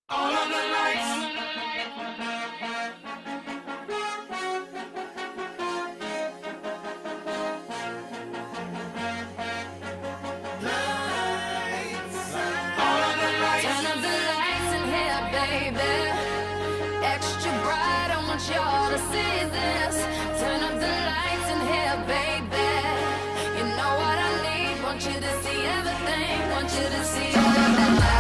All of the lights. All of the lights. Turn up the lights in here, baby. Extra bright, I want y'all to see this. Turn up the lights in here, baby. You know what I need. Want you to see everything. Want you to see all of the lights.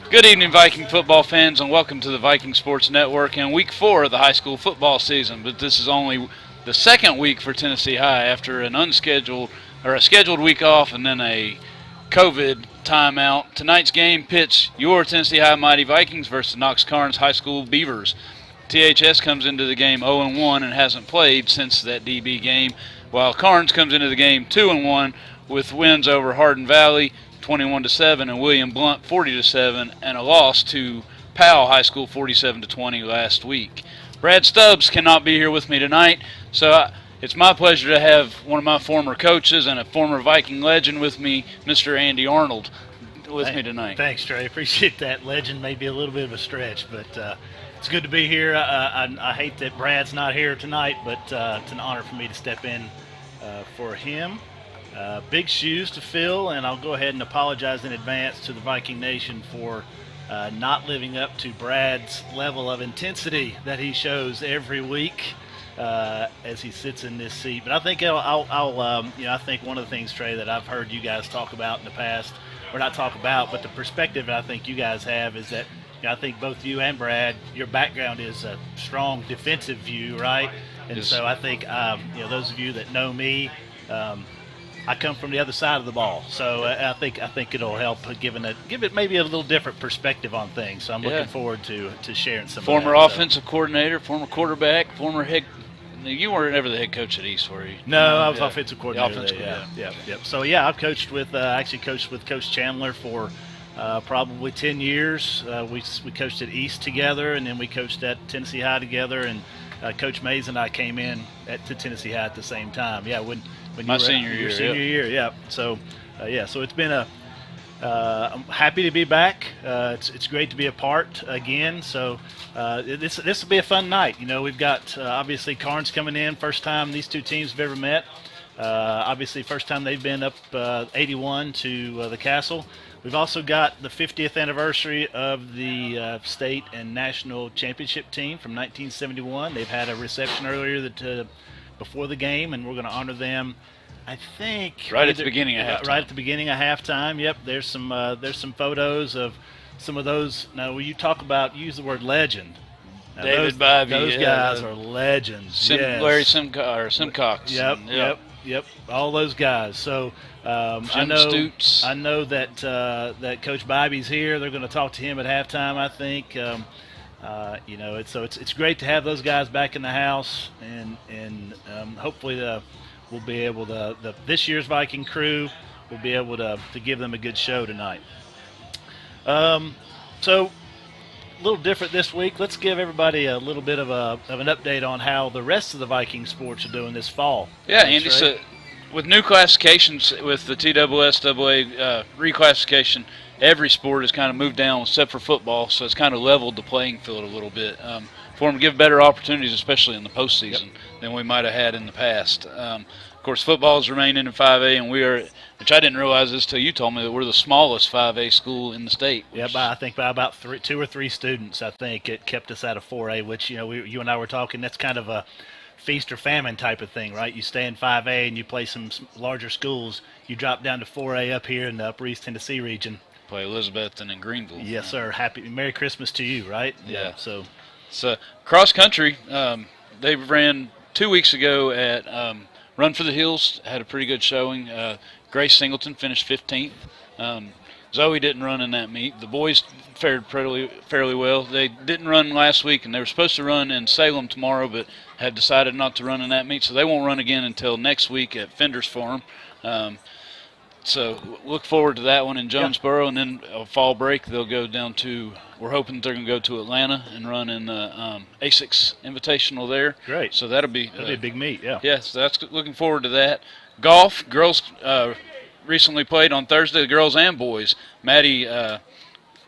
Good evening, Viking football fans, and welcome to the Viking Sports Network in Week 4 of the high school football season. But this is only the second week for Tennessee High after a scheduled week off and then a COVID timeout. Tonight's game pits your Tennessee High Mighty Vikings versus Knox Karns High School Beavers. THS comes into the game 0-1 and hasn't played since that DB game, while Karns comes into the game 2-1 with wins over Hardin Valley 21-7 and William Blunt 40-7, and a loss to Powell High School 47-20 last week. Brad Stubbs cannot be here with me tonight, so it's my pleasure to have one of my former coaches and a former Viking legend with me, Mr. Andy Arnold, with me tonight. Thanks, Trey. Appreciate that. Legend may be a little bit of a stretch, but it's good to be here. I hate that Brad's not here tonight, but it's an honor for me to step in for him. Big shoes to fill, and I'll go ahead and apologize in advance to the Viking Nation for not living up to Brad's level of intensity that he shows every week as he sits in this seat. But I think I think one of the things, Trey, that I've heard you guys talk about in the past, or not talk about, but the perspective I think you guys have is that I think both you and Brad, your background is a strong defensive view, right? And Yes. so I think those of you that know me. I come from the other side of the ball, so I think it'll help give it maybe a little different perspective on things. So I'm looking forward to sharing some. Former of that, offensive coordinator, former quarterback, former head. You weren't ever the head coach at East, were you? No, I was offensive coordinator. Offensive Yeah. So yeah, I've coached with coached with Coach Chandler for probably 10 years. We coached at East together, and then we coached at Tennessee High together, and Coach Mays and I came in to Tennessee High at the same time. Yeah, when My you were senior year, your senior year, yeah. So so it's been I'm happy to be back. It's great to be a part again. So this will be a fun night. We've got obviously Karns coming in, first time these two teams have ever met. Obviously, first time they've been up 81 to the Castle. We've also got the 50th anniversary of the state and national championship team from 1971. They've had a reception earlier before the game, and we're going to honor them. I think Right at the beginning of halftime. Right at the beginning of halftime. Yep. There's some photos of some of those. Now, when you talk about, use the word legend. Now, David Bivey, those guys are legends. Yes. Larry Simcox. Yep. All those guys. So I Jim know Stutes. I know that that Coach Bibby's here. They're going to talk to him at halftime, I think. It's great to have those guys back in the house, and hopefully we'll be able to this year's Viking crew will be able to give them a good show tonight. So a little different this week. Let's give everybody a little bit of an update on how the rest of the Viking sports are doing this fall. Yeah, Thanks, Andy. Ray. So with new classifications, with the TSSAA reclassification, every sport has kind of moved down except for football, so it's kind of leveled the playing field a little bit for them to give better opportunities, especially in the postseason, than we might have had in the past. Of course, football is remaining in 5A, and we are, which I didn't realize this till you told me, that we're the smallest 5A school in the state. Yeah, I think by about two or three students, I think it kept us out of 4A, which, you and I were talking, that's kind of a feast or famine type of thing, right? You stay in 5A and you play some larger schools. You drop down to 4A up here in the Upper East Tennessee region. Play Elizabeth and in Greenville. Yes, sir. Merry Christmas to you, right? Yeah. So cross country, they ran 2 weeks ago at Run for the Hills, had a pretty good showing. Grace Singleton finished 15th. Zoe didn't run in that meet. The boys fared fairly well. They didn't run last week, and they were supposed to run in Salem tomorrow, but have decided not to run in that meet, so they won't run again until next week at Fender's Farm. So look forward to that one in Jonesboro, and then a fall break they'll go down to, we're hoping they're going to go to Atlanta and run in the ASICS Invitational there. Great. So that'll be a big meet, yeah. Yes, that's looking forward to that. Golf, girls recently played on Thursday, the girls and boys. Maddie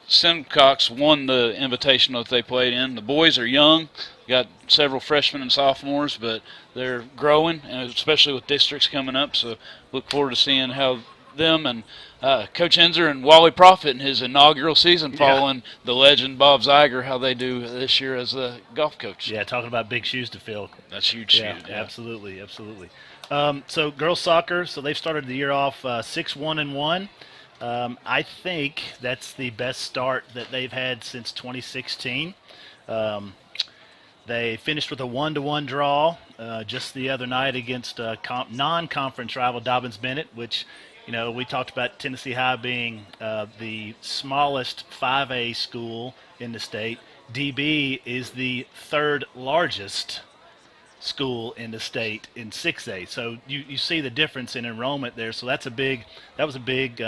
Simcox won the invitational that they played in. The boys are young, got several freshmen and sophomores, but they're growing, and especially with districts coming up. So look forward to seeing how them and Coach Enzer and Wally Profit in his inaugural season following the legend Bob Zeiger, how they do this year as a golf coach. Yeah, talking about big shoes to fill. That's huge shoes. Yeah. Absolutely. So girls soccer, so they've started the year off 6-1-1. I think that's the best start that they've had since 2016. They finished with a 1-1 draw just the other night against non-conference rival Dobbins Bennett, which, we talked about Tennessee High being the smallest 5A school in the state. DB is the third largest school in the state in 6A. So you see the difference in enrollment there. So that was a big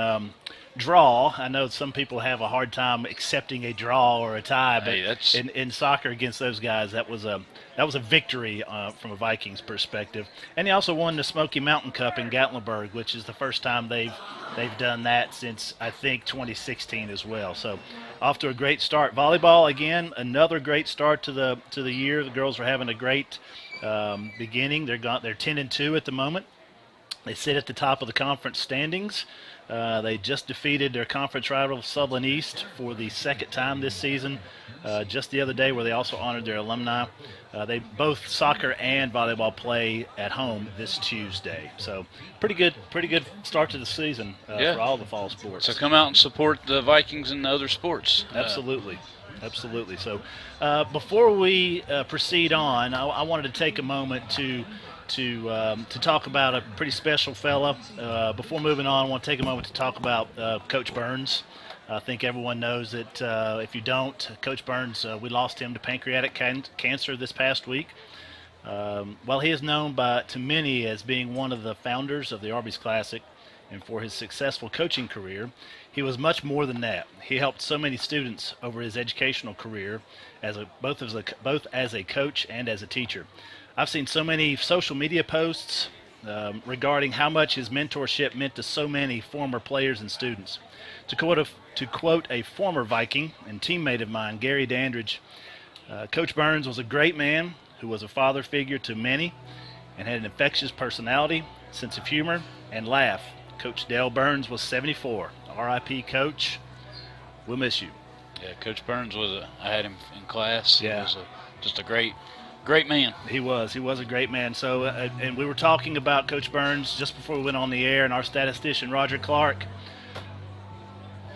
draw. I know some people have a hard time accepting a draw or a tie, but in soccer against those guys, that was a victory from a Vikings perspective. And they also won the Smoky Mountain Cup in Gatlinburg, which is the first time they've done that since I think 2016 as well. So off to a great start. Volleyball, again, another great start to the year. The girls are having a great beginning. They're 10-2 at the moment. They sit at the top of the conference standings. They just defeated their conference rival Sutherland East for the second time this season, just the other day, where they also honored their alumni. They both soccer and volleyball play at home this Tuesday. So pretty good start to the season for all the fall sports. So come out and support the Vikings and the other sports. Absolutely. So before we proceed on, I wanted to take a moment to talk about a pretty special fella. Before moving on, I want to take a moment to talk about Coach Burns. I think everyone knows that if you don't, Coach Burns, we lost him to pancreatic cancer this past week. While he is known to many as being one of the founders of the Arby's Classic and for his successful coaching career, he was much more than that. He helped so many students over his educational career, both as a coach and as a teacher. I've seen so many social media posts regarding how much his mentorship meant to so many former players and students. To quote a former Viking and teammate of mine, Gary Dandridge, Coach Burns was a great man who was a father figure to many and had an infectious personality, sense of humor, and laugh. Coach Dale Burns was 74. R.I.P. Coach. We'll miss you. Yeah, Coach Burns I had him in class. Yeah. He was just a great man. He was a great man. So, and we were talking about Coach Burns just before we went on the air, and our statistician, Roger Clark,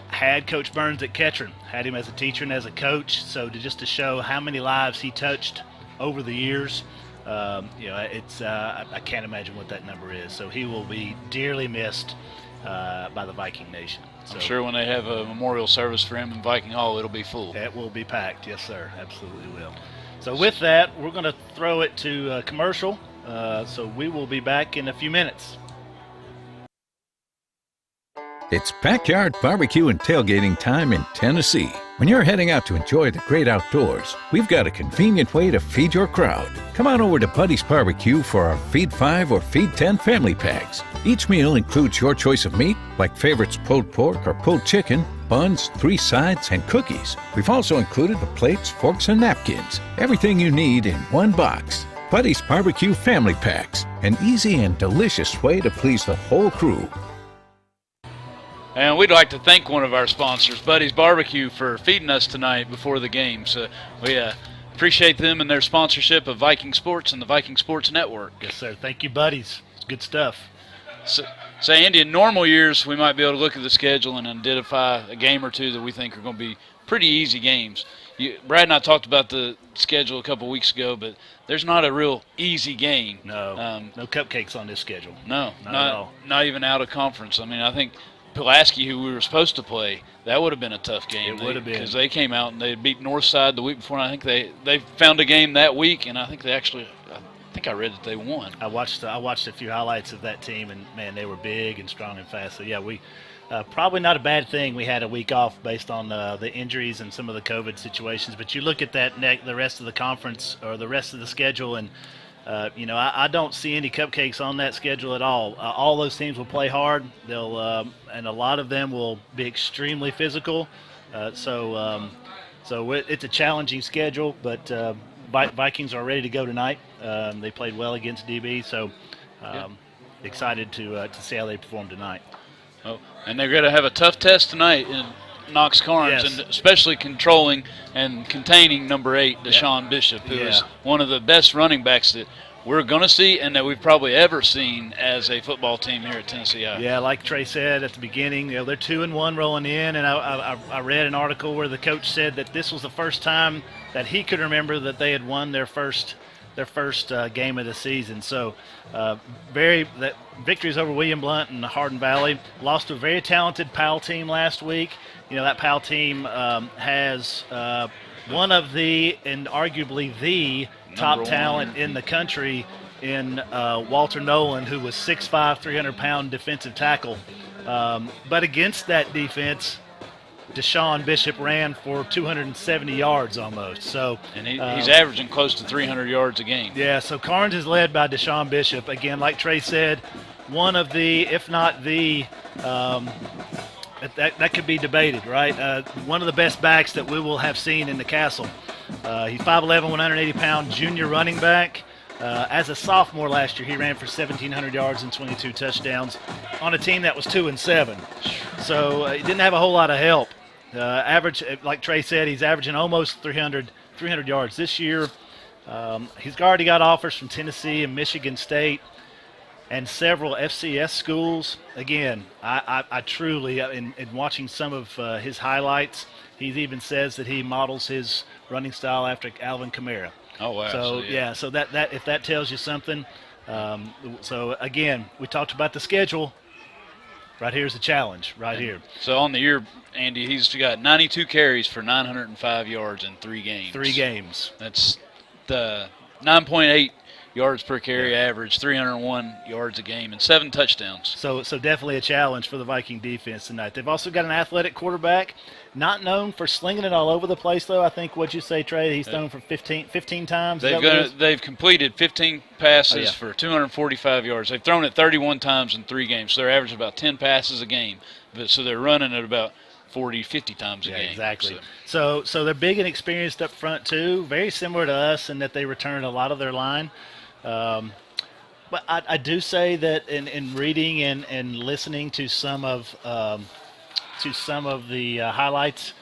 had Coach Burns at Ketron, had him as a teacher and as a coach. So just to show how many lives he touched over the years, I can't imagine what that number is. So he will be dearly missed by the Viking Nation. So, I'm sure when they have a memorial service for him in Viking Hall, it'll be full. It will be packed. Yes, sir. Absolutely will. So with that, we're going to throw it to commercial. So we will be back in a few minutes. It's backyard barbecue and tailgating time in Tennessee. When you're heading out to enjoy the great outdoors, we've got a convenient way to feed your crowd. Come on over to Buddy's Barbecue for our Feed 5 or Feed 10 family packs. Each meal includes your choice of meat, like favorites pulled pork or pulled chicken, buns, 3 sides, and cookies. We've also included the plates, forks, and napkins. Everything you need in one box. Buddy's Barbecue family packs. An easy and delicious way to please the whole crew. And we'd like to thank one of our sponsors, Buddy's Barbecue, for feeding us tonight before the game. So we appreciate them and their sponsorship of Viking Sports and the Viking Sports Network. Yes, sir. Thank you, buddies. It's good stuff. So, Andy, in normal years, we might be able to look at the schedule and identify a game or two that we think are going to be pretty easy games. Brad and I talked about the schedule a couple weeks ago, but there's not a real easy game. No, no cupcakes on this schedule. No, not at all. Not even out of conference. I mean, I think Pulaski, who we were supposed to play, that would have been a tough game. It would have been. Because they came out and they beat Northside the week before, and I think they found a game that week, and I think I read that they won. I watched a few highlights of that team, and, man, they were big and strong and fast. So, yeah, we probably not a bad thing we had a week off based on the injuries and some of the COVID situations. But you look at that the rest of the conference or the rest of the schedule, and I don't see any cupcakes on that schedule at all. All those teams will play hard. And a lot of them will be extremely physical. So it's a challenging schedule, but Vikings are ready to go tonight. They played well against DB, so excited to see how they perform tonight. Oh, and they're going to have a tough test tonight in Knox Karns, Yes. and especially controlling and containing number 8, Deshaun Bishop, who is one of the best running backs that we're going to see and that we've probably ever seen as a football team here at Tennessee High. Yeah, like Trey said at the beginning, they're 2-1 rolling in, and I read an article where the coach said that this was the first time that he could remember that they had won their first game of the season. So that victories over William Blount and Hardin Valley. Lost to a very talented PAL team last week. That PAL team has one of the, and arguably the, top talent in the country in Walter Nolan, who was 6'5", 300-pound defensive tackle. But against that defense, Deshaun Bishop ran for 270 yards almost. So, and he's averaging close to 300 yards a game. Yeah, so Karns is led by Deshaun Bishop. Again, like Trey said, one of the, if not the, that could be debated, right? One of the best backs that we will have seen in the Castle. He's 5'11", 180-pound junior running back. As a sophomore last year, he ran for 1,700 yards and 22 touchdowns on a team that was 2-7. So he didn't have a whole lot of help. Average, like Trey said, he's averaging almost 300 yards this year. He's already got offers from Tennessee and Michigan State and several FCS schools. Again, I truly, in watching some of his highlights, he even says that he models his running style after Alvin Kamara. Oh, wow. So, so that if that tells you something. So, again, we talked about the schedule. Right here's the challenge, here. So on the year, Andy, he's got 92 carries for 905 yards in 3 games. 3 games. That's the 9.8 yards per carry average, 301 yards a game, and 7 touchdowns. So definitely a challenge for the Viking defense tonight. They've also got an athletic quarterback, not known for slinging it all over the place, though. I think what'd you say, Trey? He's thrown for 15 times? They've completed 15 passes for 245 yards. They've thrown it 31 times in 3 games, so they're averaging about 10 passes a game. So they're running it about 40, 50 times a game. Exactly. So they're big and experienced up front, too. Very similar to us in that they return a lot of their line. But I do say that in reading and listening to some of the highlights,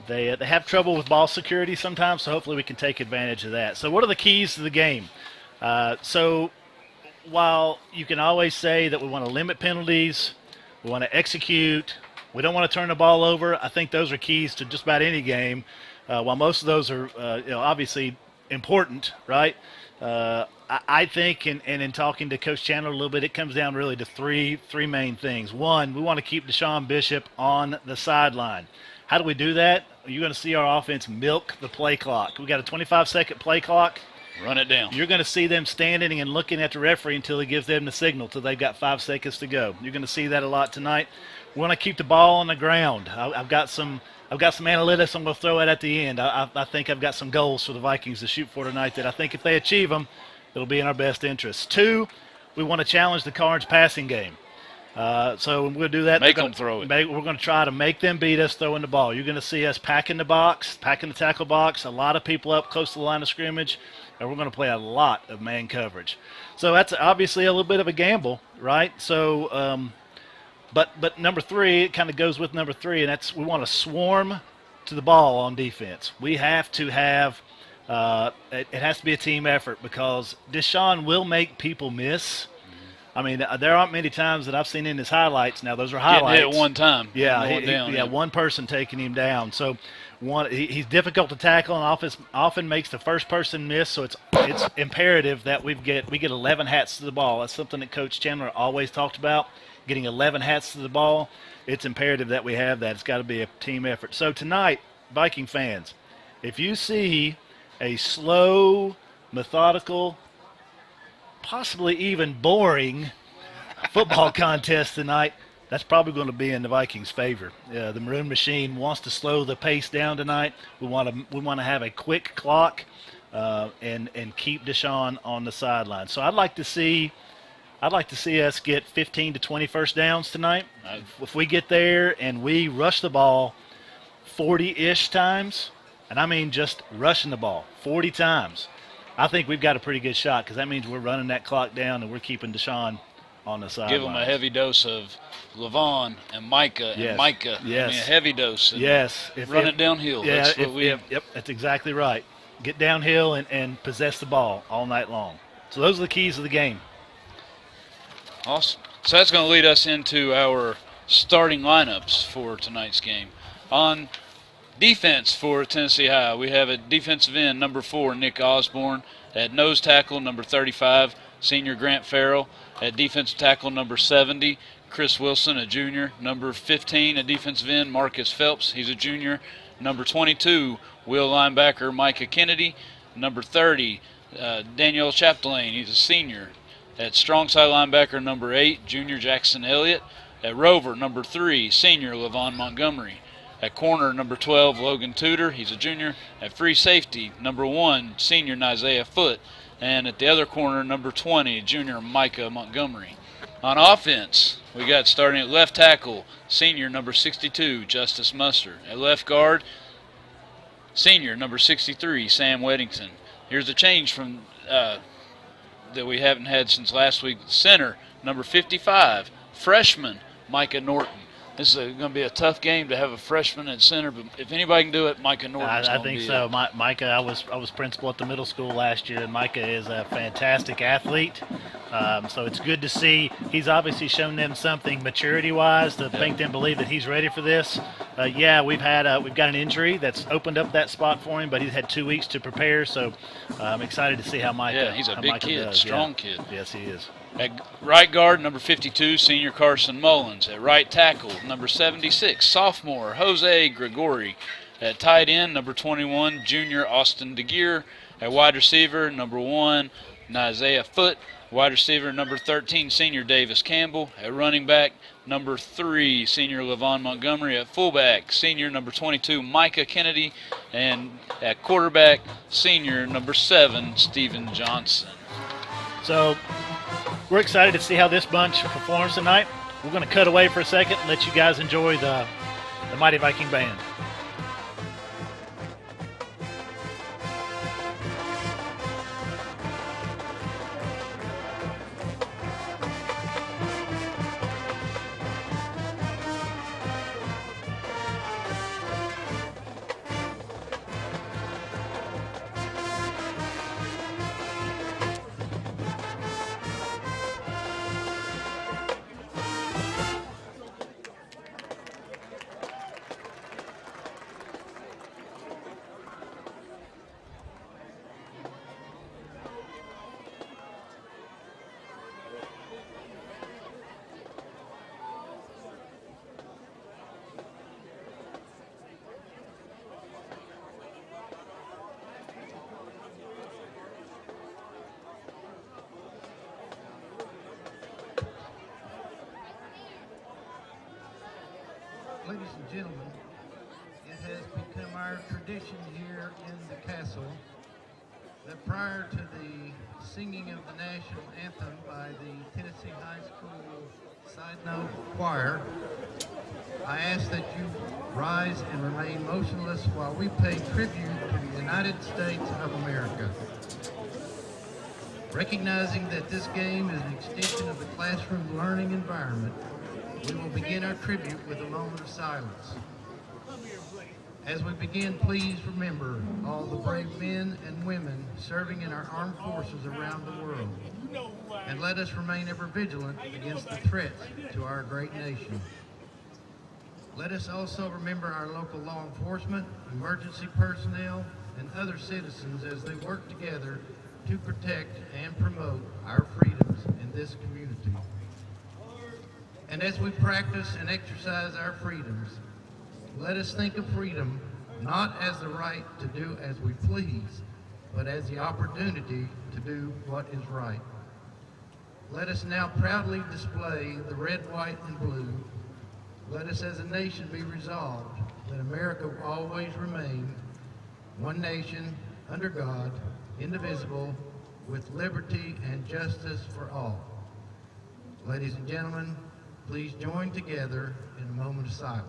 they have trouble with ball security sometimes, so hopefully we can take advantage of that. So what are the keys to the game? So while you can always say that we want to limit penalties, we want to execute, we don't want to turn the ball over, I think those are keys to just about any game. While most of those are obviously important, right? I think, and in talking to Coach Chandler a little bit, it comes down really to three main things. One, we want to keep Deshaun Bishop on the sideline. How do we do that? You're going to see our offense milk the play clock. We got a 25-second play clock. Run it down. You're going to see them standing and looking at the referee until he gives them the signal, till they've got 5 seconds to go. You're going to see that a lot tonight. We want to keep the ball on the ground. I've got some analytics I'm going to throw at the end. I think I've got some goals for the Vikings to shoot for tonight that I think if they achieve them, it'll be in our best interest. 2, we want to challenge the Karns passing game. So we're going to do that. Make them throw it. We're going to try to make them beat us throwing the ball. You're going to see us packing the box, packing the tackle box, a lot of people up close to the line of scrimmage, and we're going to play a lot of man coverage. So that's obviously a little bit of a gamble, right? So, but number 3, it kind of goes with number 3, and that's we want to swarm to the ball on defense. We have to have it has to be a team effort because Deshaun will make people miss. I mean, there aren't many times that I've seen in his highlights. Now, those are highlights. Getting hit one time. Yeah, one person taking him down. So he's difficult to tackle and often makes the first person miss. So it's imperative that we get 11 hats to the ball. That's something that Coach Chandler always talked about, getting 11 hats to the ball. It's imperative that we have that. It's got to be a team effort. So tonight, Viking fans, if you see a slow, methodical, possibly even boring football contest tonight, that's probably going to be in the Vikings' favor. The Maroon Machine wants to slow the pace down tonight. We want to have a quick clock. and keep Deshaun on the sideline. So I'd like to see us get 15 to 20 first downs tonight. If we get there and we rush the ball 40-ish times, and I mean just rushing the ball 40 times, I think we've got a pretty good shot, because that means we're running that clock down and we're keeping Deshaun on the sideline. Give them a heavy dose of Levon and Micah and Micah. Yes. I mean, a heavy dose. Yes. Run it downhill. Yeah, that's what yep, that's exactly right. Get downhill and possess the ball all night long. So those are the keys of the game. Awesome. So that's going to lead us into our starting lineups for tonight's game. On defense for Tennessee High, we have at defensive end, number 4, Nick Osborne. At nose tackle, number 35, senior Grant Farrell. At defensive tackle, number 70, Chris Wilson, a junior. Number 15, at defensive end, Marcus Phelps. He's a junior. Number 22, Will linebacker Micah Kennedy. Number 30, Daniel Chapdelaine. He's a senior. At strong side linebacker, number 8, junior Jackson Elliott. At rover, number 3, senior Levon Montgomery. At corner, number 12, Logan Tudor. He's a junior. At free safety, number 1, senior Isaiah Foote. And at the other corner, number 20, junior Micah Montgomery. On offense, we got starting at left tackle, senior number 62, Justice Mustard. At left guard, senior number 63, Sam Weddington. Here's a change from that we haven't had since last week. Center, number 55, freshman Micah Norton. This is going to be a tough game to have a freshman at center, but if anybody can do it, Micah Norton's going to be I think so. Micah, I was principal at the middle school last year, and Micah is a fantastic athlete. So it's good to see. He's obviously shown them something maturity-wise to make them believe that he's ready for this. We've got an injury that's opened up that spot for him, but he's had 2 weeks to prepare. So I'm excited to see how Micah. Yeah, he's a big kid, strong kid. Yes, he is. At right guard, number 52, senior Carson Mullins. At right tackle, number 76, sophomore Jose Gregori. At tight end, number 21, junior Austin DeGear. At wide receiver, number 1, Isaiah Foote. Wide receiver, number 13, senior Davis Campbell. At running back, number 3, senior Levon Montgomery. At fullback, senior number 22, Micah Kennedy. And at quarterback, senior number 7, Steven Johnson. So we're excited to see how this bunch performs tonight. We're going to cut away for a second and let you guys enjoy the Mighty Viking Band. Ladies and gentlemen, it has become our tradition here in the castle that prior to the singing of the national anthem by the Tennessee High School Side Note Choir, I ask that you rise and remain motionless while we pay tribute to the United States of America. Recognizing that this game is an extension of the classroom learning environment, we will begin our tribute with a moment of silence. As we begin, please remember all the brave men and women serving in our armed forces around the world. And let us remain ever vigilant against the threats to our great nation. Let us also remember our local law enforcement, emergency personnel, and other citizens as they work together to protect and promote our freedoms in this community. And as we practice and exercise our freedoms, let us think of freedom not as the right to do as we please, but as the opportunity to do what is right. Let us now proudly display the red, white, and blue. Let us as a nation be resolved that America will always remain one nation under God, indivisible, with liberty and justice for all. Ladies and gentlemen, please join together in a moment of silence.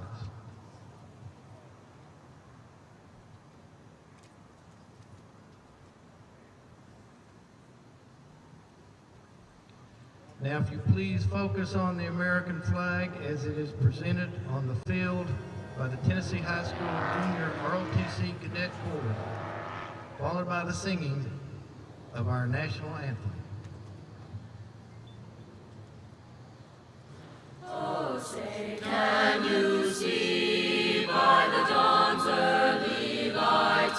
Now, if you please focus on the American flag as it is presented on the field by the Tennessee High School Junior ROTC Cadet Corps, followed by the singing of our national anthem. Oh, say, can you see by the dawn's early light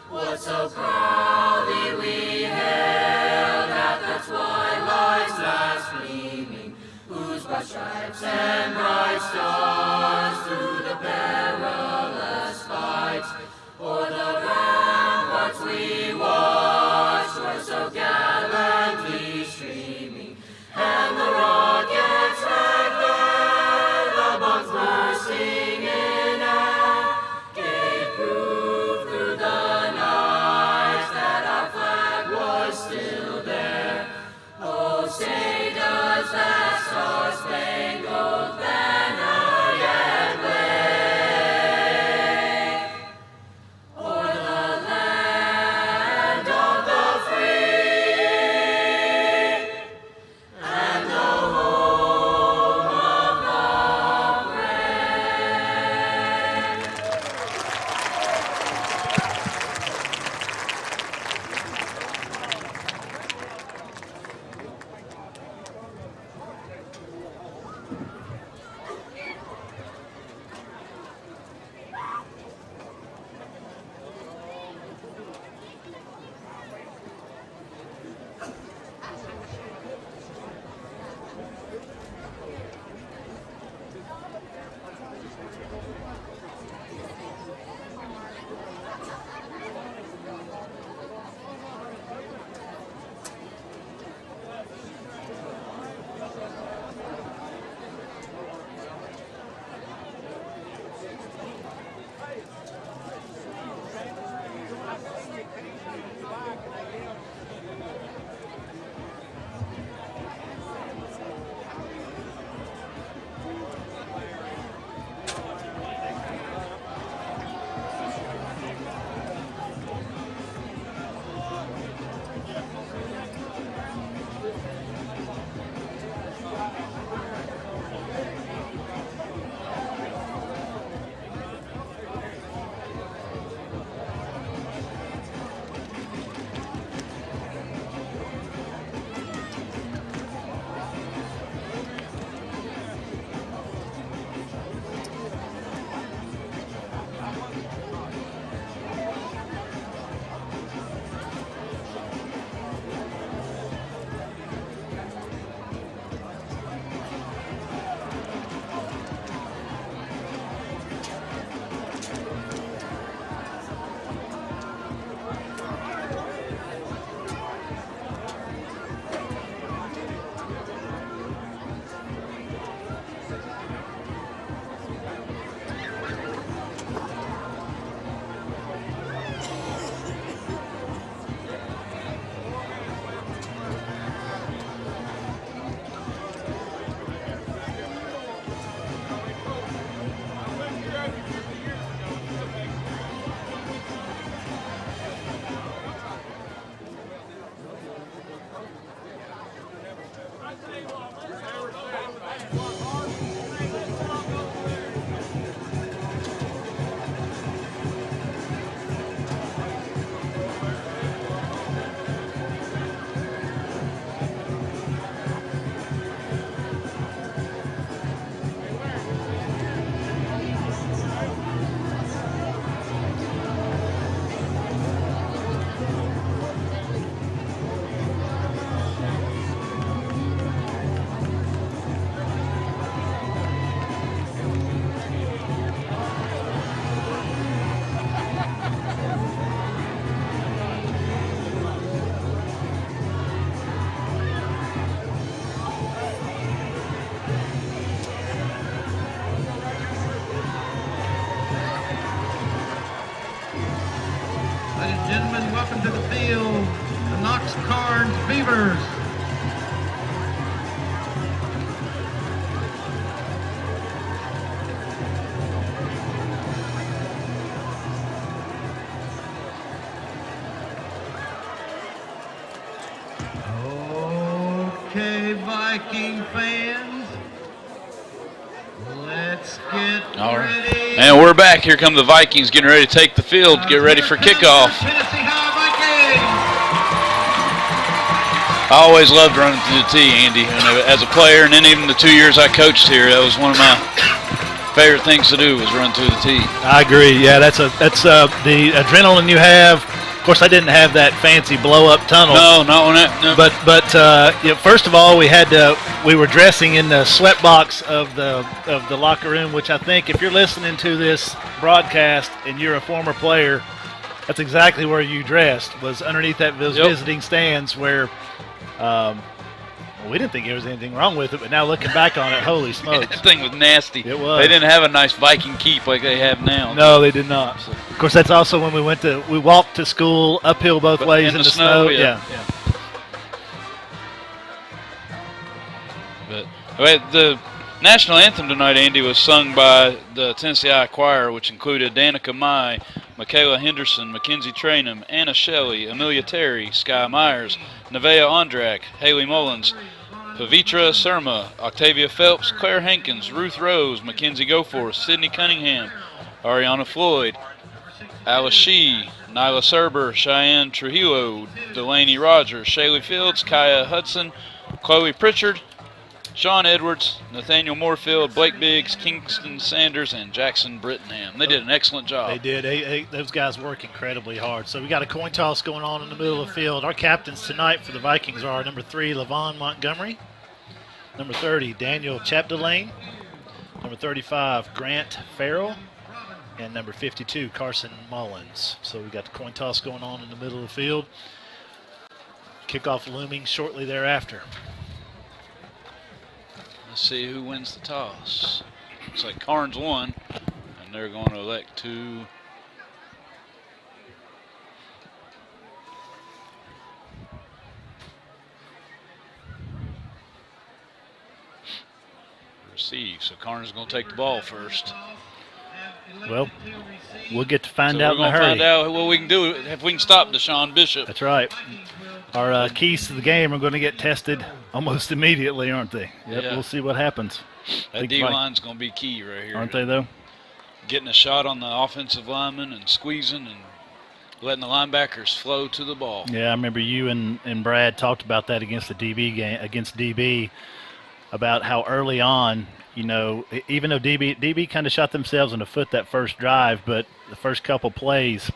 what so proudly we hailed at the twilight's last gleaming, whose broad stripes and bright stars through the perilous fight o'er the ramparts we watched were so gallantly streaming, and the rockets red there, the bombs bursting in air, gave proof through the night that our flag was still there. Oh, say does that star-spangled banner yet wave o'er the land of the free and the home of the brave? Gentlemen, welcome to the field, the Knox Karns Beavers. Okay, Viking fans, let's get All right. ready. And we're back. Here come the Vikings getting ready to take the field, get ready for kickoff. Tennessee High Vikings. I always loved running through the tee, Andy, and as a player, and then even the 2 years I coached here, that was one of my favorite things to do was run through the tee. I agree. Yeah, that's the adrenaline you have. Of course, I didn't have that fancy blow-up tunnel. No, not when that. No. But first of all, we were dressing in the sweat box of the locker room, which I think if you're listening to this broadcast and you're a former player, that's exactly where you dressed, was underneath those visiting stands where we didn't think there was anything wrong with it, but now looking back on it, holy smokes. That thing was nasty. It was. They didn't have a nice Viking keep like they have now. No, they did not. Of course, that's also when we walked to school uphill both ways in the snow. Yeah. But the national anthem tonight, Andy, was sung by the Tennessee High Choir, which included Danica Mai, Michaela Henderson, Mackenzie Trainum, Anna Shelley, Amelia Terry, Sky Myers, Nevaeh Ondrak, Haley Mullins, Pavitra Surma, Octavia Phelps, Claire Hankins, Ruth Rose, Mackenzie Goforth, Sydney Cunningham, Ariana Floyd, Alice Shee, Nyla Serber, Cheyenne Trujillo, Delaney Rogers, Shaylee Fields, Kaya Hudson, Chloe Pritchard, Sean Edwards, Nathaniel Moorfield, Blake Biggs, Kingston Sanders, and Jackson Brittenham. They did an excellent job. They did. Those guys work incredibly hard. So we got a coin toss going on in the middle of the field. Our captains tonight for the Vikings are number 3, Levon Montgomery, number 30, Daniel Chapdelaine, number 35, Grant Farrell, and number 52, Carson Mullins. So we got the coin toss going on in the middle of the field. Kickoff looming shortly thereafter. Let's see who wins the toss. Looks like Karns won, and they're going to elect to receive. So Karns is going to take the ball first. Well, we'll get to find So out in we're a going to hurry. find out what we can do if we can stop Deshaun Bishop. That's right. Our keys to the game are going to get tested almost immediately, aren't they? Yep, Yeah. We'll see what happens. That D-line's going to be key right here. Aren't they, though? Getting a shot on the offensive lineman and squeezing and letting the linebackers flow to the ball. Yeah, I remember you and Brad talked about that against the DB game, against DB, about how early on, you know, even though DB kind of shot themselves in the foot that first drive, but the first couple plays,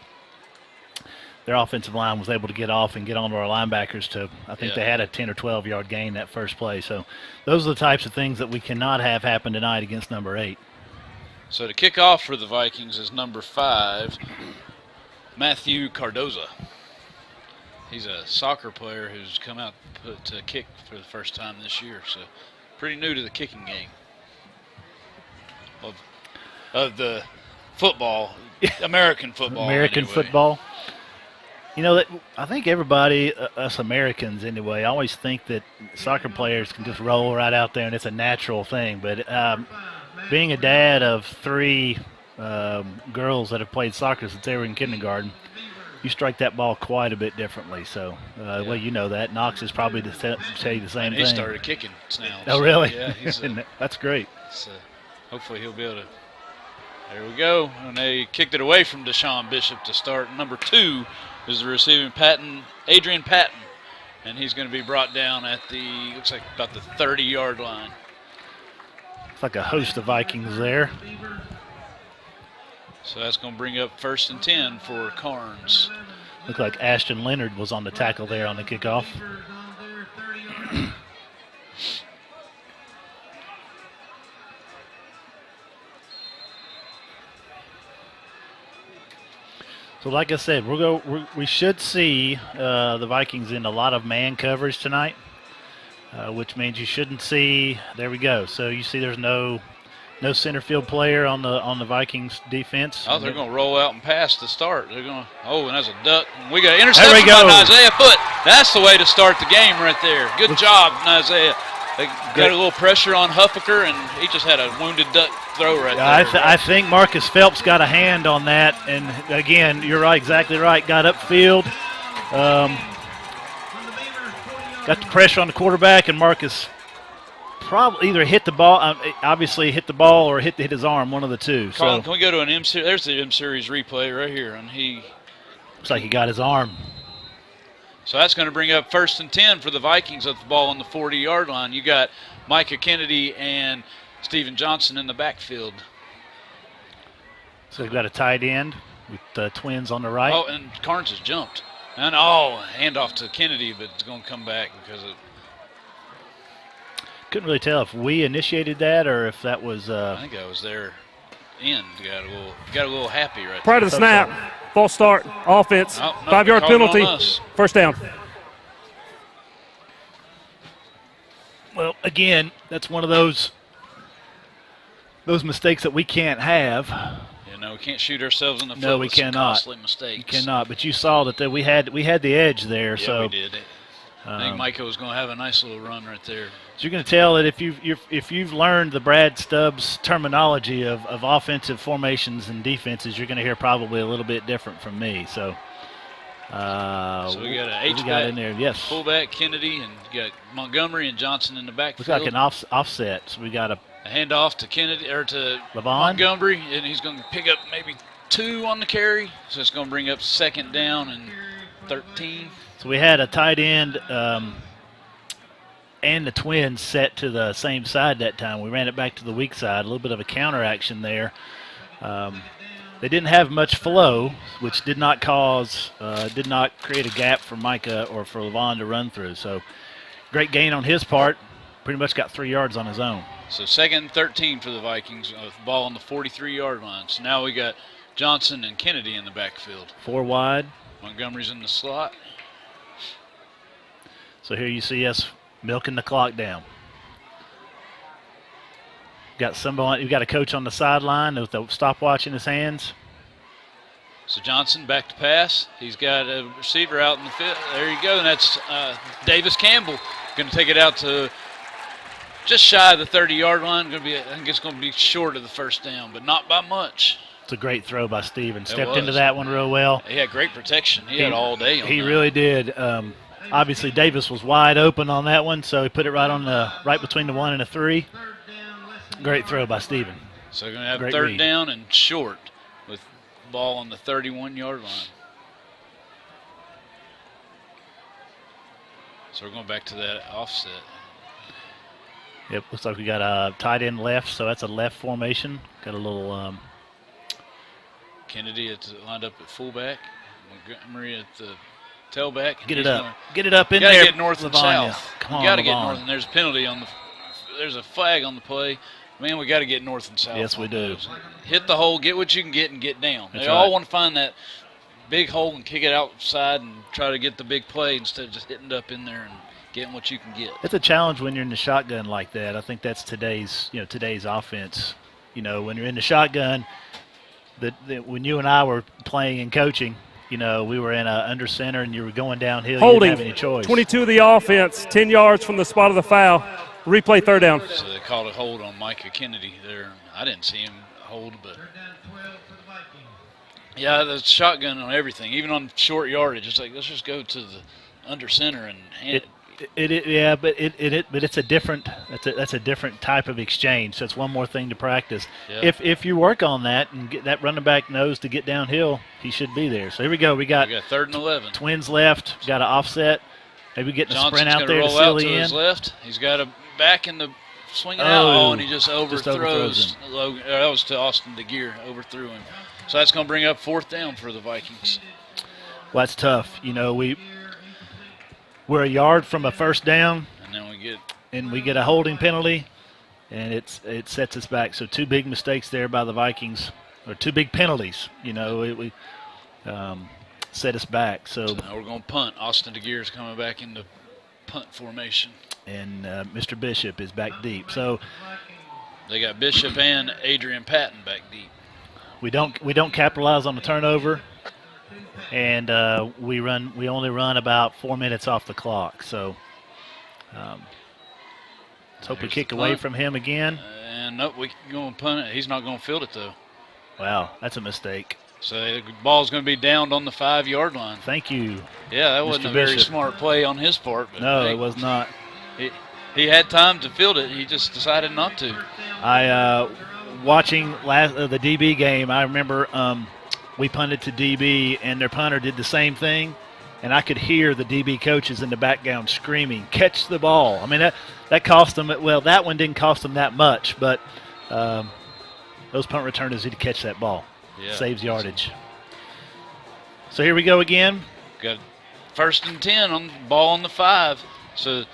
their offensive line was able to get off and get onto our linebackers to, I think they had a 10 or 12-yard gain that first play. So those are the types of things that we cannot have happen tonight against number 8. So to kick off for the Vikings is number 5, Matthew Cardoza. He's a soccer player who's come out to kick for the first time this year, so pretty new to the kicking game of the football, American football. American anyway. football. You know, I think everybody, us Americans anyway, always think that soccer players can just roll right out there and it's a natural thing. But being a dad of 3 girls that have played soccer since they were in kindergarten, you strike that ball quite a bit differently. So, well, you know that. Knox is probably to tell you the same thing. He started kicking now. Oh, really? Yeah, that's great. So hopefully he'll be able to. There we go. And they kicked it away from Deshaun Bishop to start. Number 2 is the receiving Adrian Patton, and he's going to be brought down at looks like about the 30-yard line. It's like a host of Vikings there. So that's going to bring up 1st and 10 for Karns. Looked like Ashton Leonard was on the tackle there on the kickoff. So, like I said, we should see the Vikings in a lot of man coverage tonight, which means you shouldn't see. There we go. So you see, there's no No center field player on the Vikings defense. Oh, they're going to roll out and pass to start. They're going to. Oh, and that's a duck. And we got an interception There we go. by Isaiah Foot. That's the way to start the game right there. Good job, Isaiah. They got a little pressure on Huffaker, and he just had a wounded duck throw right there. I think Marcus Phelps got a hand on that, and again, you're right, exactly right. Got upfield, got the pressure on the quarterback, and Marcus probably either hit the ball, obviously hit the ball, or hit his arm, one of the two. Carlin, so can we go to an M series? There's the M series replay right here, and he. Looks like he got his arm. So that's going to bring up 1st and 10 for the Vikings with the ball on the 40-yard line. You got Micah Kennedy and Steven Johnson in the backfield. So we've got a tight end with the Twins on the right. Oh, and Karns has jumped. And handoff to Kennedy, but it's going to come back because of. Couldn't really tell if we initiated that or if that was. I think I was there. Got a little happy right Prior to there. the snap, false start, offense, No, 5-yard called it penalty, on us. first down. Well, again, that's one of those mistakes that we can't have. We can't shoot ourselves in the foot. No, we with some cannot. Costly mistakes. You cannot. But you saw that we had the edge there. Yeah, so we did. I think Micah was going to have a nice little run right there. So you're going to tell that if you've learned the Brad Stubbs terminology of offensive formations and defenses, you're going to hear probably a little bit different from me. So, We got an H got in there. Yes, fullback Kennedy, and you got Montgomery and Johnson in the backfield. looks like an offset. So we got a handoff to Kennedy or to Levon. Montgomery, and he's going to pick up maybe 2 on the carry. So it's going to bring up 2nd down and 13. So we had a tight end and the Twins set to the same side that time. We ran it back to the weak side, a little bit of a counter action there. They didn't have much flow, which did not create a gap for Micah or for Levon to run through. So great gain on his part. Pretty much got 3 yards on his own. So 2nd and 13 for the Vikings with the ball on the 43-yard line. So now we got Johnson and Kennedy in the backfield. 4 wide. Montgomery's in the slot. So here you see us milking the clock down. Got somebody. You got a coach on the sideline with the stopwatch in his hands. So Johnson back to pass. He's got a receiver out in the field. There you go, and that's Davis Campbell going to take it out to just shy of the 30-yard line. I think it's going to be short of the first down, but not by much. It's a great throw by Steven. Stepped into that one real well. He had great protection. He had all day on He that. really did. Obviously, Davis was wide open on that one, so he put it right between the 1 and the 3. Great throw by Steven. So we're going to have Great 3rd read. down and short with ball on the 31-yard line. So we're going back to that offset. Yep, looks like we got a tight end left, so that's a left formation. Got a little Kennedy lined up at fullback. Montgomery at the tailback. Get it up in there. there. Got to get north and Lavanya. south. Come on, You got to get Levon. north, and there's a penalty on the. There's a flag on the play. Man, we got to get north and south. Yes, we on do. those. Hit the hole, get what you can get, and get down. That's They all right. want to find that big hole and kick it outside and try to get the big play instead of just hitting it up in there and getting what you can get. It's a challenge when you're in the shotgun like that. I think that's today's offense. When you're in the shotgun, when you and I were playing and coaching, we were in a under center and you were going downhill. You Holding, didn't have any choice. 22 of the offense, 10 yards from the spot of the foul. Replay, 3rd down. So they called a hold on Micah Kennedy there. I didn't see him hold, but yeah, the shotgun on everything, even on short yardage. It's like, let's just go to the under center and hand it. But it's a different. That's a different type of exchange. So it's one more thing to practice. Yeah. If you work on that and get that running back knows to get downhill, he should be there. So here we go. We got 3rd and 11. Twins left. Got an offset. Maybe getting a Johnson's sprint out gonna there to roll seal out the to end. his left. He's got a back in the swinging out, and he just overthrows overthrows. him. Logan. That was to Austin DeGear, overthrew him. So that's going to bring up 4th down for the Vikings. Well, that's tough. We're a yard from a first down, And then we get a holding penalty, and it sets us back. So 2 big mistakes there by the Vikings, or 2 big penalties. We set us back. So now we're going to punt. Austin DeGear is coming back into punt formation. and Mr. Bishop is back deep. So They got Bishop and Adrian Patton back deep. We don't capitalize on the turnover, and we only run about 4 minutes off the clock. So let's hope we kick away from him again. And nope, we going to punt it. He's not going to field it though. Wow, that's a mistake. So the ball's going to be downed on the 5-yard line. Thank you. Yeah, that wasn't a very smart play on his part. But no, it was not. He had time to field it. He just decided not to. Watching the DB game, I remember we punted to DB, and their punter did the same thing, and I could hear the DB coaches in the background screaming, "Catch the ball!" I mean, that cost them. Well, that one didn't cost them that much, but those punt returners need to catch that ball. Yeah. Saves yardage. So here we go again. Got 1st and 10 on the ball on the 5. So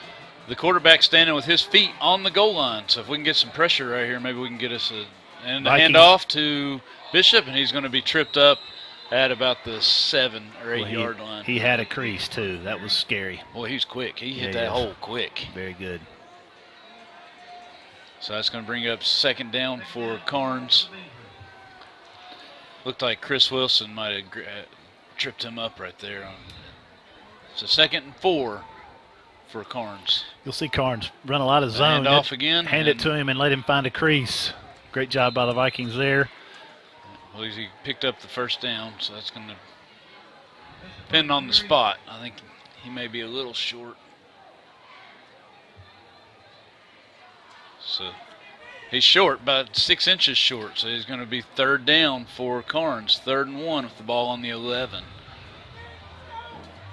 the quarterback standing with his feet on the goal line. So if we can get some pressure right here, maybe we can get us a handoff to Bishop, and he's going to be tripped up at about the 7 or 8 yard line. He had a crease too. That was scary. Boy, he's quick. He hit that hole quick. Very good. So that's going to bring up 2nd down for Karns. Looked like Chris Wilson might have tripped him up right there. So 2nd and 4 for Karns. You'll see Karns run a lot of zone. Hand off again. Hand it to him and let him find a crease. Great job by the Vikings there. Well, he picked up the 1st down, so that's going to depend on the spot. I think he may be a little short. So he's short, about 6 inches short, so he's going to be 3rd down for Karns. 3rd and 1 with the ball on the 11.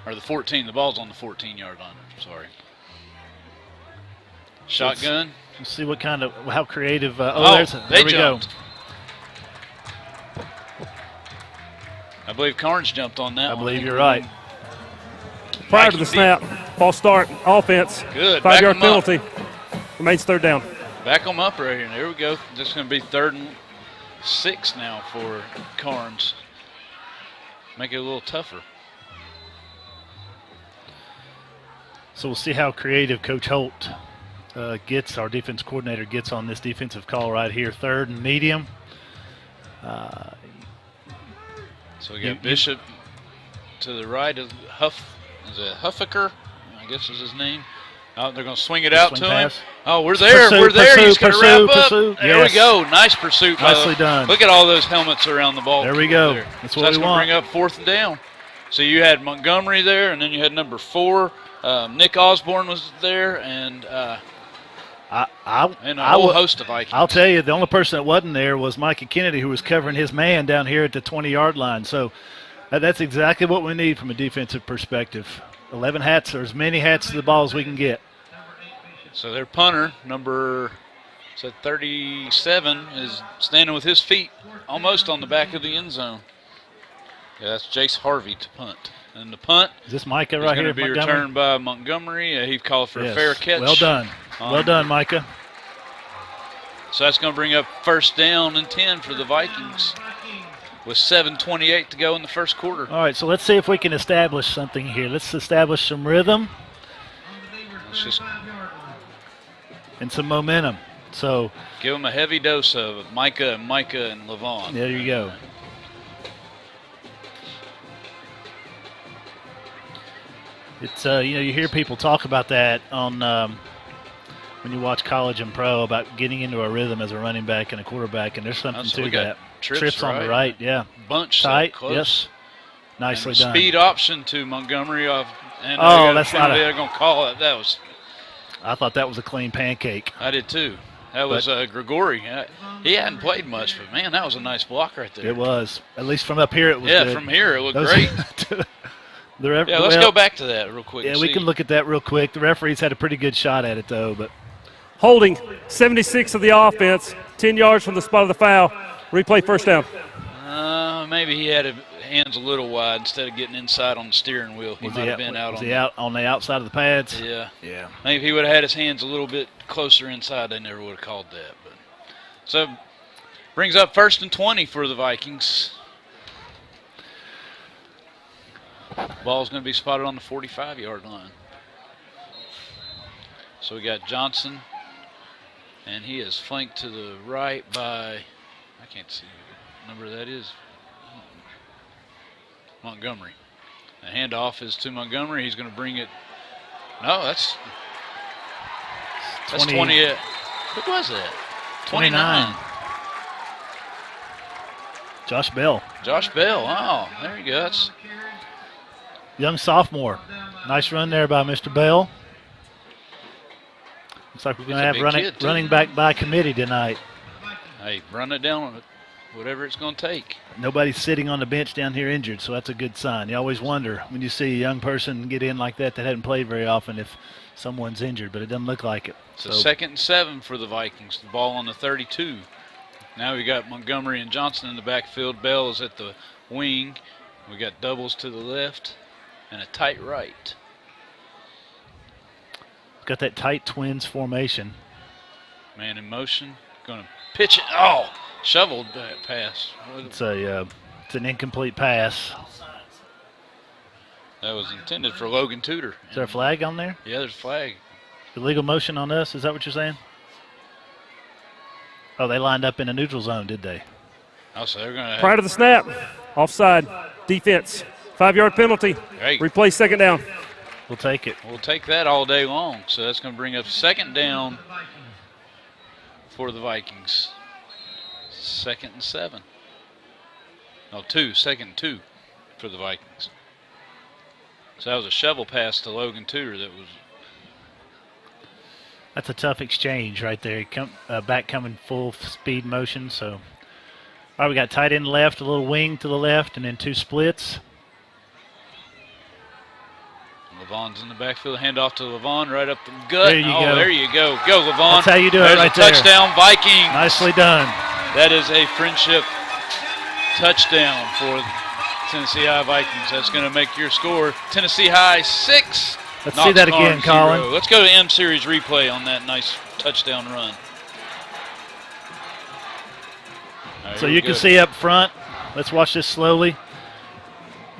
Or the 14. The ball's on the 14-yard line. Sorry. Shotgun. Let's see what kind of, how creative. There we go. I believe Karns jumped on that I one. believe you're right. Prior to the snap, false start, offense. Good. 5-yard penalty. Remains 3rd down. Back them up right here. There we go. This is going to be 3rd and 6 now for Karns. Make it a little tougher. So we'll see how creative Coach Holt gets, our defense coordinator gets on this defensive call right here. 3rd and medium. So we got Bishop to the right of Huffaker, I guess is his name. Oh, they're going to swing it out to him. Oh, we're there. We're there. He's going to wrap up. There we go. Nice pursuit. Nicely done. Look at all those helmets around the ball. There we go. That's what we want. That's going to bring up 4th and down. So you had Montgomery there, and then you had number 4. Nick Osborne was there, and a whole host of Vikings. I'll tell you, the only person that wasn't there was Micah Kennedy, who was covering his man down here at the 20-yard line. So that's exactly what we need from a defensive perspective. 11 hats, or as many hats to the ball as we can get. So their punter, number 37, is standing with his feet almost on the back of the end zone. Yeah, that's Jace Harvey to punt. And the punt is this Micah right here? Going to be returned by Montgomery. He called for a fair catch. Well done. Well done, Micah. So that's going to bring up 1st down and 10 for the Vikings with 7:28 to go in the 1st quarter. All right, so let's see if we can establish something here. Let's establish some rhythm and some momentum. So give them a heavy dose of Micah and Levon. There you go. It's you hear people talk about that on when you watch college and pro about getting into a rhythm as a running back and a quarterback, and there's something to that. Trips on the right, yeah. Bunch tight, close. Yes. Nicely and done. Speed option to Montgomery off. And that's not. They're going to call it. That was. I thought that was a clean pancake. I did too. That was Grigori. He hadn't played much, but man, that was a nice block right there. It was. At least from up here, it was. Yeah, good. From here it looked great. Let's go back to that real quick. Yeah, we can look at that real quick. The referees had a pretty good shot at it though, but. Holding 76 of the offense, 10 yards from the spot of the foul. Replay 1st down. Maybe he had his hands a little wide instead of getting inside on the steering wheel. He might have been out. Was he out on the outside of the pads? Yeah. Yeah. Maybe if he would have had his hands a little bit closer inside, they never would have called that. But so brings up 1st and 20 for the Vikings. Ball's going to be spotted on the 45-yard line. So we got Johnson And he is flanked to the right by, I can't see what number that is, Montgomery. The handoff is to Montgomery. He's going to bring it. No, that's 20. What was that? 29. Josh Bell. Josh Bell. Oh, there you go. That's young sophomore. Nice run there by Mr. Bell. Looks like we're going to have running back by committee tonight. Hey, run it down, whatever it's going to take. Nobody's sitting on the bench down here injured, so that's a good sign. You always wonder when you see a young person get in like that hadn't played very often if someone's injured, but it doesn't look like it. So 2nd and 7 for the Vikings. The ball on the 32. Now we got Montgomery and Johnson in the backfield. Bell is at the wing. We got doubles to the left and a tight right. Got that tight twins formation. Man in motion. Going to pitch it. Oh, shoveled that pass. It's an incomplete pass. That was intended for Logan Tudor. Is there a flag on there? Yeah, there's a flag. Illegal motion on us, is that what you're saying? Oh, they lined up in a neutral zone, did they? Oh, so they're going to Prior to the snap, offside, defense, 5-yard penalty. Hey. Replay 2nd down. We'll take it. We'll take that all day long. So that's going to bring up 2nd down for the Vikings. 2nd and 7. No, 2nd and 2 for the Vikings. So that was a shovel pass to Logan Tudor that was. That's a tough exchange right there. Back coming full speed motion. So, all right, we got tight end left, a little wing to the left, and then 2 splits. Levon's in the backfield. Handoff to Levon right up the gut. There you go. There you go. Go, Levon. That's how you do it right there. there. Touchdown, Vikings. Nicely done. That is a friendship touchdown for Tennessee High Vikings. That's going to make your score Tennessee High 6. Let's Knox see that again, Karns Colin. 0. Let's go to M-Series replay on that nice touchdown run. Right, so you can see up front. Let's watch this slowly.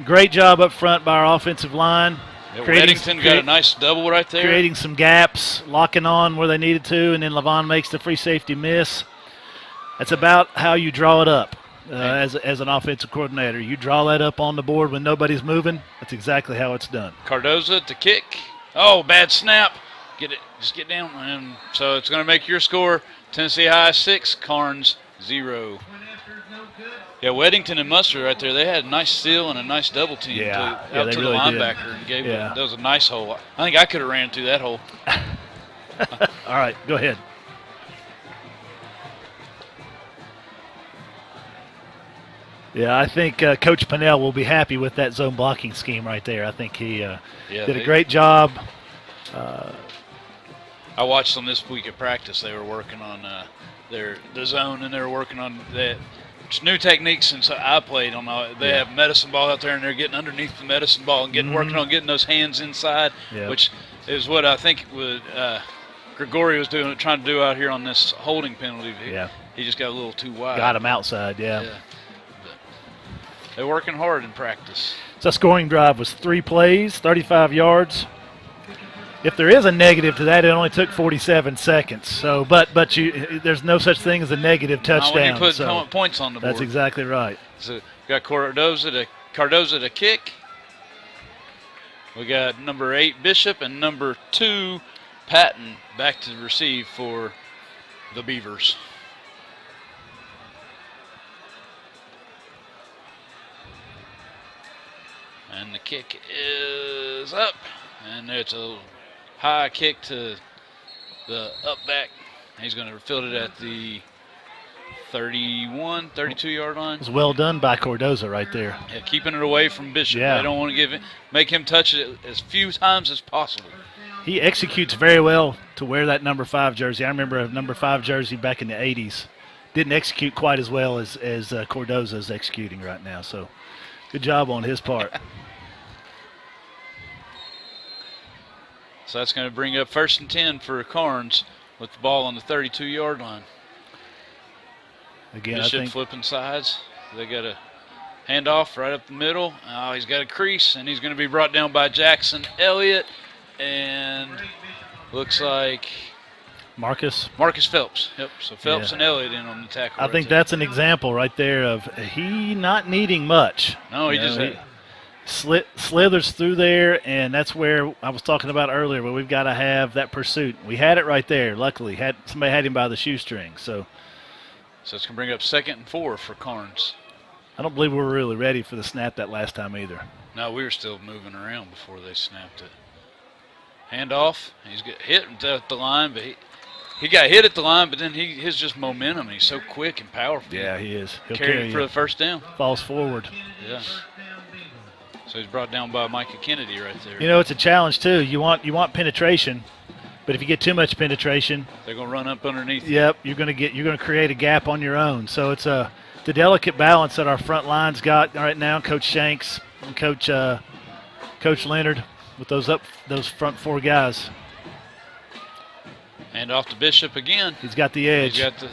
Great job up front by our offensive line. Yeah, Weddington got a nice double right there. Creating some gaps, locking on where they needed to, and then Levon makes the free safety miss. That's about how you draw it up as an offensive coordinator. You draw that up on the board when nobody's moving. That's exactly how it's done. Cardoza to kick. Oh, bad snap. Get it. Just get down. And so it's going to make your score Tennessee High 6, Karns 0. Yeah, Weddington and Mustard right there, they had a nice steal and a nice double team out to really the linebacker. And gave that was a nice hole. I think I could have ran through that hole. All right, go ahead. Yeah, I think Coach Pinnell will be happy with that zone blocking scheme right there. I think he did a great job. I watched them this week at practice. They were working on the zone, and they were working on that. It's new techniques since I played on. They have medicine ball out there, and they're getting underneath the medicine ball and working on getting those hands inside, which is what I think Grigori was trying to do out here on this holding penalty. He just got a little too wide. Got him outside, They're working hard in practice. So scoring drive was 3 plays, 35 yards. If there is a negative to that, it only took 47 seconds. So, but there's no such thing as a negative touchdown. When you put points on the board. That's exactly right. So got Cardoza to kick. We got number 8 Bishop and number 2 Patton back to receive for the Beavers. And the kick is up, and it's a high kick to the up back. He's going to field it at the 32-yard line. It was well done by Cardoza right there. Yeah, keeping it away from Bishop. They don't want to make him touch it as few times as possible. He executes very well to wear that number 5 jersey. I remember a number 5 jersey back in the 80s. Didn't execute quite as well as Cardoza is executing right now. So good job on his part. So that's going to bring up 1st and 10 for Karns with the ball on the 32-yard line. Again, Bishop I think flipping sides. They got a handoff right up the middle. Oh, he's got a crease, and he's going to be brought down by Jackson Elliott. And looks like Marcus. Marcus Phelps. Yep. So Phelps Yeah. and Elliott in on the tackle. I right think there. that's an example right there of he not needing much. No, he You know, just slithers through there, and that's where I was talking about earlier, where we've got to have that pursuit. We had it right there. Luckily, somebody had him by the shoestring. So it's going to bring up 2nd and 4 for Karns. I don't believe we were really ready for the snap that last time either. No, we were still moving around before they snapped it. Handoff. He's get hit at the line, but he got hit at the line, but then his just momentum. He's so quick and powerful. Yeah, he is. He'll Carry carry it for you. the first down. Falls forward. Yeah. So he's brought down by Micah Kennedy right there. You know, it's a challenge too. You want penetration, but if you get too much penetration, they're going to run up underneath. Yep, you're going to create a gap on your own. So it's the delicate balance that our front line's got right now. Coach Shanks and Coach Leonard with those front 4 guys. And off to Bishop again. He's got the edge. He's got the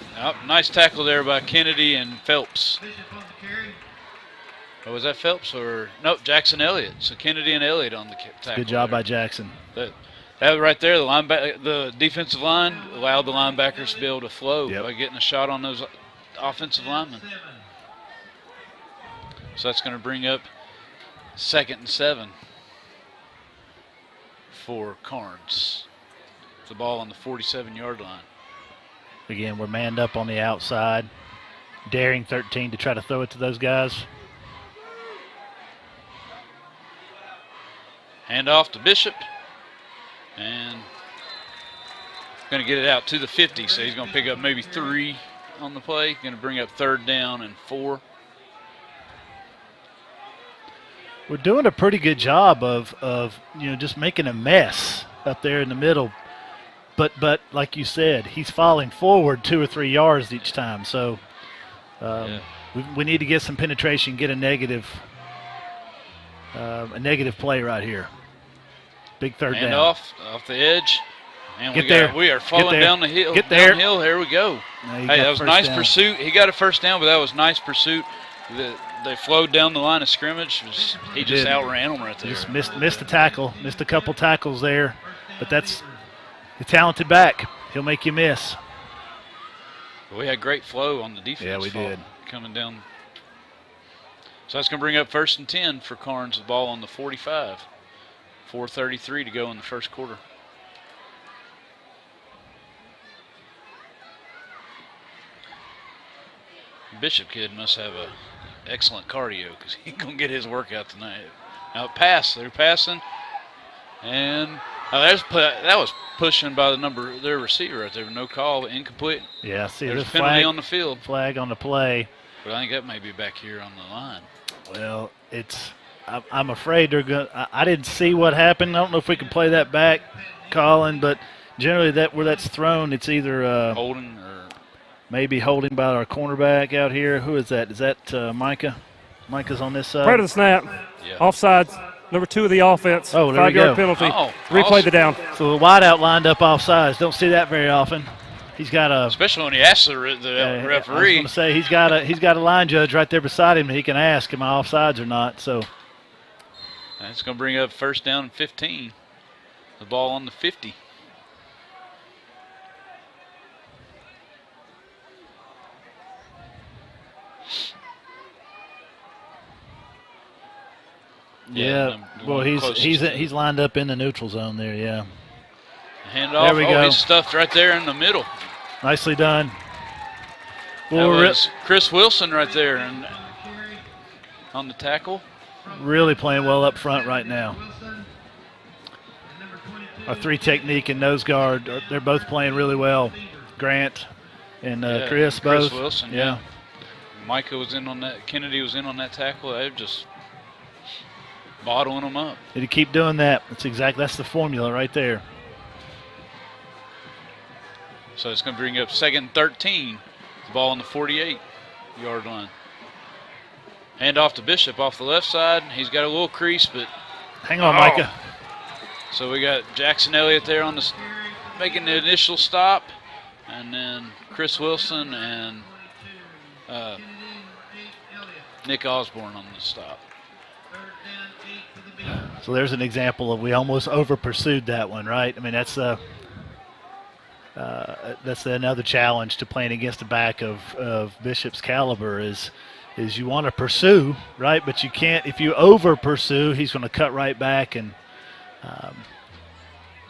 nice tackle there by Kennedy and Phelps. Oh, was that Phelps or no? Jackson Elliott. So Kennedy and Elliott on the tackle. Good job there. by Jackson. That right there, the defensive line allowed the linebackers to be able to flow by getting a shot on those offensive linemen. So that's going to bring up 2nd and 7 for Karns. The ball on the 47-yard line. Again, we're manned up on the outside, daring 13 to try to throw it to those guys. Hand off to Bishop. And going to get it out to the 50, so he's going to pick up maybe 3 on the play. Going to bring up 3rd down and 4. We're doing a pretty good job of just making a mess up there in the middle. But like you said, he's falling forward 2 or 3 yards each time. So we need to get some penetration, get a negative play right here. Big 3rd down. Off the edge. And we are falling down the hill. Get there. Downhill. Here we go. Hey, that was nice pursuit. He got a first down, but that was nice pursuit. They flowed down the line of scrimmage. He just outran them right there. Just missed a tackle, missed a couple tackles there. But that's a talented back. He'll make you miss. We had great flow on the defense. Yeah, we did. Coming down. So that's going to bring up 1st and 10 for Karns. The ball on the 45. 4:33 to go in the first quarter. Bishop kid must have a excellent cardio because he's going to get his workout tonight. Now pass. They're passing. And that was pushing by their receiver right there. No call, incomplete. Yeah, see, there's a penalty flag on the field. Flag on the play. But I think that may be back here on the line. Well, I'm afraid they're going. I didn't see what happened. I don't know if we can play that back, Colin. But generally, where that's thrown, it's either holding or maybe holding by our cornerback out here. Who is that? Is that Micah? Micah's on this side. Prior to the snap, offsides. Number 2 of the offense. Oh, there we 5-yard go. penalty. Oh, Replay awesome. the down. So the wideout lined up offsides. Don't see that very often. He's got a. Especially when he asks the I referee. was going to say he's got a line judge right there beside him that he can ask, am I offsides or not? So That's going to bring up 1st down and 15. The ball on the 50. yeah. Well, he's lined up in the neutral zone there. Yeah. Hand off. There we go. He's stuffed right there in the middle. Nicely done. That was Chris Wilson right there and on the tackle. Really playing well up front right now. Our 3 technique and nose guard, they're both playing really well. Grant and Chris both. Chris Wilson, yeah. Micah was in on that. Kennedy was in on that tackle. They're just bottling them up. Need to keep doing that. That's the formula right there. So it's going to bring up 2nd and 13. The ball on the 48-yard line. Hand off to Bishop off the left side. He's got a little crease, but hang on, Micah. So we got Jackson Elliott there on making the initial stop, and then Chris Wilson and Nick Osborne on the stop. So there's an example of we almost over pursued that one, right? I mean, that's that's another challenge to playing against a back of Bishop's caliber is you want to pursue, right? But you can't. If you over pursue, he's going to cut right back and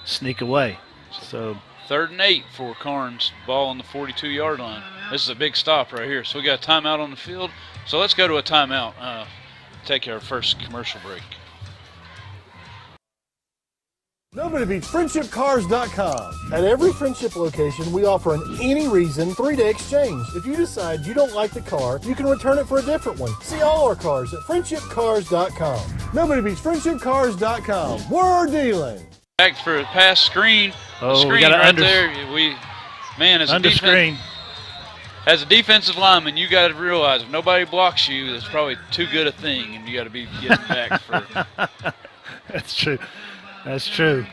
sneak away. So 3rd and 8 for Karns. Ball on the 42-yard line. This is a big stop right here. So we got a timeout on the field. So let's go to a timeout. Take our first commercial break. Nobody beats FriendshipCars.com. At every Friendship location, we offer an any reason 3-day exchange. If you decide you don't like the car, you can return it for a different one. See all our cars at FriendshipCars.com. Nobody beats FriendshipCars.com. We're dealing. Back for a pass screen. Oh, screen we got right there. As a defensive lineman, you got to realize if nobody blocks you, that's probably too good a thing, and you got to be getting back for. That's true. That's true.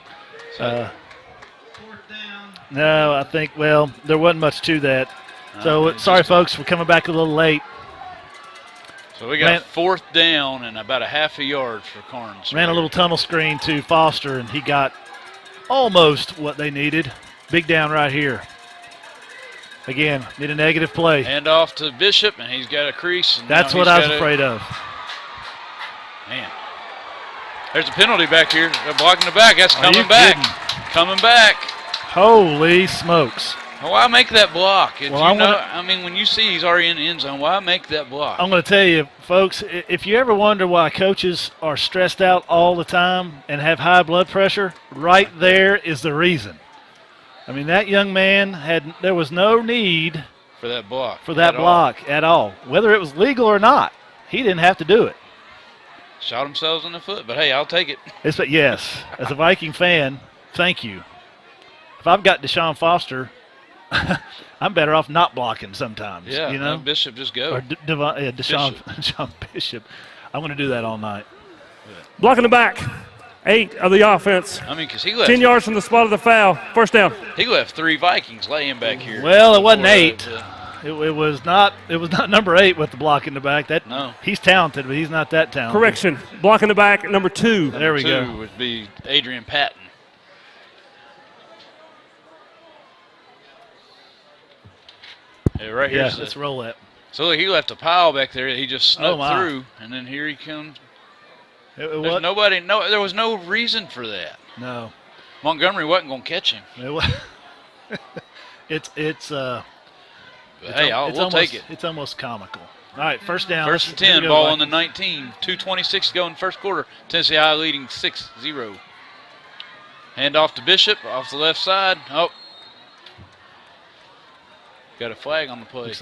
No, I think, well, there wasn't much to that. So, sorry, folks, we're coming back a little late. So we got 4th down and about a half a yard for Karns. Ran a little tunnel screen to Foster, and he got almost what they needed. Big down right here. Again, need a negative play. Hand off to Bishop, and he's got a crease. And that's what I was afraid of. Man. There's a penalty back here. They're blocking the back. That's coming back. Coming back. Holy smokes. Why make that block? When you see he's already in the end zone, why make that block? I'm going to tell you, folks, if you ever wonder why coaches are stressed out all the time and have high blood pressure, right there is the reason. I mean, that young man there was no need for that block. At all. Whether it was legal or not, he didn't have to do it. Shot themselves in the foot, but hey, I'll take it. Yes, as a Viking fan, thank you. If I've got Deshaun Foster, I'm better off not blocking sometimes. Yeah, you know? Bishop just go. Or Deshaun Bishop. I'm going to do that all night. Blocking the back. 8 of the offense. I mean, because he left 10 yards from the spot of the foul. 1st down. He left 3 Vikings laying back here. Well, it wasn't 8. It was not number 8 with the block in the back. No. He's talented, but he's not that talented. Correction. Blocking the back, number 2. There we go. 2 would be Adrian Patton. Yeah, right here. Yeah, let's roll that. So look, he left a pile back there. He just snuck through, and then here he comes. There was no reason for that. No. Montgomery wasn't going to catch him. We'll take it. It's almost comical. All right, 1st down. 1st and 10, ball on the 19. 2:26 to go in the 1st quarter. Tennessee High leading 6-0. Hand off to Bishop off the left side. Oh. Got a flag on the play.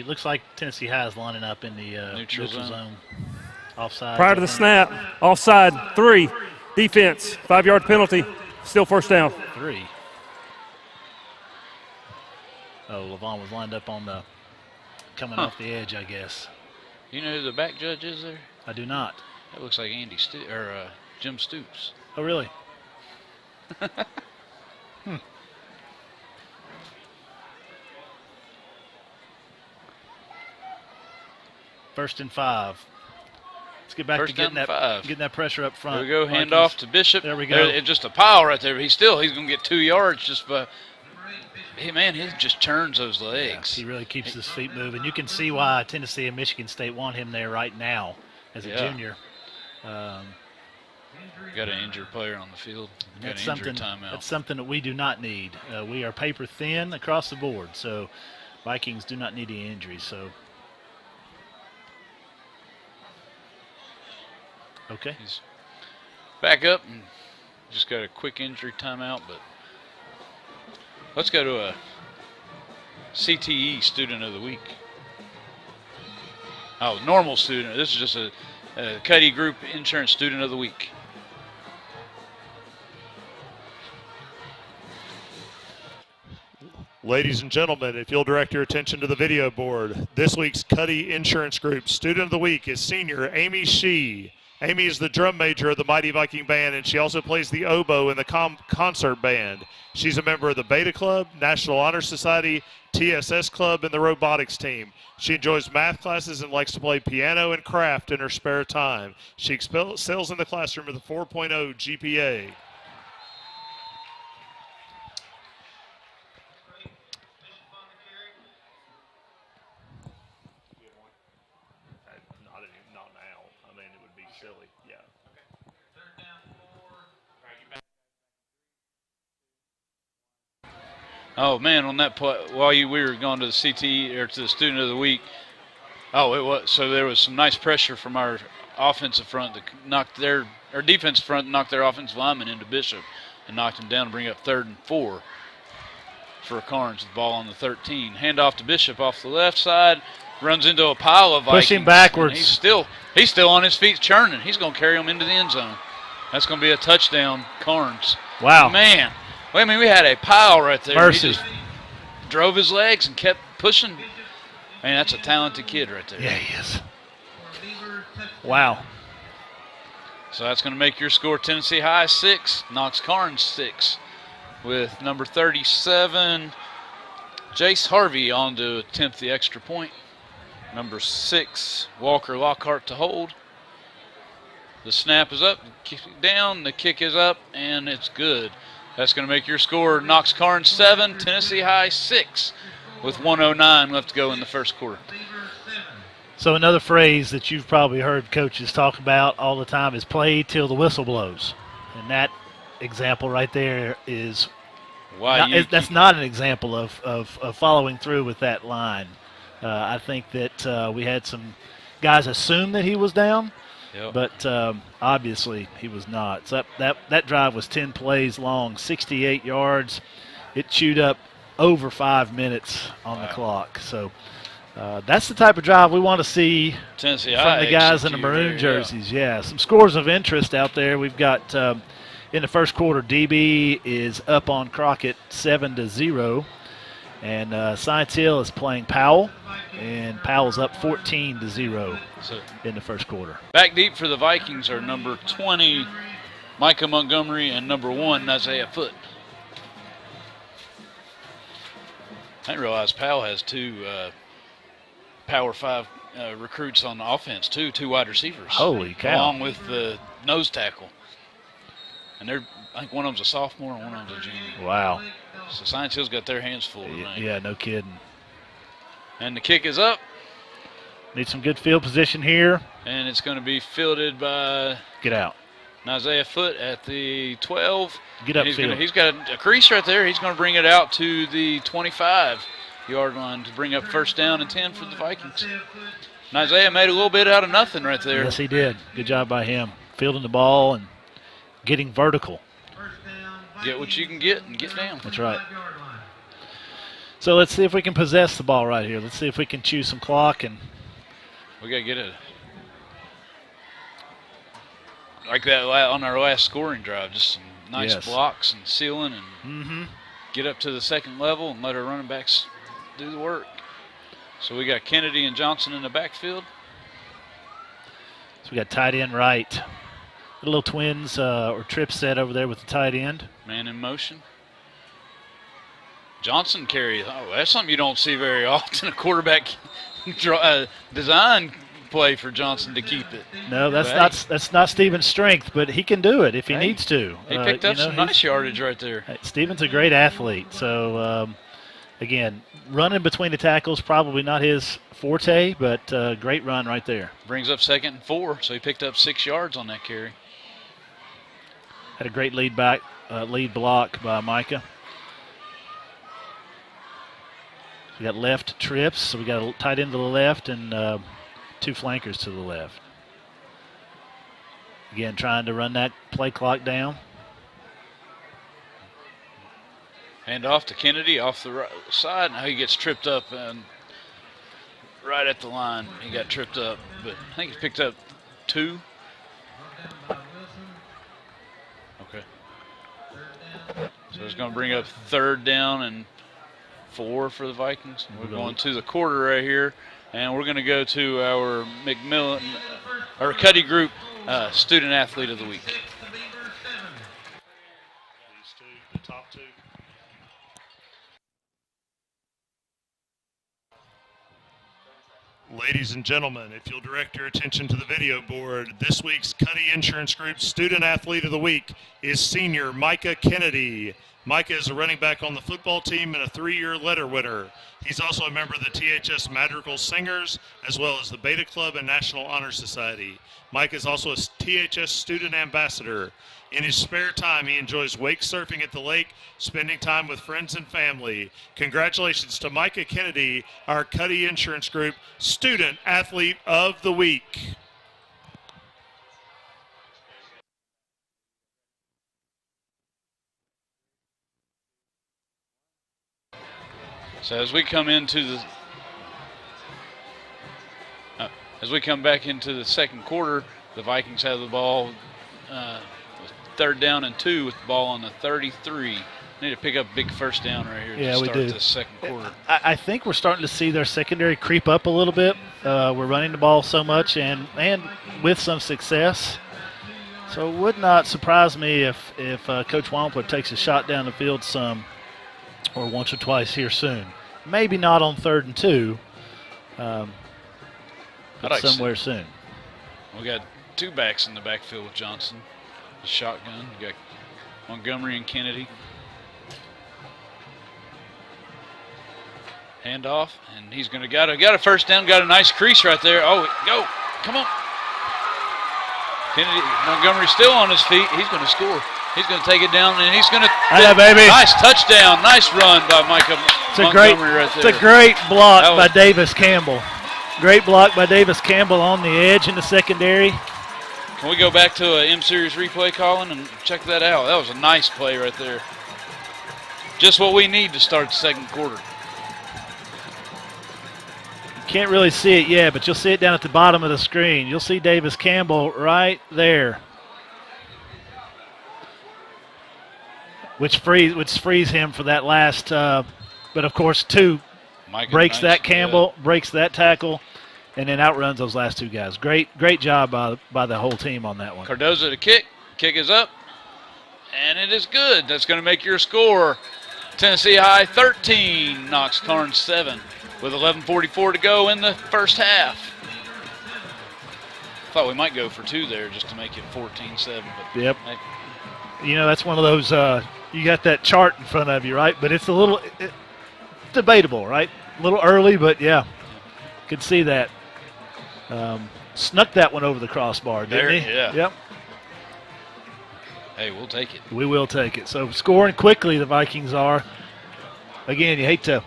Looks like Tennessee High is lining up in the neutral zone. Offside. Prior to the snap, offside 3. Defense, 5-yard penalty. Still 1st down. 3. Oh, Levon was lined up on the coming off the edge, I guess. You know who the back judge is there? I do not. That looks like Jim Stoops. Oh, really? First and 5. Let's get back to getting that pressure up front. There we go. Hand off to Bishop. There we go. It's just a pile right there. He's going to get 2 yards just by. Hey, man, he just turns those legs. Yeah, he really keeps his feet moving. You can see why Tennessee and Michigan State want him there right now as a junior. Got an injured player on the field. That's something that we do not need. We are paper thin across the board, so Vikings do not need any injuries. So, okay, he's back up and just got a quick injury timeout, but. Let's go to a CTE Student of the Week. Oh, normal student. This is just a Cuddy Group Insurance Student of the Week. Ladies and gentlemen, if you'll direct your attention to the video board, this week's Cuddy Insurance Group Student of the Week is senior Amy Shee. Amy is the drum major of the Mighty Viking Band, and she also plays the oboe in the concert band. She's a member of the Beta Club, National Honor Society, TSS Club, and the robotics team. She enjoys math classes and likes to play piano and craft in her spare time. She excels in the classroom with a 4.0 GPA. Oh, man, on that play, while we were going to the CT or to the Student of the Week, so there was some nice pressure from our offensive front that knocked their defensive front, knocked their offensive lineman into Bishop and knocked him down to bring up 3rd and 4 for Karns with the ball on the 13. Hand off to Bishop off the left side, runs into a pile of Vikings. Pushing backwards. He's still on his feet churning. He's going to carry him into the end zone. That's going to be a touchdown, Karns. Wow. Man. Well, I mean, we had a pile right there. Mercy. He just drove his legs and kept pushing. Man, that's a talented kid right there. Yeah, he is. Wow. So that's going to make your score Tennessee High 6, Knox Karns 6, with number 37, Jace Harvey on to attempt the extra point. Number 6, Walker Lockhart to hold. The snap is up, kick down, the kick is up, and it's good. That's going to make your score Knox Karns 7, Tennessee High 6, with 1:09 left to go in the first quarter. So another phrase that you've probably heard coaches talk about all the time is play till the whistle blows. And that example right there is that's not an example of following through with that line. I think that we had some guys assume that he was down. Yep. But obviously he was not. So that drive was 10 plays long, 68 yards. It chewed up over 5 minutes on the clock. So that's the type of drive we want to see Tennessee from the guys in the maroon jerseys. Yeah, some scores of interest out there. We've got in the first quarter, DB is up on Crockett 7-0. And Science Hill is playing Powell, and Powell's up 14-0 in the first quarter. Back deep for the Vikings are number 20, Micah Montgomery, and number 1, Isaiah Foote. I didn't realize Powell has 2 Power 5 recruits on the offense, too, 2 wide receivers. Holy cow. Along with the nose tackle. And I think one of them's a sophomore and one of them's a junior. Wow. So Science Hill's got their hands full tonight. Yeah, no kidding. And the kick is up. Need some good field position here. And it's going to be fielded by Get out. Isaiah Foote at the 12. Get up field. He's got a crease right there. He's going to bring it out to the 25-yard line to bring up first down and 10 for the Vikings. And Isaiah made a little bit out of nothing right there. Yes, he did. Good job by him. Fielding the ball and getting vertical. Get what you can get and get down. That's right. So let's see if we can possess the ball right here. Let's see if we can chew some clock. And we got to get it. Like that on our last scoring drive, just some nice blocks and sealing and get up to the second level and let our running backs do the work. So we got Kennedy and Johnson in the backfield. So we got tight end right. A little twins or trip set over there with the tight end. Man in motion. Johnson carries. Oh, that's something you don't see very often. A quarterback design play for Johnson to keep it. No, that's not Steven's strength, but he can do it if he needs to. He picked up some nice yardage right there. Steven's a great athlete. So, again, running between the tackles, probably not his forte, but great run right there. Brings up 2nd and 4, so he picked up 6 yards on that carry. Had a great lead block by Micah. So we got left trips, so we got a tight end to the left and 2 flankers to the left. Again, trying to run that play clock down. Hand off to Kennedy off the right side. Now he gets tripped up and right at the line. He got tripped up, but I think he picked up 2. Okay. So it's going to bring up 3rd down and 4 for the Vikings. We're going to the quarter right here, and we're going to go to our McMillan or Cuddy Group Student Athlete of the Week. These 2, the top 2. Ladies and gentlemen, if you'll direct your attention to the video board, this week's Cuddy Insurance Group Student Athlete of the Week is senior Micah Kennedy. Micah is a running back on the football team and a 3-year letter winner. He's also a member of the THS Madrigal Singers, as well as the Beta Club and National Honor Society. Micah is also a THS Student Ambassador. In his spare time, he enjoys wake surfing at the lake, spending time with friends and family. Congratulations to Micah Kennedy, our Cuddy Insurance Group Student Athlete of the Week. So as we come back into the second quarter, the Vikings have the ball, third down and 2 with the ball on the 33. Need to pick up a big first down right here to start the second quarter. I think we're starting to see their secondary creep up a little bit. We're running the ball so much and with some success. So it would not surprise me if Coach Wampler takes a shot down the field some or once or twice here soon. Maybe not on 3rd and 2, but somewhere soon. We got 2 backs in the backfield with Johnson. The shotgun. You got Montgomery and Kennedy. Handoff, and he's going to got a first down. Got a nice crease right there. Oh, go! Come on! Kennedy, Montgomery still on his feet. He's going to score. He's going to take it down, and he's going to. Yeah, baby! Nice touchdown! Nice run by Micah Montgomery right there. It's a great block by Davis Campbell. Great block by Davis Campbell on the edge in the secondary. Can we go back to a M-Series replay, Colin, and check that out? That was a nice play right there. Just what we need to start the second quarter. Can't really see it yet, but you'll see it down at the bottom of the screen. You'll see Davis Campbell right there, which frees him for that last. But of course, 2 breaks that Campbell, breaks that tackle, and then outruns those last 2 guys. Great job by the whole team on that one. Cardozo to kick. Kick is up, and it is good. That's going to make your score Tennessee High 13, Knox Karns 7. With 11:44 to go in the first half. Thought we might go for 2 there just to make it 14-7. Yep. You know, that's one of those, you got that chart in front of you, right? But it's a little debatable, right? A little early, but yeah, could see that. Snuck that one over the crossbar, didn't he? Yeah. Yep. Hey, we'll take it. We will take it. So scoring quickly, the Vikings are. Again, you hate to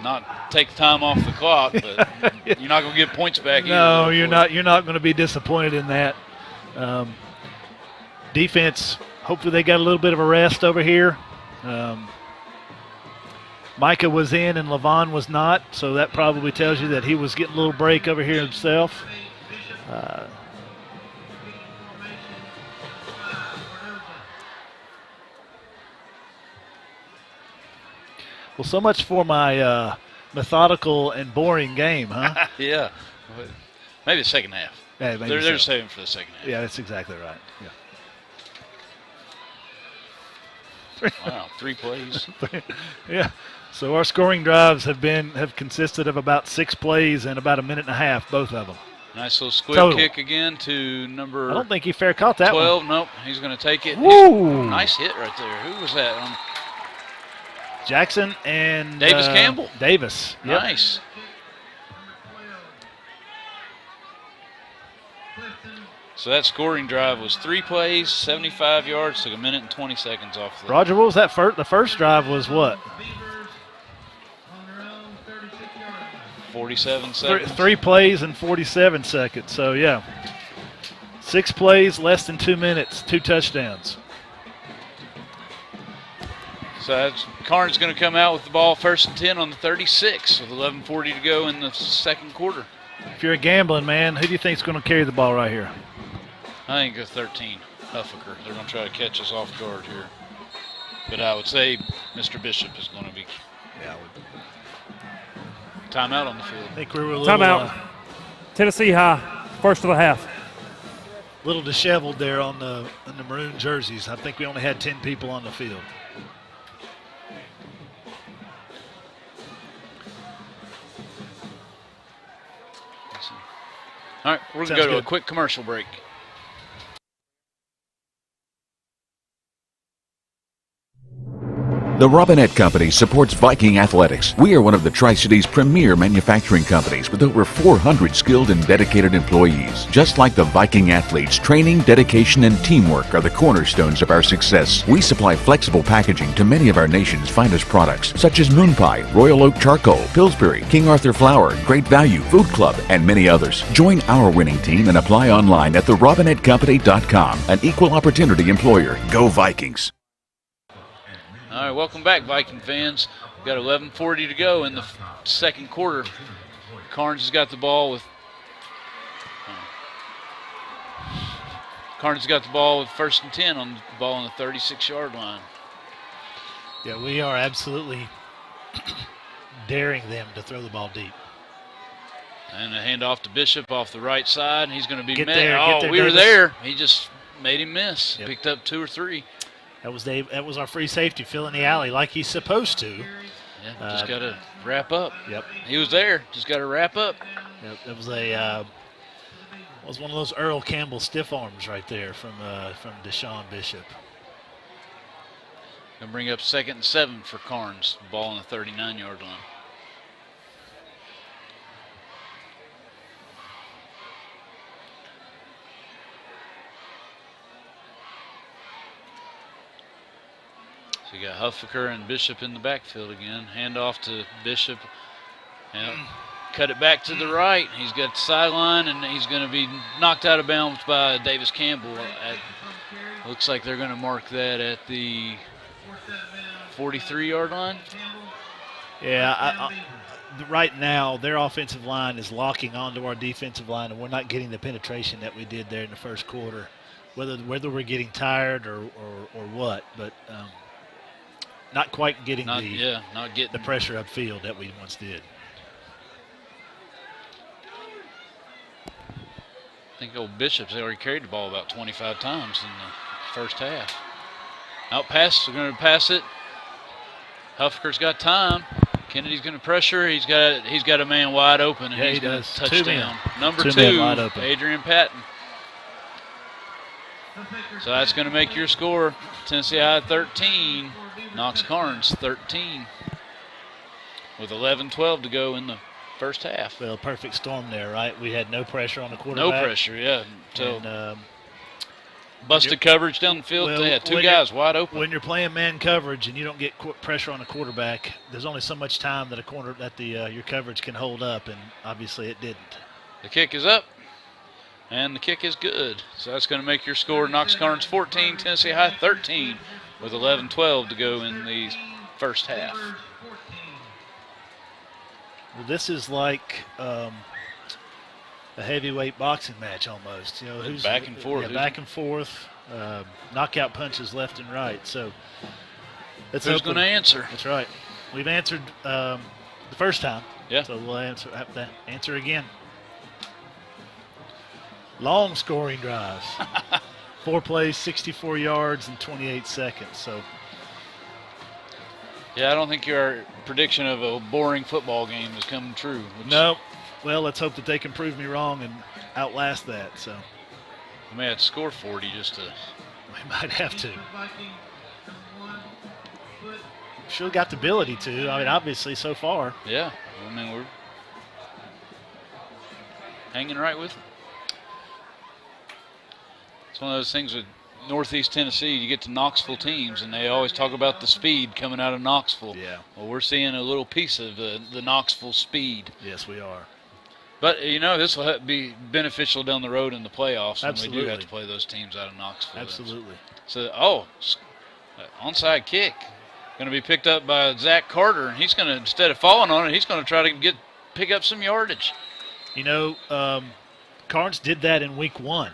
not take time off the clock, but you're not going to get points back either. No, you're not. You're not going to be disappointed in that. Defense, hopefully they got a little bit of a rest over here. Micah was in and Levon was not, so that probably tells you that he was getting a little break over here himself. Well, so much for my methodical and boring game, huh? Yeah. Maybe the second half. Yeah, they're saving for the second half. Yeah, that's exactly right. Yeah. Wow, 3 plays. Yeah. So our scoring drives have consisted of about 6 plays and about a minute and a half, both of them. Nice little squib kick again to number. I don't think he fair caught that 12. one. Nope, he's going to take it. Nice hit right there. Who was that? Jackson and Davis Campbell. Davis. Yep. Nice. So that scoring drive was 3 plays, 75 yards, took a minute and 20 seconds off. Roger, what was that first? The first drive was what? 47 seconds. 3 plays and 47 seconds. So, yeah. 6 plays, less than 2 minutes, 2 touchdowns. So that's Karns going to come out with the ball 1st and 10 on the 36 with 11:40 to go in the second quarter. If you're a gambling man, who do you think is going to carry the ball right here? I think it's 13, Huffaker. They're going to try to catch us off guard here. But I would say Mr. Bishop is going to be. Yeah. Timeout on the field. I think we were a little. Timeout. Tennessee High, first of the half. Little disheveled there on the maroon jerseys. I think we only had 10 people on the field. All right, we're going to go to a quick commercial break. The Robinette Company supports Viking athletics. We are one of the Tri-Cities' premier manufacturing companies with over 400 skilled and dedicated employees. Just like the Viking athletes, training, dedication, and teamwork are the cornerstones of our success. We supply flexible packaging to many of our nation's finest products, such as Moon Pie, Royal Oak Charcoal, Pillsbury, King Arthur Flour, Great Value, Food Club, and many others. Join our winning team and apply online at therobinettecompany.com. An equal opportunity employer. Go Vikings. All right, welcome back, Viking fans. We've got 11:40 to go in the second quarter. Karns has got the ball with first and 10 on the ball on the 36-yard line. Yeah, we are absolutely daring them to throw the ball deep. And a handoff to Bishop off the right side, and he's going to be met. There, We were Davis. there. He just made him miss. Yep. Picked up 2 or 3. That was our free safety filling the alley like he's supposed to. Yeah, just got to wrap up. Yep. He was there. Just got to wrap up. Yep, that was one of those Earl Campbell stiff arms right there from Deshaun Bishop. Going to bring up 2nd and 7 for Karns. Ball on the 39-yard line. So you got Huffaker and Bishop in the backfield again. Handoff to Bishop. And cut it back to the right. He's got the sideline, and he's going to be knocked out of bounds by Davis Campbell. Looks like they're going to mark that at the 43-yard line. Yeah, right now their offensive line is locking onto our defensive line, and we're not getting the penetration that we did there in the first quarter. Whether we're getting tired or what, but not quite getting the pressure upfield that we once did. I think old Bishop's already carried the ball about 25 times in the first half. Out pass, they're going to pass it. Huffaker's got time. Kennedy's going to pressure. He's got a man wide open, and he's going to touchdown. Number 2, wide open. Adrian Patton. So that's going to make your score Tennessee High 13, Knox Karns 13, with 11:12 to go in the first half. Well, perfect storm there, right? We had no pressure on the quarterback. No pressure, yeah. So and, busted coverage down the field. Well, they had 2 guys wide open. When you're playing man coverage and you don't get pressure on the quarterback, there's only so much time that your coverage can hold up, and obviously it didn't. The kick is up, and the kick is good. So that's going to make your score Knox Karns 14, Tennessee High 13, with 11:12 to go in the first half. Well, this is like a heavyweight boxing match almost. You know, who's back and forth. Yeah, back and forth. Knockout punches left and right. So who's going to answer? That's right. We've answered the first time. Yeah. So we'll have to answer again. Long scoring drives. 4 plays, 64 yards, and 28 seconds. So. Yeah, I don't think your prediction of a boring football game is coming true. No. Well, let's hope that they can prove me wrong and outlast that. So we may have to score 40 just to. We might have to. Sure got the ability to. I mean, obviously, so far. Yeah. I mean, we're hanging right with them. It's one of those things with Northeast Tennessee, you get to Knoxville teams, and they always talk about the speed coming out of Knoxville. Yeah. Well, we're seeing a little piece of the Knoxville speed. Yes, we are. But, you know, this will be beneficial down the road in the playoffs. Absolutely. When we do have to play those teams out of Knoxville. Absolutely. So, onside kick. Going to be picked up by Zach Carter, and he's going to, instead of falling on it, he's going to try to pick up some yardage. You know, Karns did that in week 1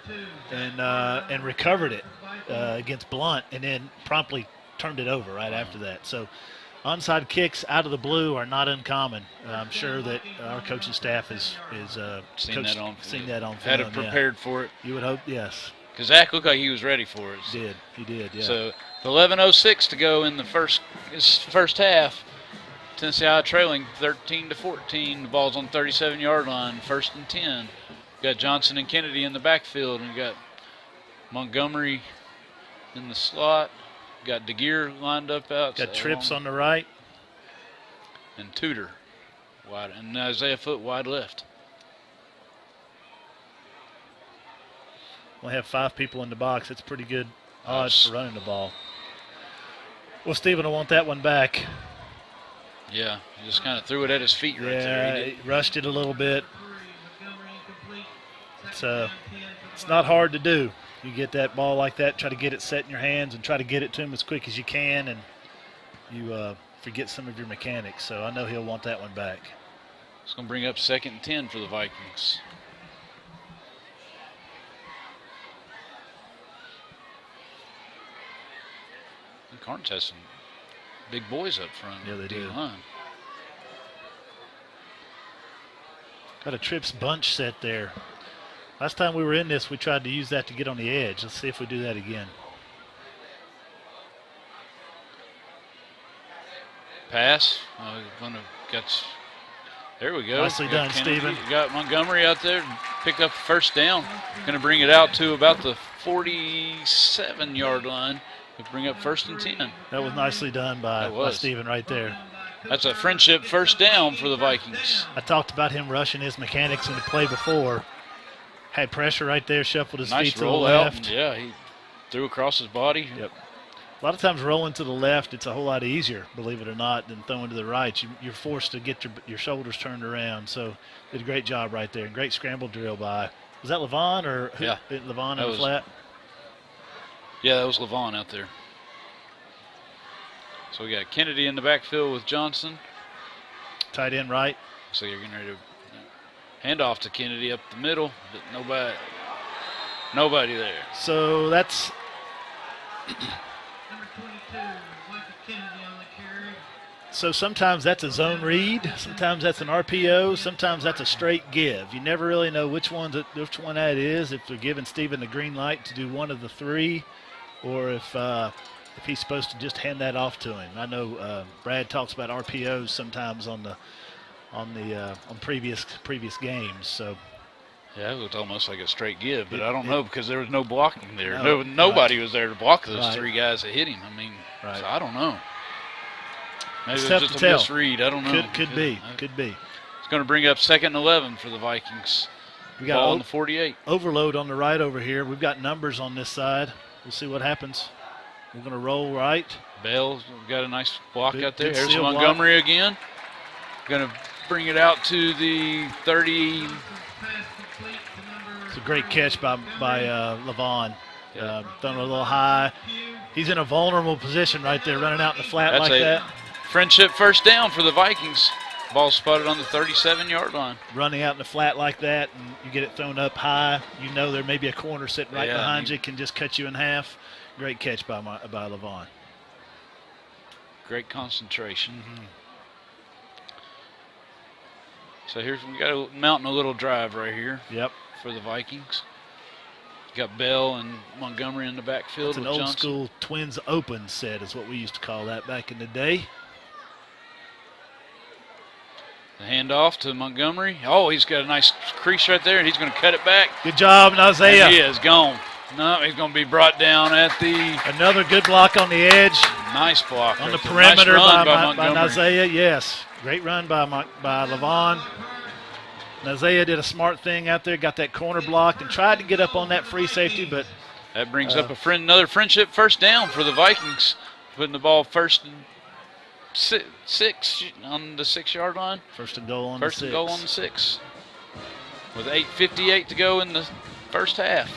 and recovered it against Blunt, and then promptly turned it over right after that. So onside kicks out of the blue are not uncommon. I'm sure that our coaching staff is seen that on film. Had it prepared for it. You would hope, yes. Because Zach looked like he was ready for it. He did, yeah. So 11:06 to go in the first half. Tennessee High trailing 13-14. The ball's on the 37-yard line, 1st and 10. Got Johnson and Kennedy in the backfield, and we got Montgomery in the slot. Got DeGear lined up out. Got Trips on the right. And Tudor wide. And Isaiah Foot wide left. We'll have 5 people in the box. It's pretty good odds for running the ball. Well, Stephen will want that one back. Yeah, he just kind of threw it at his feet right there. He rushed it a little bit. It's not hard to do. You get that ball like that, try to get it set in your hands and try to get it to him as quick as you can, and you forget some of your mechanics. So I know he'll want that one back. It's going to bring up 2nd and 10 for the Vikings. And Karns has some big boys up front. Yeah, they do. Line. Got a Trips bunch set there. Last time we were in this, we tried to use that to get on the edge. Let's see if we do that again. Pass. There we go. Nicely done, Stephen. Got Montgomery out there. Pick up first down. Going to bring it out to about the 47-yard line. To bring up 1st and 10. That was nicely done by Stephen right there. That's a friendship first down for the Vikings. I talked about him rushing his mechanics in the play before. Had pressure right there, shuffled his feet to the left. Yeah, he threw across his body. Yep. A lot of times rolling to the left, it's a whole lot easier, believe it or not, than throwing to the right. You're forced to get your shoulders turned around. So did a great job right there. And great scramble drill by, was that Levon or who? Yeah. Levon in the flat? Yeah, that was Levon out there. So we got Kennedy in the backfield with Johnson. Tight end right. So you're getting ready to hand off to Kennedy up the middle, but nobody there. So that's Number 22, Michael Kennedy on the carry. so sometimes that's a zone read, sometimes that's an RPO, sometimes that's a straight give. You never really know which one that is, if they're giving Stephen the green light to do one of the 3, or if he's supposed to just hand that off to him. I know Brad talks about RPOs sometimes on previous games. So yeah, it looked almost like a straight give, but I don't know because there was no blocking there. No, Nobody was there to block those Right. 3 guys that hit him. I mean, so I don't know. Maybe It's it tough was just to a tell. misread. I don't know. Could be. It's going to bring up 2nd and 11 for the Vikings. We got Ball on the 48. overload on the right over here. We've got numbers on this side. We'll see what happens. We're going to roll right. Bell's got a nice block Good- out there. good There's seal block. Montgomery again. Going to bring it out to the 30. It's a great catch by Levon. Throwing a little high. He's in a vulnerable position right there, running out in the flat like that. Friendship first down for the Vikings. Ball spotted on the 37-yard line. Running out in the flat like that, and you get it thrown up high. You know there may be a corner sitting right behind you, can just cut you in half. Great catch by Levon. Great concentration. So we got mounting a little drive right here. Yep. For the Vikings. Got Bell and Montgomery in the backfield. It's an with old Johnson. school twins open set is what we used to call that back in the day. The handoff to Montgomery. Oh, he's got a nice crease right there, and he's going to cut it back. Good job, Isaiah. And he is gone. No, he's going to be brought down at the... Another good block on the edge. Nice block. On the right there. perimeter Nice run by Montgomery. Isaiah, yes. Great run by Levon. Isaiah did a smart thing out there, got that corner blocked and tried to get up on that free safety, but... That brings up another friendship first down for the Vikings, putting the ball 1st and 6 on the 6-yard line. First and goal on the 6. First and goal on the 6. With 8:58 to go in the first half.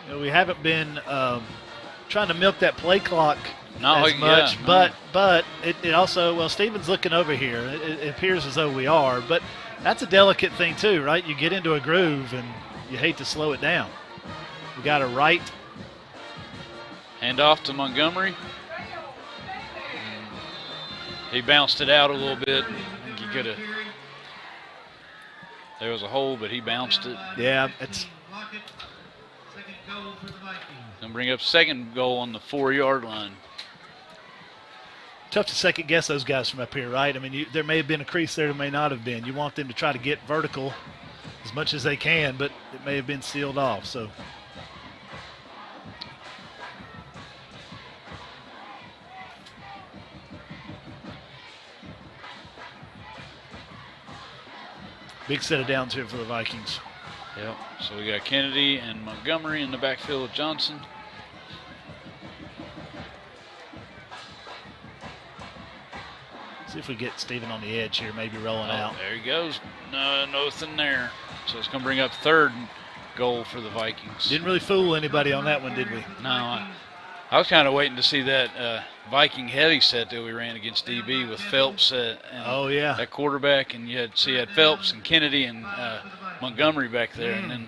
You know, we haven't been trying to milk that play clock as much, but it also, well, Stephen's looking over here. It appears as though we are, but that's a delicate thing too, right? You get into a groove and you hate to slow it down. We got a right. Hand off to Montgomery. He bounced it out a little bit. I think he could have. There was a hole, but he bounced it. Yeah, it's. Gonna bring up 2nd goal on the 4-yard line. Tough to second guess those guys from up here, right? I mean, there may have been a crease there, there may not have been. You want them to try to get vertical as much as they can, but it may have been sealed off. So big set of downs here for the Vikings. Yep. So we got Kennedy and Montgomery in the backfield with Johnson. See if we get Steven on the edge here, maybe rolling out. There he goes. No, nothing there. So it's going to bring up third goal for the Vikings. Didn't really fool anybody on that one, did we? No, I was kind of waiting to see that Viking heavy set that we ran against DB with Phelps and that quarterback, and you had Phelps and Kennedy and Montgomery back there, and then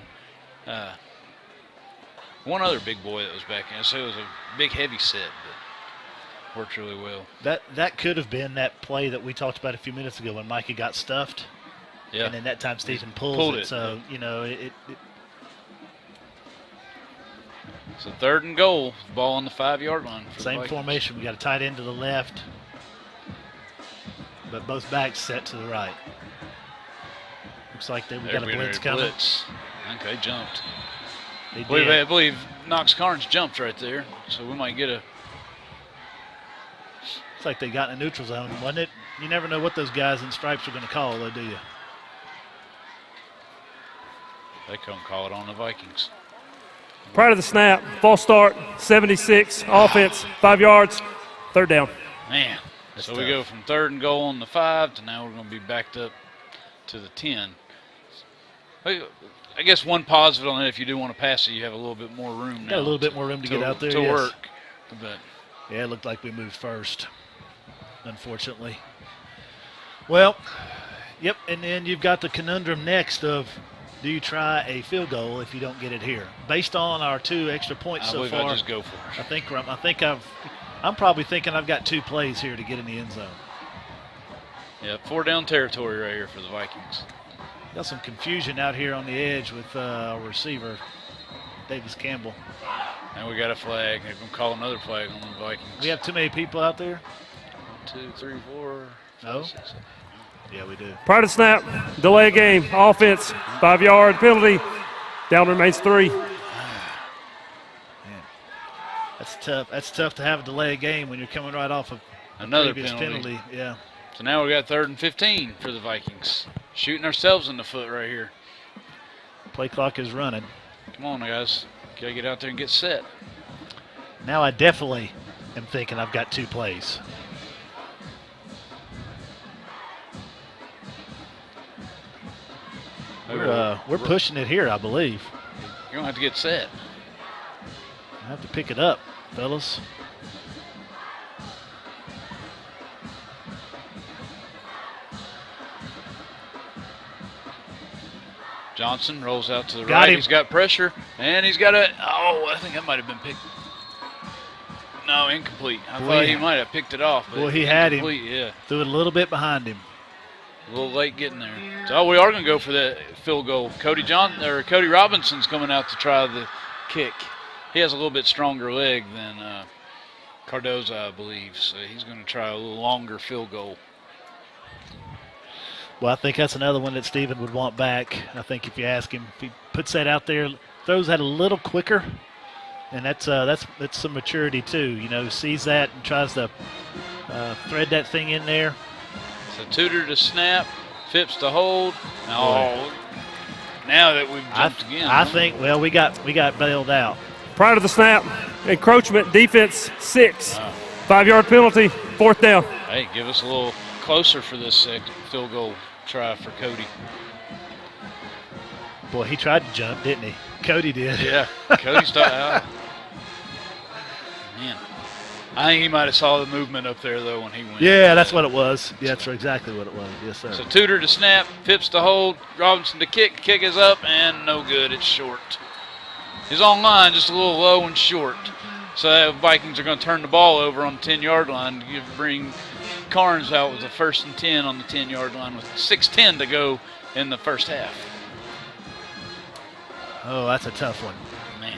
one other big boy that was back in. So it was a big heavy set, but worked really well. That could have been that play that we talked about a few minutes ago when Micah got stuffed. Yeah. And then that time Stephen pulled it. So, you know, it So 3rd and goal, ball on the 5-yard line. Same formation. We got a tight end to the left, but both backs set to the right. Looks like we got a blitz coming. Blitz. Okay, jumped. I believe Knox Karns jumped right there, so we might get a. It's like they got in a neutral zone, wasn't it? You never know what those guys in stripes are going to call, though, do you? They couldn't call it on the Vikings. Prior to the snap, false start, 76, offense, 5 yards, 3rd down. Man, so we go from 3rd and goal on the 5 to now we're going to be backed up to the 10. I guess one positive on it, if you do want to pass it, you have a little bit more room now. Got a little bit more room to get out there. To work. But yeah, it looked like we moved first, unfortunately. Well, yep, and then you've got the conundrum next of, do you try a field goal if you don't get it here? Based on our 2 extra points so far, I just go for it. I'm probably thinking I've got 2 plays here to get in the end zone. Yeah, 4 down territory right here for the Vikings. Got some confusion out here on the edge with our receiver, Davis Campbell. And we got a flag. They're going to call another flag on the Vikings. We have too many people out there? 1, 2, 3, 4. No? 6, 7. Yeah, we do. Prior to snap, delay a game, offense, 5-yard penalty, down remains 3. Man, that's tough. That's tough to have a delay a game when you're coming right off of another previous penalty. Yeah. So now we got 3rd and 15 for the Vikings. Shooting ourselves in the foot right here. Play clock is running. Come on, guys. Gotta get out there and get set. Now I definitely am thinking I've got 2 plays. We're pushing it here, I believe. You're going to have to get set. I have to pick it up, fellas. Johnson rolls out to the right. He's got pressure, and he's got I think that might have been picked. No, incomplete. I thought he might have picked it off. Well, he had him. Yeah. Threw it a little bit behind him. A little late getting there. So we are going to go for that field goal. Cody Robinson's coming out to try the kick. He has a little bit stronger leg than Cardoza, I believe. So he's going to try a little longer field goal. Well, I think that's another one that Steven would want back. I think if you ask him, if he puts that out there, throws that a little quicker, and that's some maturity too. You know, sees that and tries to thread that thing in there. So Tudor to snap, Phipps to hold. Oh, now that we've jumped again. I think, well, we got bailed out. Prior to the snap, encroachment, defense 6, 5-yard penalty, 4th down. Hey, give us a little closer for this field goal try for Cody. Boy, he tried to jump, didn't he? Cody did. Yeah, Cody started out. Man, I think he might have saw the movement up there, though, when he went. Yeah, that's what it was. Yeah, that's exactly what it was. Yes, sir. So Tudor to snap, Phipps to hold, Robinson to kick. Kick is up, and no good. It's short. He's on line, just a little low and short. So the Vikings are going to turn the ball over on the 10-yard line to bring Karns out with a 1st and 10 on the 10-yard line with 6:10 to go in the first half. Oh, that's a tough one. Man.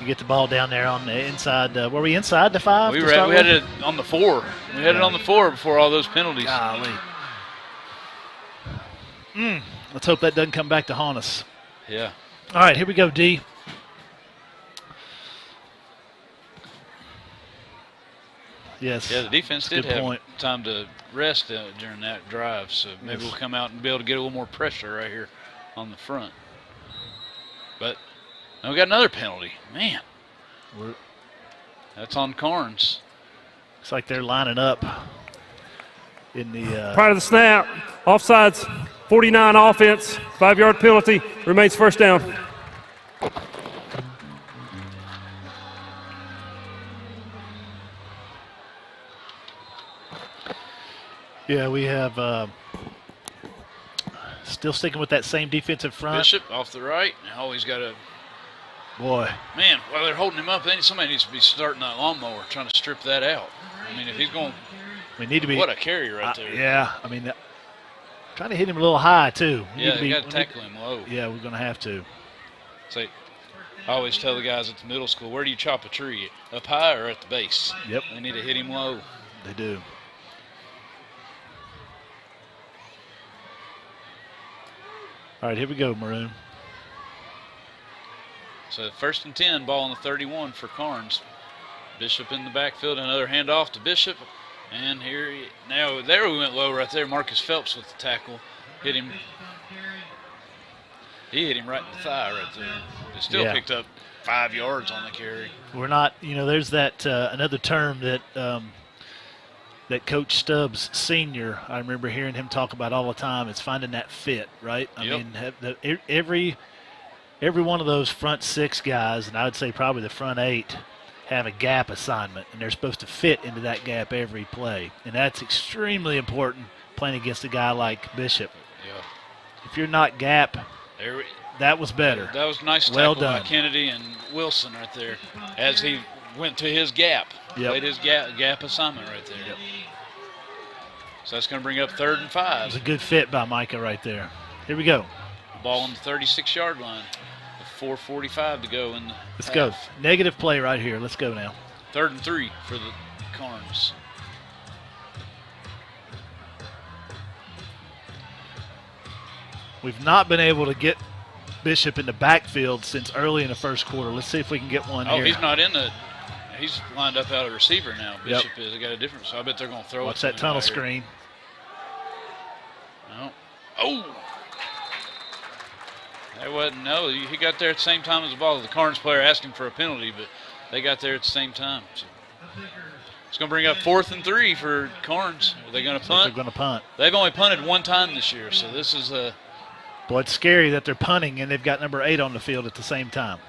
You get the ball down there on the inside. Were we inside the 5? We had it on the 4. We had it on the 4 before all those penalties. Golly. Let's hope that doesn't come back to haunt us. Yeah. All right, here we go, D. Yes. Yeah, the defense did have point. time to rest during that drive, so maybe we'll come out and be able to get a little more pressure right here on the front. But now we got another penalty. Man, that's on Karns. Looks like they're lining up in the Prior to the snap, offsides, 49 offense, 5-yard penalty, remains first down. Yeah, we have still sticking with that same defensive front. Bishop off the right. Now he's got a boy. Man, while they're holding him up, then somebody needs to be starting that lawnmower, trying to strip that out. I mean, if he's going, we need to be. What a carry right there. Yeah, I mean, trying to hit him a little high too. Yeah, you got to tackle him low. Yeah, we're going to have to. Say, I always tell the guys at the middle school, where do you chop a tree? Up high or at the base? Yep. They need to hit him low. They do. All right, here we go, Maroon. So 1st and 10, ball on the 31 for Karns. Bishop in the backfield, another handoff to Bishop. And here, now there we went low right there. Marcus Phelps with the tackle. Hit him. He hit him right in the thigh right there. He still picked up 5 yards on the carry. We're not, there's that another term that that Coach Stubbs Sr., I remember hearing him talk about all the time. It's finding that fit, right? I mean, every one of those front 6 guys, and I would say probably the front 8, have a gap assignment, and they're supposed to fit into that gap every play. And that's extremely important playing against a guy like Bishop. Yeah. If you're not gap, that was better. That was nice well tackle done by Kennedy and Wilson right there as he went to his gap. Played his gap assignment right there. Yep. So that's going to bring up 3rd and 5. It was a good fit by Micah right there. Here we go. Ball on the 36-yard line. 4:45 to go in the Let's half. go. Negative play right here. Let's go now. 3rd and 3 for the Karns. We've not been able to get Bishop in the backfield since early in the first quarter. Let's see if we can get one here. He's not in the – he's lined up out of receiver now. Bishop is. They got a different – so I bet they're going to throw it. Watch that tunnel screen. No. Oh! That wasn't – no, he got there at the same time as the ball. The Karns player asked him for a penalty, but they got there at the same time. So it's going to bring up 4th and 3 for Karns. Are they going to punt? They're going to punt. They've only punted one time this year, so this is a – boy, it's scary that they're punting and they've got number 8 on the field at the same time.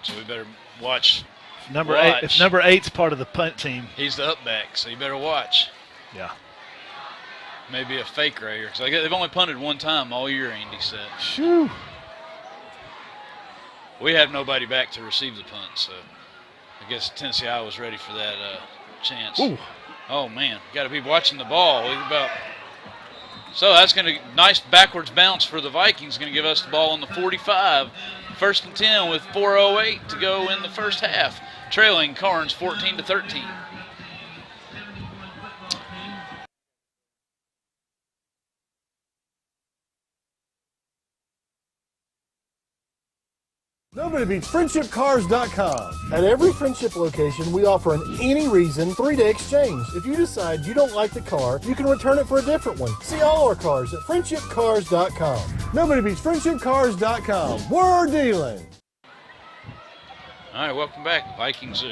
So we better watch. If number 8's part of the punt team. He's the up back, so you better watch. Yeah. Maybe a fake right here. So they've only punted one time all year, Andy said. Shoo. We have nobody back to receive the punt, so I guess Tennessee I was ready for that chance. Ooh. Oh, man. Got to be watching the ball. So that's going to nice backwards bounce for the Vikings. Going to give us the ball on the 45. 1st and 10 with 4:08 to go in the first half. Trailing Karns 14-13. Nobody beats FriendshipCars.com. At every Friendship location, we offer an any reason 3-day exchange. If you decide you don't like the car, you can return it for a different one. See all our cars at FriendshipCars.com. Nobody beats FriendshipCars.com. We're dealing. All right, welcome back. Vikings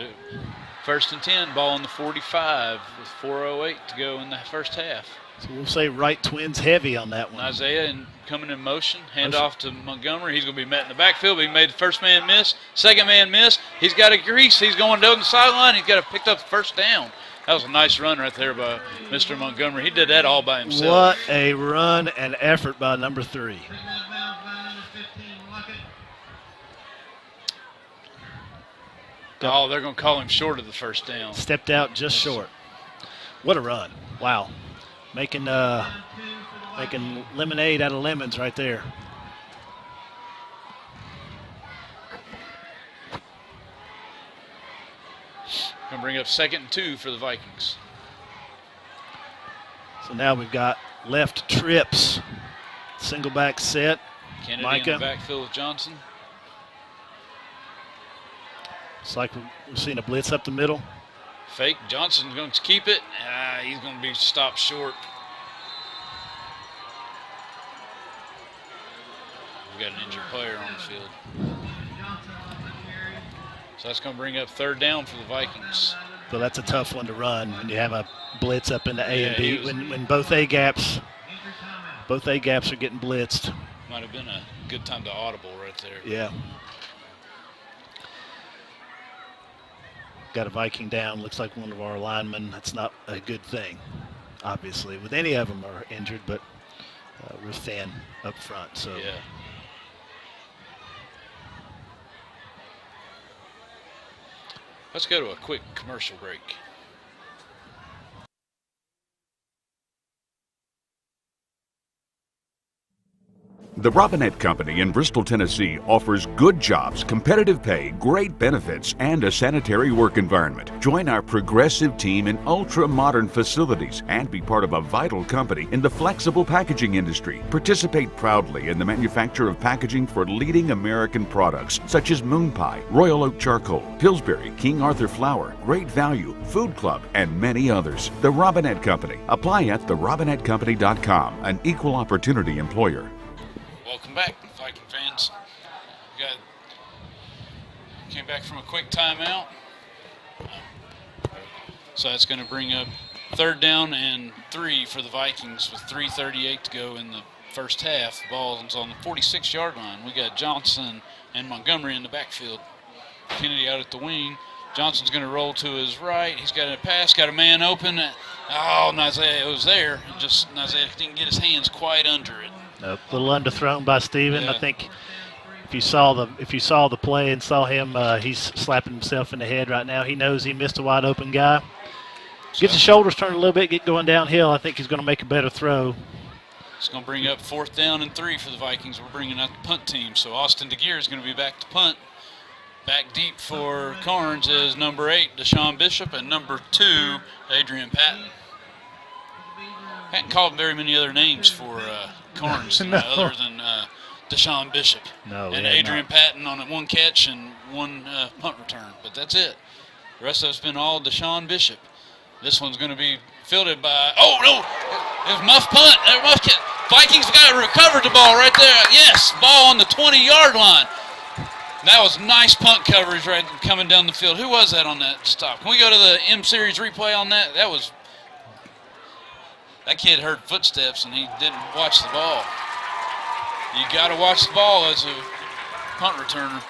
1st and 10, ball on the 45 with 4:08 to go in the first half. So we'll say right twins heavy on that one. Isaiah coming in motion. Handoff to Montgomery. He's going to be met in the backfield. He made the first man miss. Second man miss. He's got a grease. He's going down the sideline. He's got to pick up the first down. That was a nice run right there by Mr. Montgomery. He did that all by himself. What a run and effort by number 3. Oh, they're going to call him short of the first down. Stepped out just short. What a run. Wow. Making lemonade out of lemons right there. Going to bring up 2nd and 2 for the Vikings. So now we've got left trips Single back set. Kennedy Micah. in the backfield with Johnson. It's like we've seen a blitz up the middle. Fake. Johnson's going to keep it. He's going to be stopped short. We got an injured player on the field. So that's going to bring up 3rd down for the Vikings. So that's a tough one to run when you have a blitz up into A and B. he was- When both A gaps are getting blitzed. Might have been a good time to audible right there. Yeah. Got a Viking down. Looks like one of our linemen. That's not a good thing, obviously, with any of them are injured, but we're thin up front. So Yeah. Let's go to a quick commercial break. The Robinette Company in Bristol, Tennessee offers good jobs, competitive pay, great benefits, and a sanitary work environment. Join our progressive team in ultra-modern facilities and be part of a vital company in the flexible packaging industry. Participate proudly in the manufacture of packaging for leading American products such as Moon Pie, Royal Oak Charcoal, Pillsbury, King Arthur Flour, Great Value, Food Club, and many others. The Robinette Company. Apply at therobinettecompany.com, an equal opportunity employer. Welcome back, Viking fans. Came back from a quick timeout. So that's going to bring up 3rd down and 3 for the Vikings with 3:38 to go in the first half. The ball's on the 46-yard line. We got Johnson and Montgomery in the backfield. Kennedy out at the wing. Johnson's going to roll to his right. He's got a pass, got a man open. Oh, Isaiah was there. Just Isaiah didn't get his hands quite under it. a little underthrown by Steven. Yeah. I think if you saw the play and saw him, he's slapping himself in the head right now. He knows he missed a wide open guy. Gets his shoulders turned a little bit, get going downhill. I think he's going to make a better throw. It's going to bring up 4th down and 3 for the Vikings. We're bringing out the punt team. So Austin DeGear is going to be back to punt. Back deep for Karns is number 8, Deshaun Bishop, and number 2, Adrian Patton. Hadn't called very many other names for Karns No. other than Deshaun Bishop. No, and we had Adrian not. Patton on 1 catch and 1 punt return. But that's it. The rest of it's been all Deshaun Bishop. This one's going to be fielded by, oh, no, it was muff punt. Muff kick. Vikings got recovered the ball right there. Yes, ball on the 20-yard line. That was nice punt coverage right coming down the field. Who was that on that stop? Can we go to the M-Series replay on that? That kid heard footsteps and he didn't watch the ball. You got to watch the ball as a punt returner.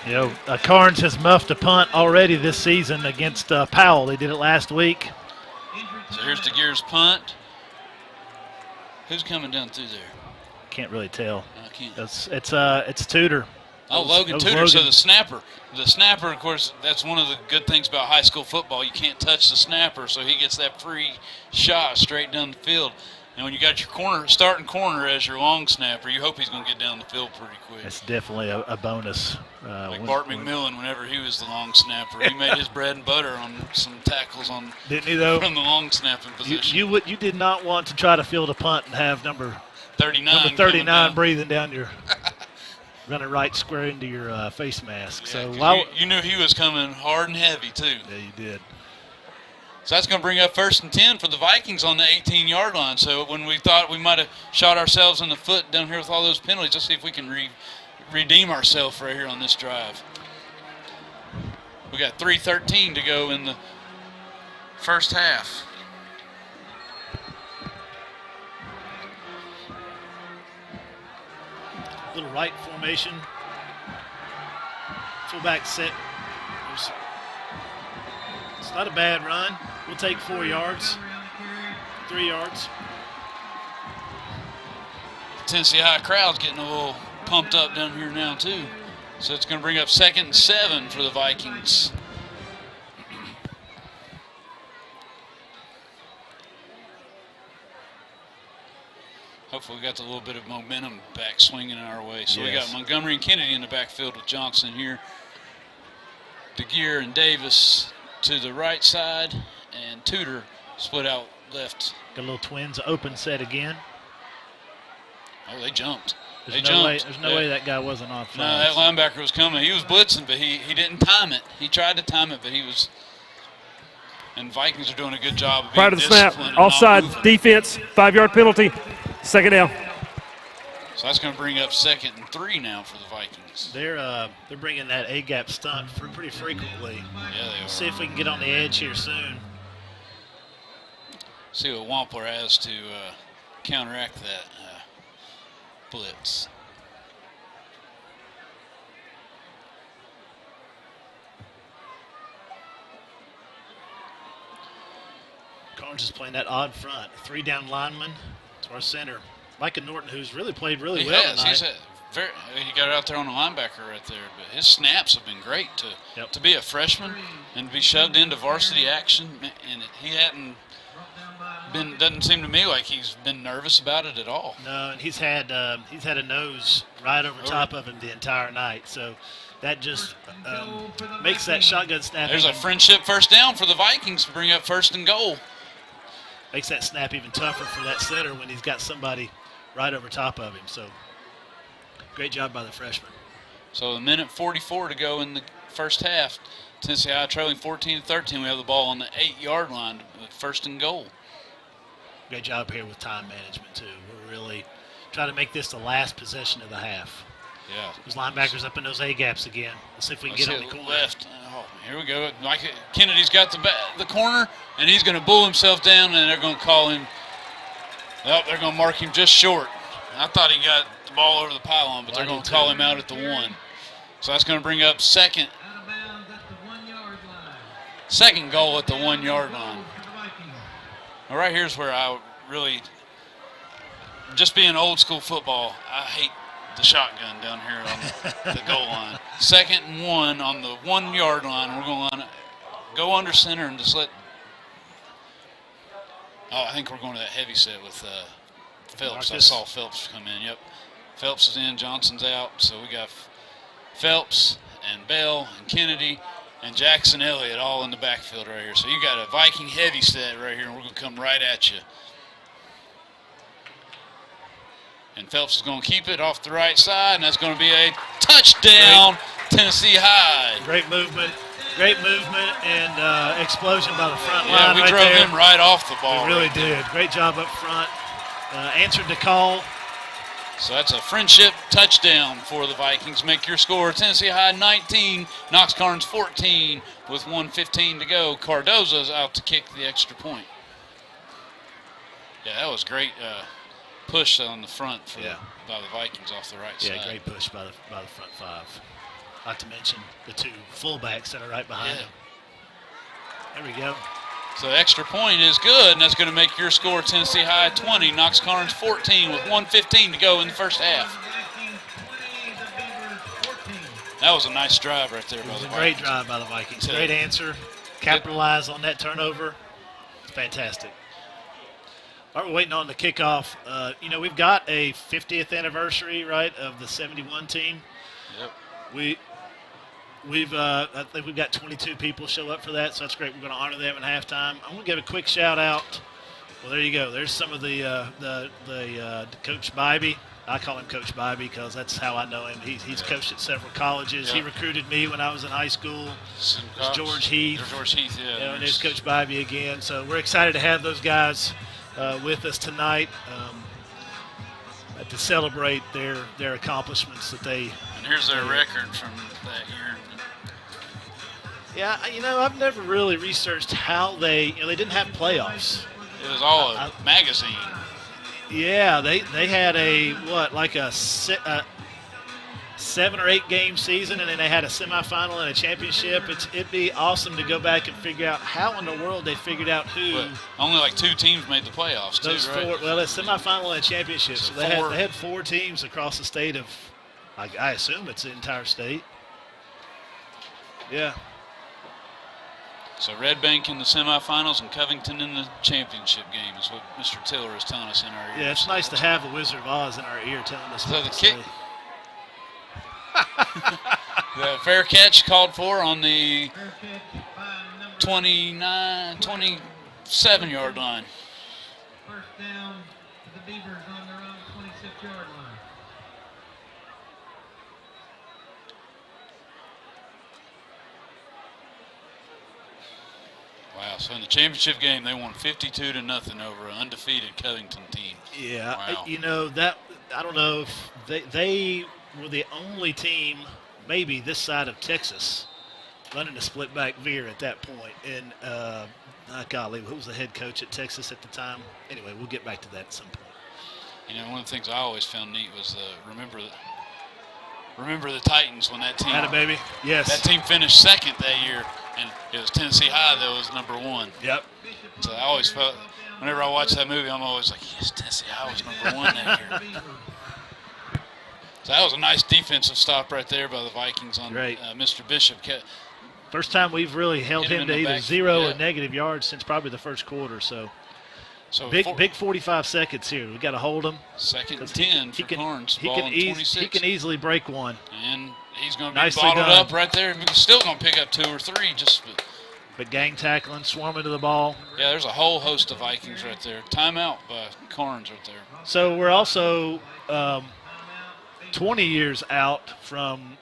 You know, Karns has muffed a punt already this season against Powell. They did it last week. So here's DeGear's punt. Who's coming down through there? Can't really tell. I can't. It's Tudor. Oh, Logan Tudor, so the snapper. The snapper, of course, that's one of the good things about high school football. You can't touch the snapper, so he gets that free shot straight down the field. And when you got your starting corner as your long snapper, you hope he's going to get down the field pretty quick. It's definitely a bonus. Like Bart McMillan, whenever he was the long snapper, he made his bread and butter on some tackles on Didn't he, though? from the long snapping position. You did not want to try to field a punt and have number 39 breathing down your running right square into your face mask. Yeah, So 'cause while you knew he was coming hard and heavy too. yeah, you did. So that's going to bring up 1st and 10 for the Vikings on the 18-yard line. So when we thought we might have shot ourselves in the foot down here with all those penalties, let's see if we can redeem ourselves right here on this drive. We got 3:13 to go in the first half. Little right formation. Fullback set. It's not a bad run. We'll take 4 yards. 3 yards. Tennessee High crowd's getting a little pumped up down here now too. So it's going to bring up 2nd and 7 for the Vikings. Hopefully we got a little bit of momentum back swinging in our way. So we got Montgomery and Kennedy in the backfield with Johnson here. DeGear and Davis to the right side, and Tudor split out left. Got a little twins open set again. Oh, they jumped. There's no way that guy wasn't on flags. No, that linebacker was coming. He was blitzing, but he didn't time it. He tried to time it, but he was. And Vikings are doing a good job of being Prior to the snap, disciplined and not offside moving. defense, 5-yard penalty, second down. So that's going to bring up 2nd and 3 now for the Vikings. They're bringing that A-gap stunt pretty frequently. Yeah, they are. See if we can get on the edge here soon. See what Wampler has to counteract that blitz. Karns is playing that odd front. 3-down lineman to our center. Micah Norton, who's really played really well tonight. He got it out there on the linebacker right there, but his snaps have been great to be a freshman and be shoved into varsity action, and he hadn't been. Doesn't seem to me like he's been nervous about it at all. No, and he's had a nose right over top of him the entire night, so that just makes that shotgun snap. There's a friendship first down for the Vikings to bring up 1st and goal. Makes that snap even tougher for that center when he's got somebody right over top of him. So great job by the freshman. So a minute 44 to go in the first half. Tennessee High trailing 14-13. We have the ball on the 8-yard line with 1st and goal. Great job here with time management too. We're really trying to make this the last possession of the half. Yeah. Those linebackers up in those A-gaps again. Let's see if we can get on the corner. Left. Oh, here we go. Mike Kennedy's got the corner, and he's going to bull himself down, and they're going to call him. Oh, they're going to mark him just short. I thought he got the ball over the pylon, but they're going to call him out at the 1. So that's going to bring up 2nd goal at the 1-yard line. All right, here's where I really, just being old school football, I hate the shotgun down here on the goal line. 2nd and 1 on the 1-yard line. We're going to go under center and just let. Oh, I think we're going to that heavy set with Phelps. I saw Phelps come in. Yep, Phelps is in. Johnson's out. So we got Phelps and Bell and Kennedy and Jackson Elliott all in the backfield right here. So you got a Viking heavy set right here, and we're going to come right at you. And Phelps is going to keep it off the right side, and that's going to be a touchdown, Tennessee High. Great movement and explosion by the front line. Yeah, we right drove there. him right off the ball. We really right did. Great job up front. Answered the call. So that's a friendship touchdown for the Vikings. Make your score Tennessee High 19, Knox Karns 14 with 1:15 to go. Cardozo's out to kick the extra point. Yeah, that was great push on the front by the Vikings off the right side. Yeah, great push by the front 5. Not to mention the 2 fullbacks that are right behind him. There we go. So the extra point is good, and that's going to make your score Tennessee High 20, Knox Karns 14 with 1:15 to go in the first half. That was a nice drive right there by the Vikings. Great drive by the Vikings. Great answer. Capitalize on that turnover. Fantastic. All right, we're waiting on the kickoff. We've got a 50th anniversary, right, of the 71 team. Yep. I think we've got 22 people show up for that, so that's great. We're going to honor them at halftime. I'm going to give a quick shout out. Well, there you go. There's some of the Coach Bybee. I call him Coach Bybee because that's how I know him. He's coached at several colleges. He recruited me when I was in high school. There's George Heath. And there's Coach Bybee again. So we're excited to have those guys with us tonight to celebrate their accomplishments that they. And here's their record from that year. Yeah, I've never really researched how they didn't have playoffs. It was all a magazine. Yeah, they had a 7 or 8 game season, and then they had a semifinal and a championship. It'd be awesome to go back and figure out how in the world they figured out who. But only like 2 teams made the playoffs. Those too, right? 4. Well, a semifinal and a championship. So they had 4 teams across the state of. I assume it's the entire state. Yeah. So Red Bank in the semifinals and Covington in the championship game is what Mr. Tiller is telling us in our ear. Yeah, it's nice to have a Wizard of Oz in our ear telling us. So the kick. The fair catch called for on the 27-yard line. First down to the Beavers on their own 26-yard line. So in the championship game, they won 52-0 over an undefeated Covington team. Yeah, Wow. you know, that I don't know if they were the only team maybe this side of Texas running a split back veer at that point. And golly, who was the head coach at Texas at the time? Anyway, we'll get back to that at some point. You know, one of the things I always found neat was remember the Titans when that team. Atta baby, yes. That team finished second that year, and it was Tennessee High that was number 1. Yep. So I always felt, whenever I watch that movie, I'm always like, yes, Tennessee High was number 1 that year. So that was a nice defensive stop right there by the Vikings on Mr. Bishop. First time we've really held Hit him him in to the either back. 0 Yeah. or negative yards since probably the first quarter. So big big 45 seconds here. We got to hold him. Second and 10 for Karns. He Ball can, in 26. he can easily break one. And he's going to be Nicely bottled done. up right there. He's still going to pick up 2 or 3. But gang tackling, swarming to the ball. Yeah, there's a whole host of Vikings right there. Timeout by Karns right there. So we're also 20 years out from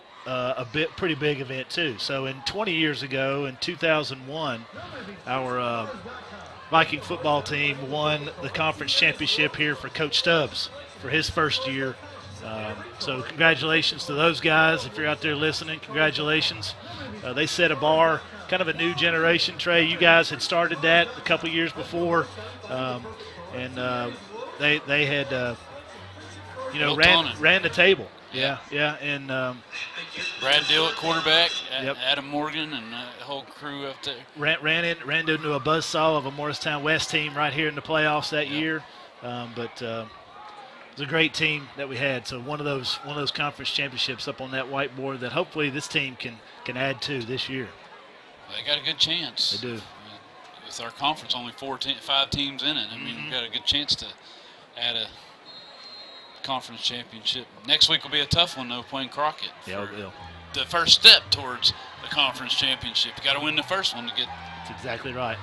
pretty big event too. So in 20 years ago, in 2001, our Viking football team won the conference championship here for Coach Stubbs for his first year. So congratulations to those guys. If you're out there listening, congratulations. They set a bar, kind of a new generation. Trey, you guys had started that a couple years before, and they had ran the table. Yeah. And Brad Dill at quarterback, Yep. Adam Morgan, and the whole crew up there. ran into a buzzsaw of a Morristown West team right here in the playoffs that year. But it was a great team that we had. So one of those conference championships up on that whiteboard that hopefully this team can add to this year. They got a good chance. They do. With our conference, only 5 teams in it. I mean, we've got a good chance to add a conference championship. Next week will be a tough one, though, playing Crockett. Yeah, it will. The first step towards the conference championship. You got to win the first one to get. That's exactly right.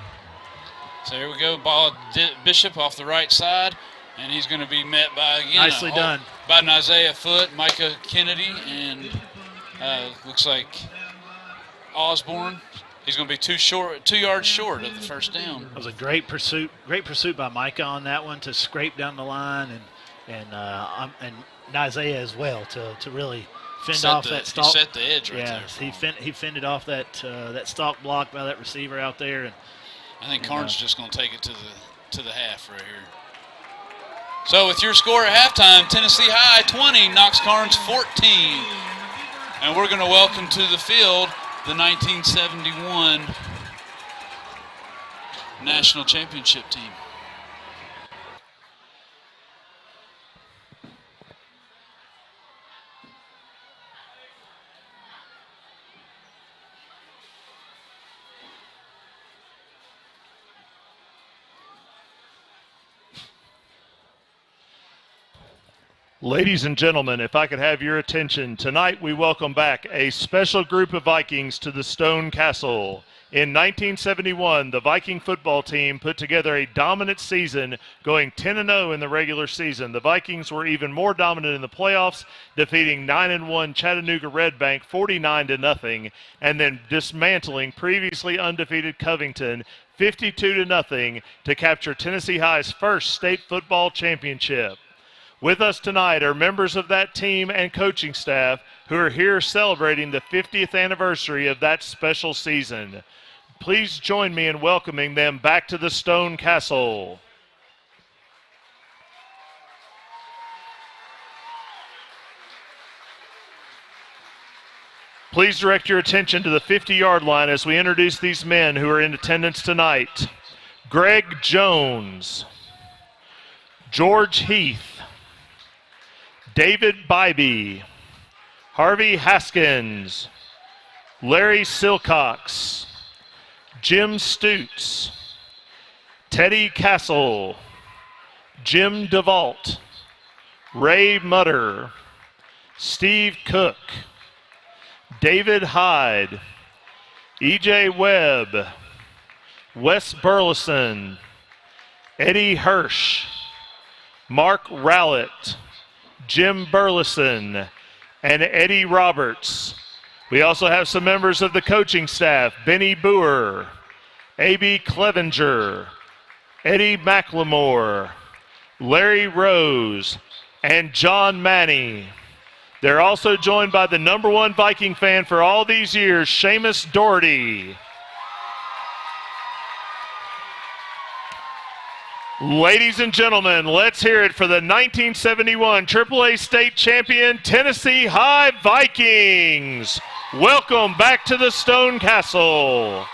So here we go. Ball Bishop off the right side, and he's going to be met by Nicely done. by an Isaiah Foote, Micah Kennedy, and looks like Osborne. He's going to be 2 yards short of the first down. It was a great pursuit by Micah on that one to scrape down the line, and Isaiah as well to really fend off that stalk. He set the edge right there. He fended off that stalk block by that receiver out there. And I think Karns just going to take it to the half right here. So with your score at halftime, Tennessee High 20, Knox Karns 14. And we're going to welcome to the field the 1971 National Championship team. Ladies and gentlemen, if I could have your attention, tonight we welcome back a special group of Vikings to the Stone Castle. In 1971, the Viking football team put together a dominant season, going 10-0 in the regular season. The Vikings were even more dominant in the playoffs, defeating 9-1 Chattanooga Red Bank 49-0, and then dismantling previously undefeated Covington 52-0 to capture Tennessee High's first state football championship. With us tonight are members of that team and coaching staff who are here celebrating the 50th anniversary of that special season. Please join me in welcoming them back to the Stone Castle. Please direct your attention to the 50-yard line as we introduce these men who are in attendance tonight. Greg Jones, George Heath, David Bybee, Harvey Haskins, Larry Silcox, Jim Stutz, Teddy Castle, Jim DeVault, Ray Mutter, Steve Cook, David Hyde, E.J. Webb, Wes Burleson, Eddie Hirsch, Mark Rowlett, Jim Burleson, and Eddie Roberts. We also have some members of the coaching staff, Benny Boer, A.B. Clevenger, Eddie McLemore, Larry Rose, and John Manny. They're also joined by the #1 Viking fan for all these years, Seamus Doherty. Ladies and gentlemen, let's hear it for the 1971 AAA state champion Tennessee High Vikings. Welcome back to the Stone Castle.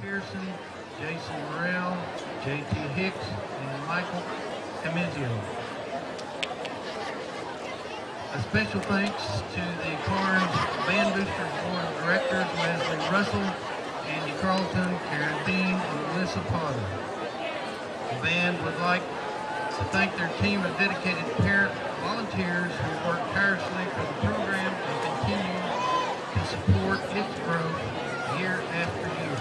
Pearson, Jason Morrell, J.T. Hicks, and Michael Camizio. A special thanks to the Karns Band Boosters Board of Directors, Wesley Russell, Andy Carlton, Karen Bean, and Melissa Potter. The band would like to thank their team of dedicated parent volunteers who work tirelessly for the program and continue to support its growth year after year.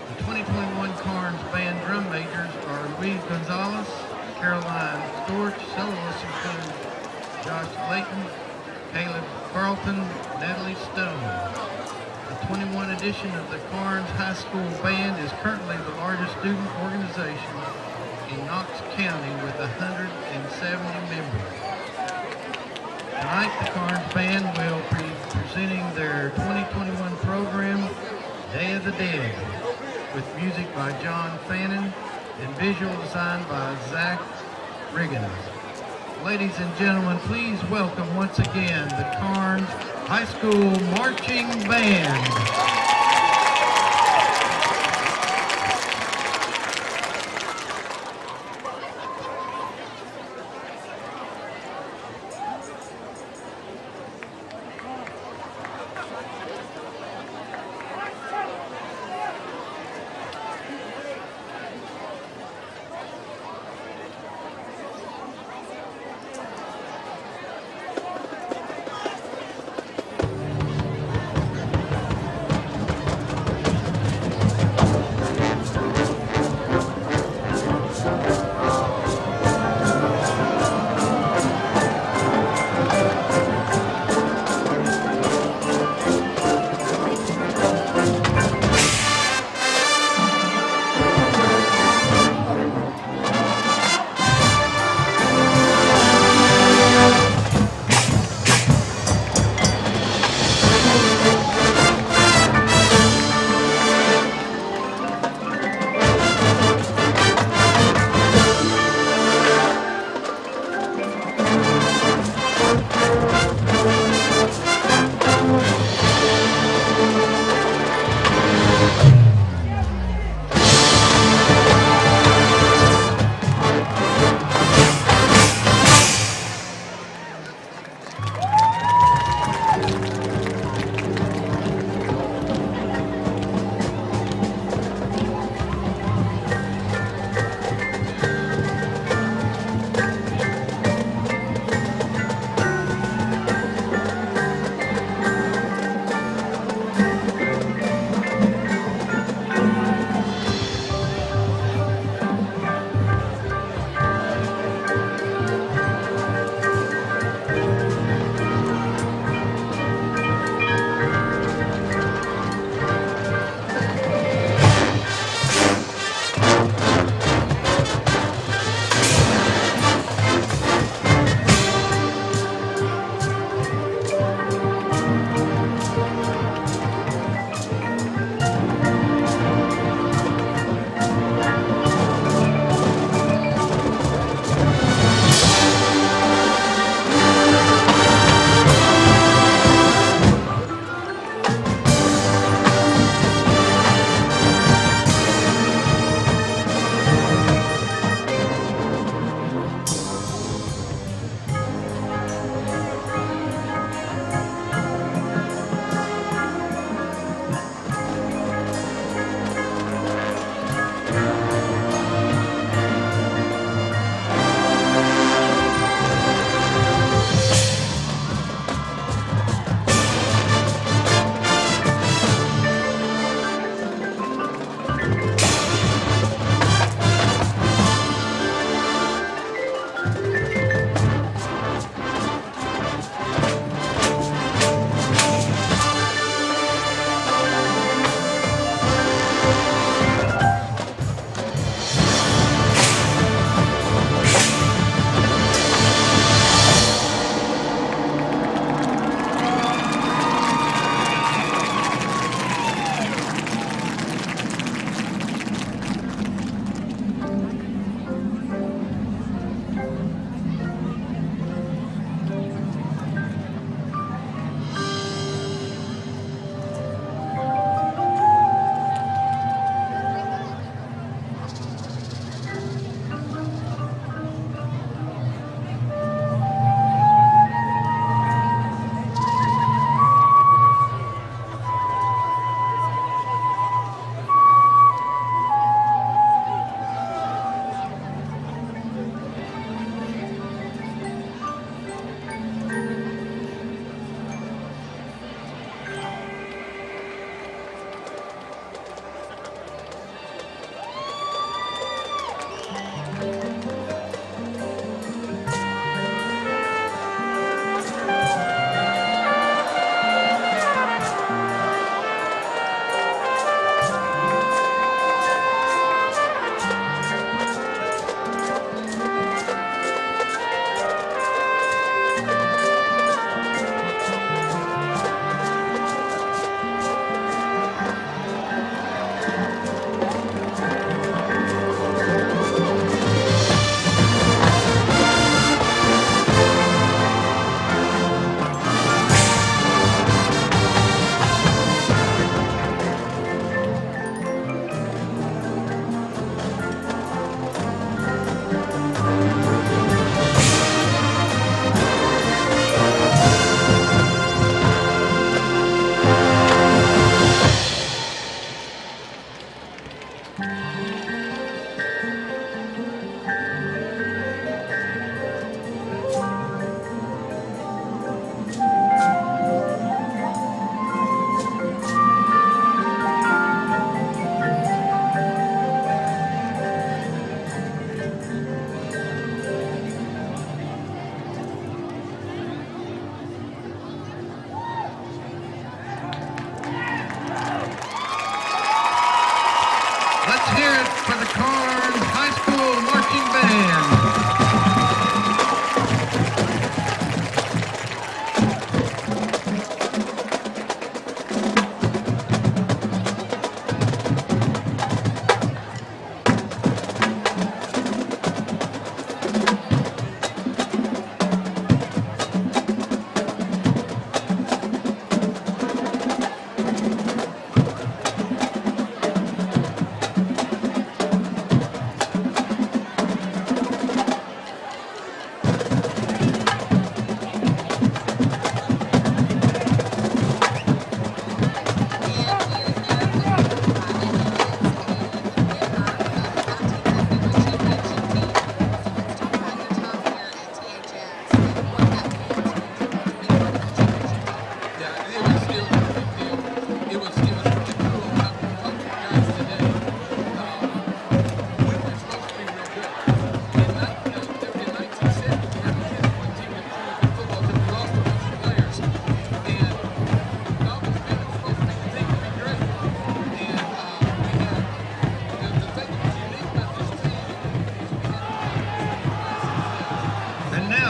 The 2021 Karns Band drum majors are Luis Gonzalez, Caroline Storch. Soloists include Josh Layton, Caleb Carlton, Natalie Stone. The 21 edition of the Karns High School Band is currently the largest student organization in Knox County with 170 members. Tonight, the Karns Band will be presenting their 2021 program, Day of the Dead, with music by John Fannin and visual design by Zach Riggins. Ladies and gentlemen, please welcome once again the Karns High School Marching Band.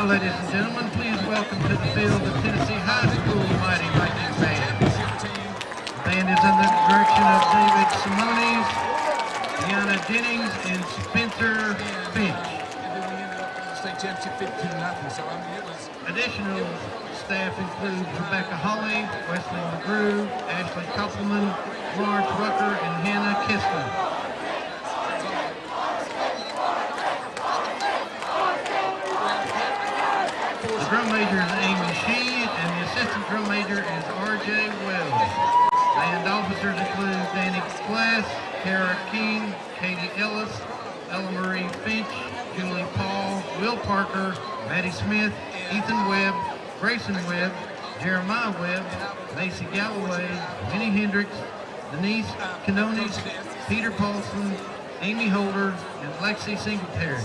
Now, ladies and gentlemen, please welcome to the field the Tennessee High School Mighty Viking Band. The band is under the direction of David Simones, Deanna Jennings, and Spencer Finch. Additional staff includes Rebecca Hawley, Wesley McGrew, Ashley Koppelman, Lawrence Rucker, and Hannah Kessler. The drum major is Amy Shee, and the assistant drum major is R.J. Wells. Band officers include Danny Glass, Kara King, Katie Ellis, Ella Marie Finch, Julie Paul, Will Parker, Maddie Smith, Ethan Webb, Grayson Webb, Jeremiah Webb, Macy Galloway, Minnie Hendricks, Denise Canones, Peter Paulson, Amy Holder, and Lexi Singletary.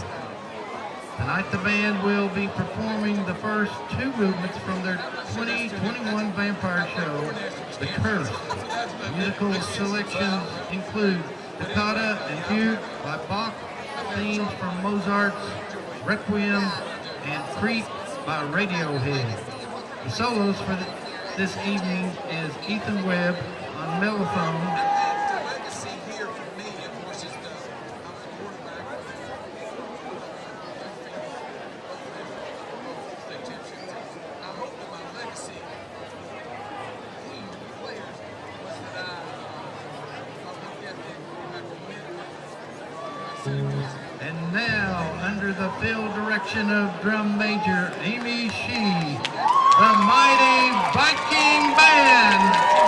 Tonight the band will be performing the first two movements from their 2021 vampire show, The Curse. Musical selections include Toccata and Fugue by Bach, themes from Mozart's Requiem, and Creep by Radiohead. The solos for this evening is Ethan Webb on mellophone, and now, under the field direction of drum major Amy Shee, the Mighty Viking Band.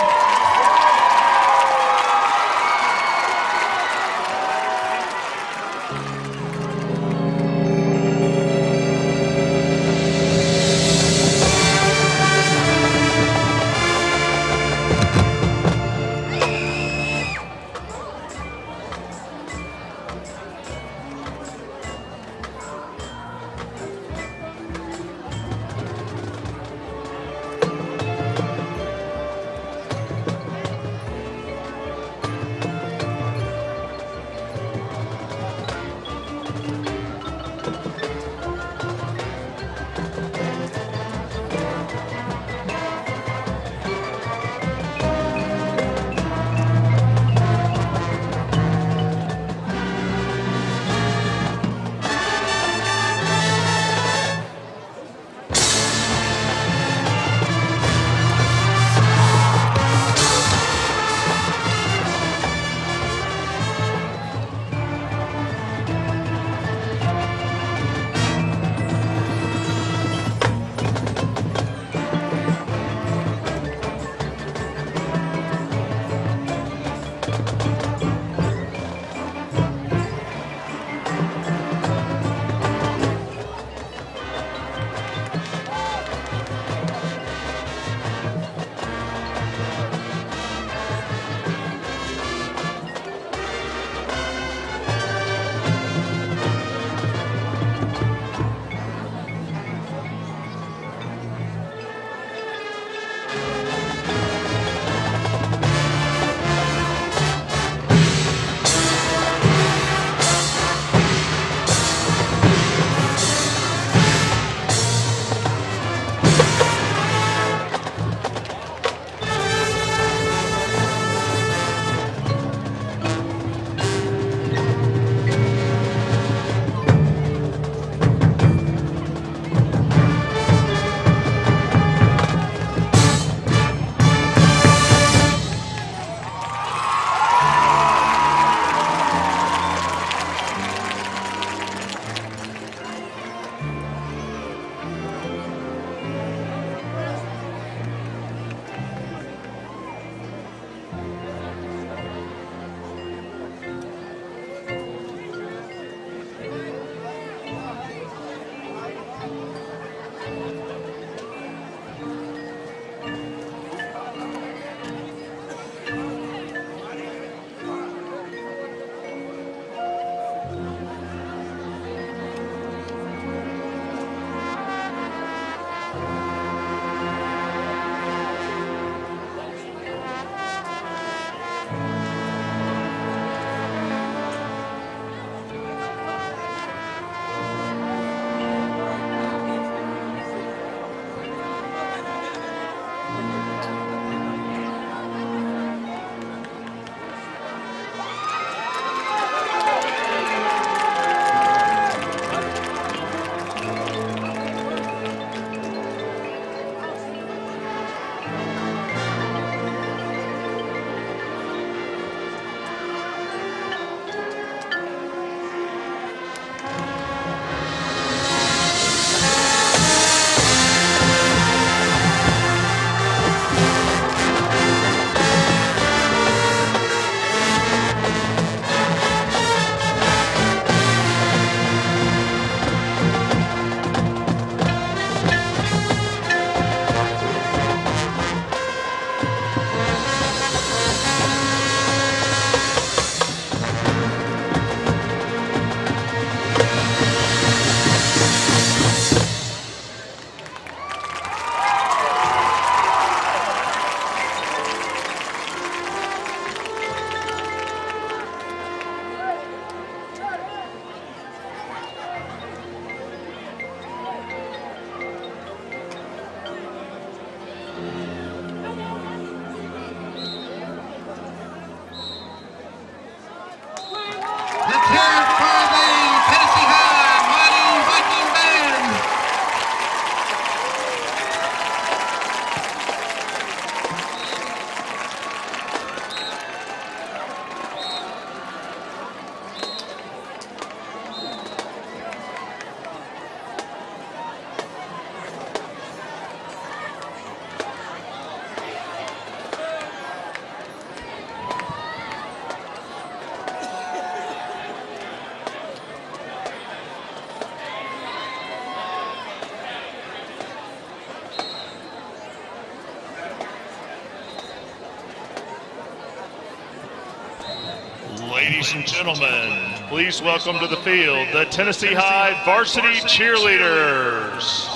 Ladies and gentlemen, please welcome to the field the Tennessee High varsity cheerleaders.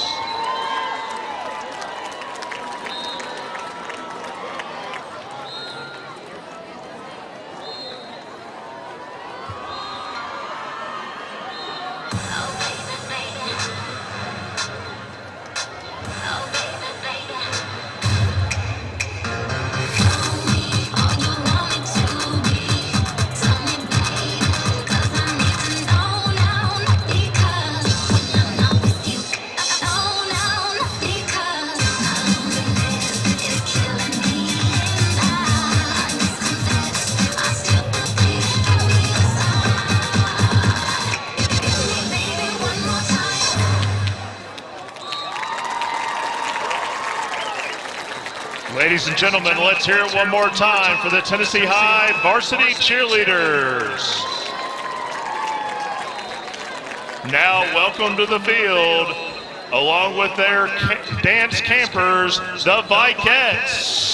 Ladies and gentlemen, let's hear it one more time for the Tennessee High varsity cheerleaders. Now welcome to the field, along with their dance campers, the Vikings.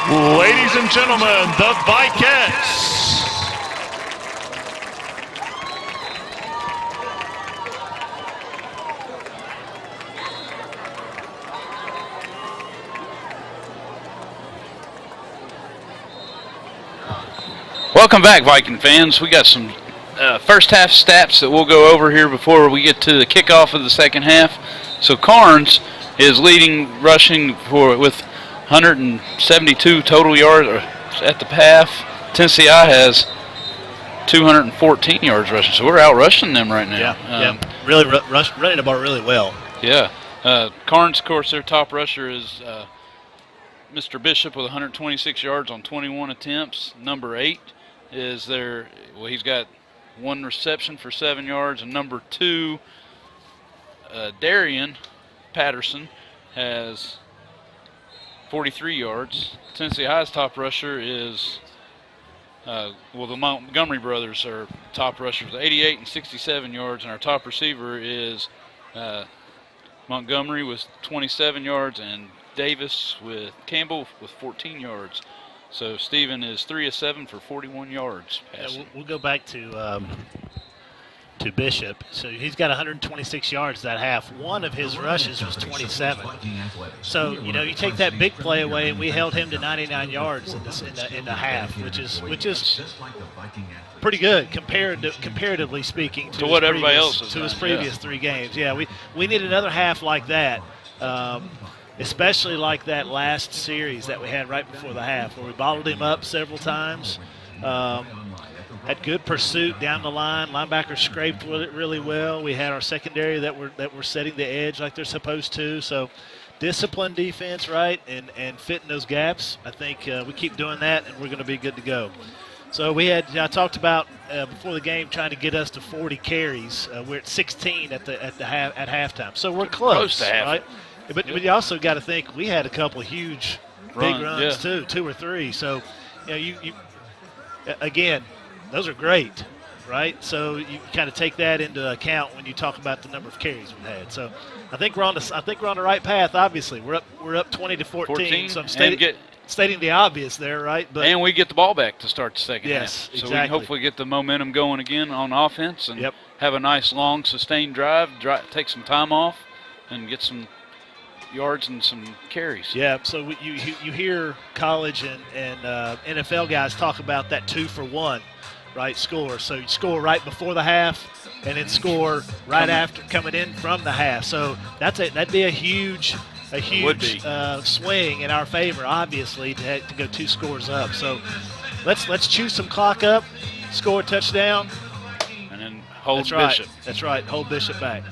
Ladies and gentlemen, the Vikings. Welcome back, Viking fans. We got some first half stats that we'll go over here before we get to the kickoff of the second half. So Karns is leading rushing with 172 total yards at the half. Tennessee I has 214 yards rushing, so we're out rushing them right now. Really running the ball really well. Yeah. Karns, of course, their top rusher is Mr. Bishop with 126 yards on 21 attempts. Number 8 is he's got 1 reception for 7 yards, and number 2, Darian Patterson, has 43 yards. Tennessee High's top rusher is, the Montgomery brothers are top rushers with 88 and 67 yards, and our top receiver is Montgomery with 27 yards and Davis with Campbell with 14 yards. So Stephen is 3 of 7 for 41 yards passing. Yeah, we'll go back to Bishop. So he's got 126 yards that half. One of his rushes was 27. So, you take that big play away, and we held him to 99 yards in the half, which is pretty good comparatively speaking to what everybody else has to his done, previous 3 games. Yeah, we need another half like that. Especially like that last series that we had right before the half, where we bottled him up several times. Had good pursuit down the line. Linebackers scraped with it really well. We had our secondary that were setting the edge like they're supposed to. So disciplined defense, right, and fitting those gaps. I think we keep doing that, and we're going to be good to go. So I talked about before the game trying to get us to 40 carries. We're at 16 at halftime. So we're close to half. Right? But you also got to think we had a couple of huge big runs too, 2 or 3. So you again, those are great, right? So you kind of take that into account when you talk about the number of carries we've had. So I think we're on the right path. Obviously, we're up 20 to 14. So I'm stating the obvious there, right? But and we get the ball back to start the second Yes, half. So we exactly. can hopefully get the momentum going again on offense and Yep. have a nice, long, sustained drive, take some time off, and get some yards and some carries. Yeah, so you hear college and NFL guys talk about that 2-for-1, right, score. So you score right before the half and then score right after coming in from the half. So that'd be a huge swing in our favor, obviously, to go 2 scores up. So let's chew some clock up, score a touchdown. And then hold That's Bishop. Right. That's right, hold Bishop back.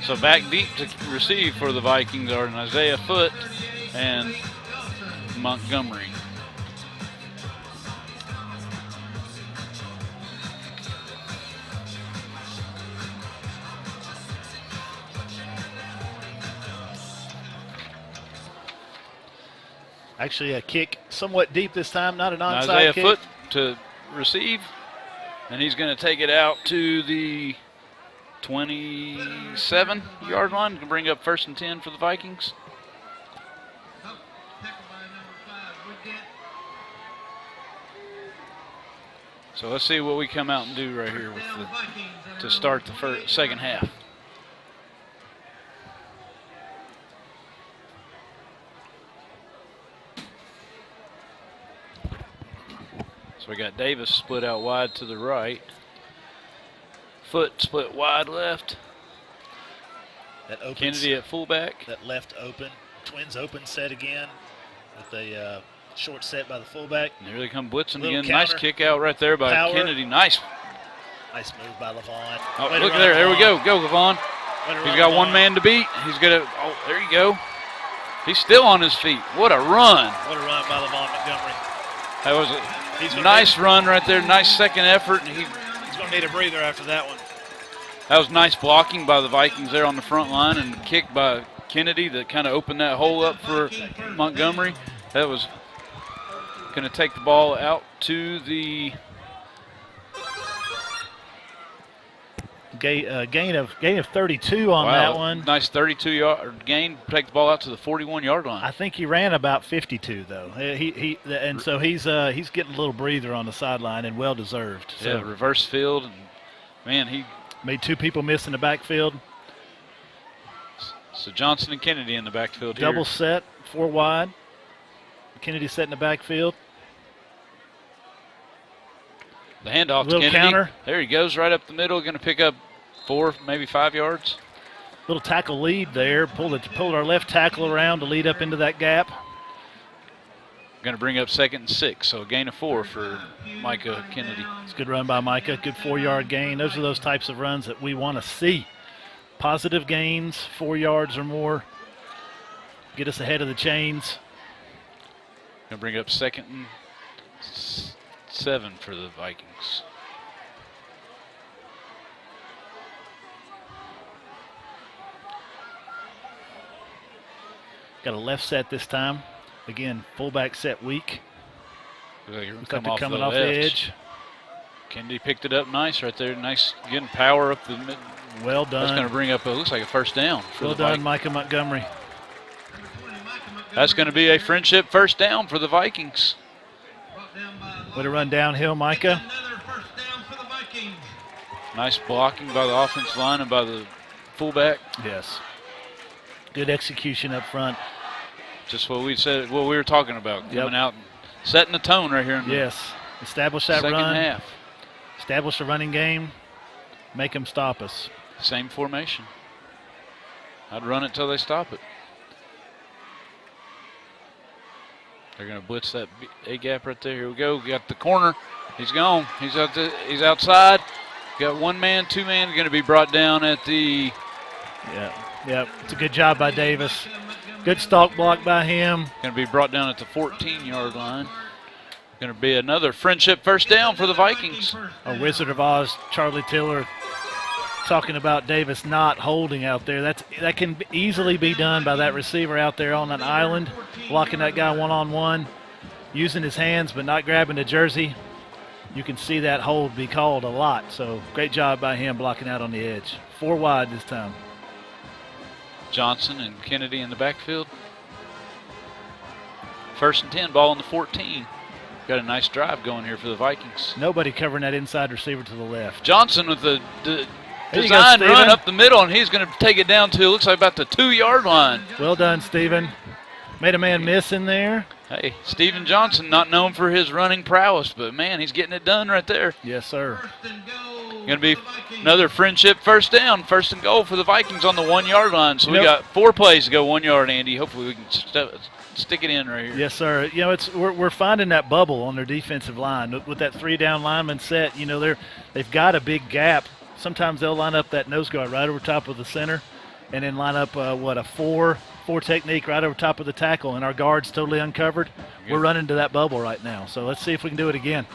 So back deep to receive for the Vikings are Isaiah Foote and Montgomery. Actually, a kick somewhat deep this time, not an onside Isaiah kick. Foote to receive, and he's going to take it out to the 27-yard line. Can bring up 1st and 10 for the Vikings. So let's see what we come out and do right here with to start the second half. So we got Davis split out wide to the right. Foote split wide left. That opens, Kennedy at fullback. That left open. Twins open set again with a short set by the fullback. And here they come blitzing Little again. Nice counter. kick out right there by Power. Kennedy. Nice. Nice move by LaVon. Oh, Way to look run, there. There we LaVon. go. Go, Levon. Way to He's run, got LaVon. one man to beat. He's going to, oh, there you go. He's still on his feet. What a run. What a run by LaVon Montgomery. That was He's a gonna nice run right there. Nice second effort. And He's going to need a breather after that one. that was nice blocking by the Vikings there on the front line and kick by Kennedy that kind of opened that hole up for Montgomery. That was going to take the ball out to the gain of 32 on that one. Nice 32-yard gain. Take the ball out to the 41-yard line. I think he ran about 52 though. So he's getting a little breather on the sideline and well deserved. So Yeah, reverse field, and man, he made 2 people miss in the backfield. so Johnson and Kennedy in the backfield here. Double set, 4 wide. Kennedy set in the backfield. The handoff to Little Kennedy. counter. There he goes, right up the middle. Going to pick up 4, maybe 5 yards. Little tackle lead there. Pulled our left tackle around to lead up into that gap. Going to bring up 2nd and 6, so a gain of 4 for Micah Kennedy. It's a good run by Micah. Good 4-yard gain. Those are those types of runs that we want to see. Positive gains, 4 yards or more. Get us ahead of the chains. Going to bring up 2nd and 7 for the Vikings. Got a left set this time. Again, fullback set weak. Looks like Looks like they're coming off the edge. Kennedy picked it up nice right there. Nice getting power up the mid. Well done. That's going to bring up, looks like a first down for Well the done, Vikings. Micah Montgomery. That's going to be a friendship first down for the Vikings. Way to run downhill, Micah. Nice blocking by the offensive line and by the fullback. Yes. Good execution up front. Just what we said, what we were talking about, coming out and setting the tone right here in the Yes. Establish that second run. half. Establish a running game. Make them stop us. Same formation. I'd run it till they stop it. They're going to blitz that A gap right there. Here we go. Got the corner. He's gone. He's outside. Got 1 man, 2 man. Going to be brought down at the. Yeah. It's a good job by Davis. Good stalk block by him. Going to be brought down at the 14-yard line. Going to be another friendship first down for the Vikings. A Wizard of Oz, Charlie Tiller, talking about Davis not holding out there. That can easily be done by that receiver out there on that island, blocking that guy one-on-one, using his hands but not grabbing the jersey. You can see that hold be called a lot. So great job by him blocking out on the edge. 4 wide this time. Johnson and Kennedy in the backfield. 1st and 10, ball on the 14. Got a nice drive going here for the Vikings. Nobody covering that inside receiver to the left. Johnson with the design run up the middle, and he's going to take it down to, looks like about the 2-yard line. Well done, Stephen. Made a man miss in there. Hey, Stephen Johnson, not known for his running prowess, but, man, he's getting it done right there. Yes, sir. Going to be another friendship first down, 1st and goal for the Vikings on the 1-yard line. So we got 4 plays to go 1 yard, Andy. Hopefully we can stick it in right here. Yes, sir. You know, we're finding that bubble on their defensive line with that 3-down lineman set. You know, they've got a big gap. Sometimes they'll line up that nose guard right over top of the center, and then line up a 4 technique right over top of the tackle, and our guard's totally uncovered. Good. We're running to that bubble right now. So let's see if we can do it again.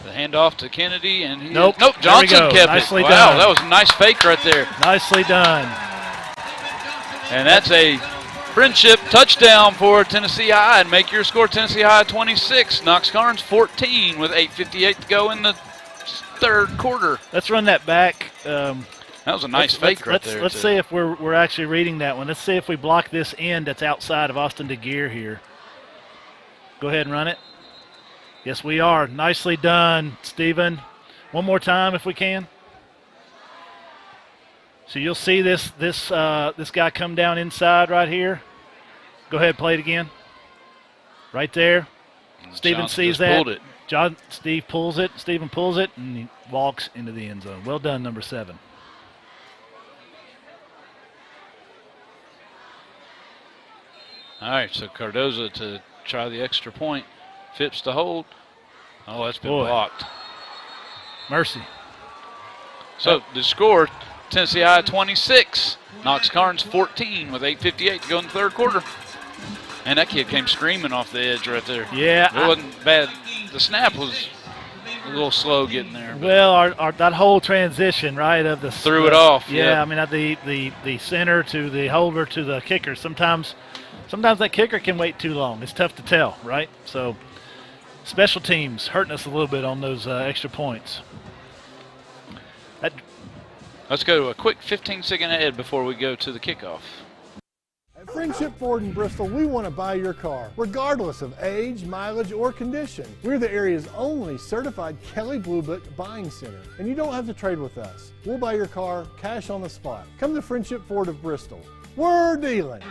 The handoff to Kennedy, and nope, Johnson kept Nicely it. Done. Wow, that was a nice fake right there. Nicely done. And that's a friendship touchdown for Tennessee High, and make your score Tennessee High 26, Knox Karns 14 with 8:58 to go in the 3rd quarter. Let's run that back. That was a nice fake right there. Let's see if we're actually reading that one. Let's see if we block this end that's outside of Austin DeGear here. Go ahead and run it. Yes, we are. Nicely done, Stephen. One more time if we can. So you'll see this guy come down inside right here. Go ahead, play it again. Right there. Stephen sees that. Pulled it. Stephen pulls it, and he walks into the end zone. Well done, number 7. All right, so Cardoza to try the extra point. Phipps to hold. Oh, that's been blocked. Mercy. So the score, Tennessee High 26, Knox Karns 14 with 8:58 to go in the 3rd quarter. And that kid came screaming off the edge right there. Yeah. It wasn't bad. The snap was a little slow getting there. Well, that whole transition, right, of the threw it off. Yeah, I mean the center to the holder to the kicker. Sometimes that kicker can wait too long. It's tough to tell, right? So special teams hurting us a little bit on those extra points. Let's go to a quick 15-second ad before we go to the kickoff. At Friendship Ford in Bristol, we want to buy your car, regardless of age, mileage, or condition. We're the area's only certified Kelley Blue Book buying center, and you don't have to trade with us. We'll buy your car cash on the spot. Come to Friendship Ford of Bristol. We're dealing.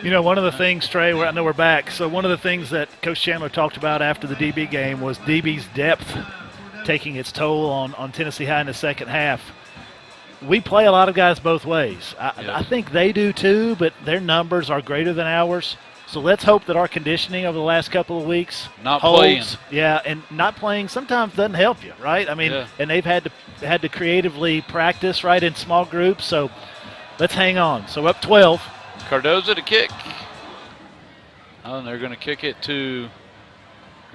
You know, one of the things, Trey, I know we're back, so one of the things that Coach Chandler talked about after the DB game was DB's depth taking its toll on Tennessee High in the second half. We play a lot of guys both ways. I think they do too, but their numbers are greater than ours. So let's hope that our conditioning over the last couple of weeks holds. Yeah, and not playing sometimes doesn't help you, right? I mean, and they've had to creatively practice, right, in small groups. So let's hang on. So up 12. Cardoza to kick. Oh, and they're going to kick it to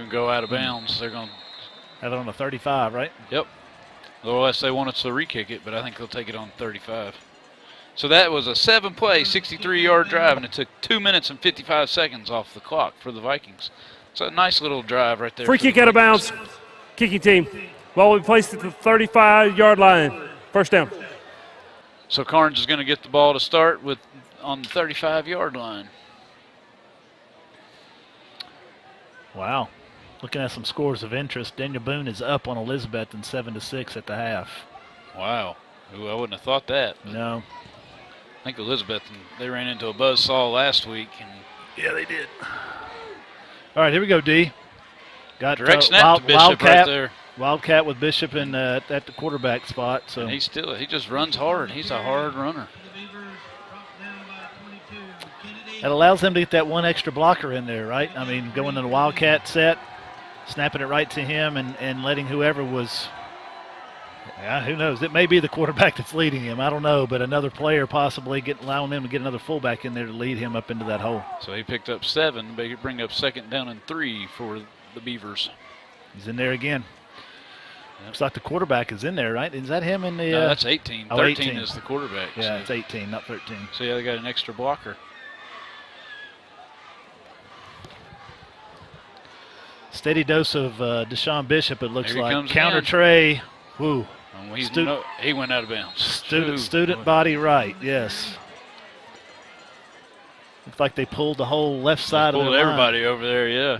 go out of bounds. They're going to have it on the 35, right? Yep. Unless they want us to re-kick it, but I think they'll take it on 35. So that was a 7-play, 63-yard drive, and it took 2 minutes and 55 seconds off the clock for the Vikings. So a nice little drive right there. Free kick out of bounds, kicking team. Ball will be placed at the 35-yard line. First down. So Karns is going to get the ball to start on the 35-yard line. Wow. Looking at some scores of interest, Daniel Boone is up on Elizabeth in 7-6 at the half. Wow. Ooh, I wouldn't have thought that. No. I think Elizabeth, they ran into a buzzsaw last week. Yeah, they did. All right, here we go, D. Got direct snap to Bishop Wildcat, right there. Wildcat with Bishop at the quarterback spot. So and he just runs hard. He's a hard runner. That allows them to get that one extra blocker in there, right? I mean, going to the Wildcat set, snapping it right to him and letting whoever was, who knows? It may be the quarterback that's leading him. I don't know, but another player possibly allowing them to get another fullback in there to lead him up into that hole. So he picked up 7, but he bring up 2nd down and 3 for the Beavers. He's in there again. Yep. Looks like the quarterback is in there, right? Is that him in the? No, that's 18. 13 is the quarterback. Yeah, so. It's 18, not 13. So, yeah, they got an extra blocker. Steady dose of Deshaun Bishop, it looks like. Comes Counter again. Trey. Woo. He went out of bounds. Student body right, yes. Looks like they pulled the whole left side of the line. Everybody over there, yeah.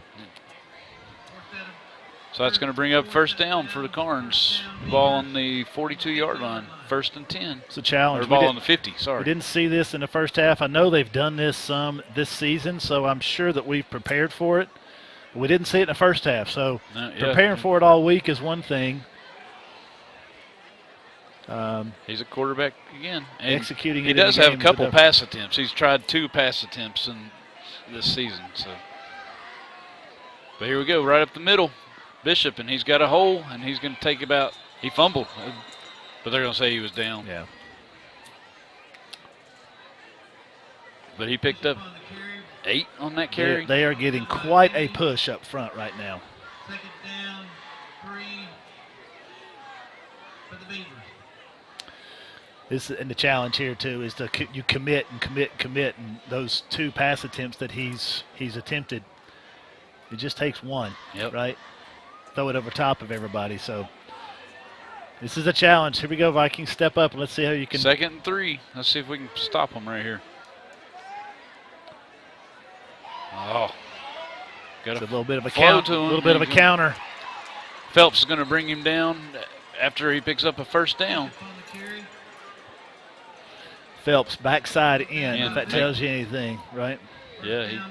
So that's going to bring up first down for the Karns. Ball on the 42-yard line, 1st and 10. It's a challenge. Or ball on the 50, sorry. We didn't see this in the first half. I know they've done this some this season, so I'm sure that we've prepared for it. We didn't see it in the first half, so preparing for it all week is one thing. He's a quarterback again. And executing he does have a couple pass attempts. He's tried 2 pass attempts in this season. But here we go, right up the middle. Bishop, and he's got a hole, and he's going to take he fumbled, but they're going to say he was down. Yeah. But he picked up 8 on that carry. They are getting quite a push up front right now. 2nd down, 3 for the Beavers. And the challenge here too is you commit and commit, and those 2 pass attempts that he's attempted, it just takes one, right? Throw it over top of everybody. So this is a challenge. Here we go, Vikings. Step up and let's see how you can. 2nd and 3. Let's see if we can stop them right here. Oh, got a little bit of a counter. Phelps is going to bring him down after he picks up a first down. Phelps backside in, if that tells you anything, right? Yeah,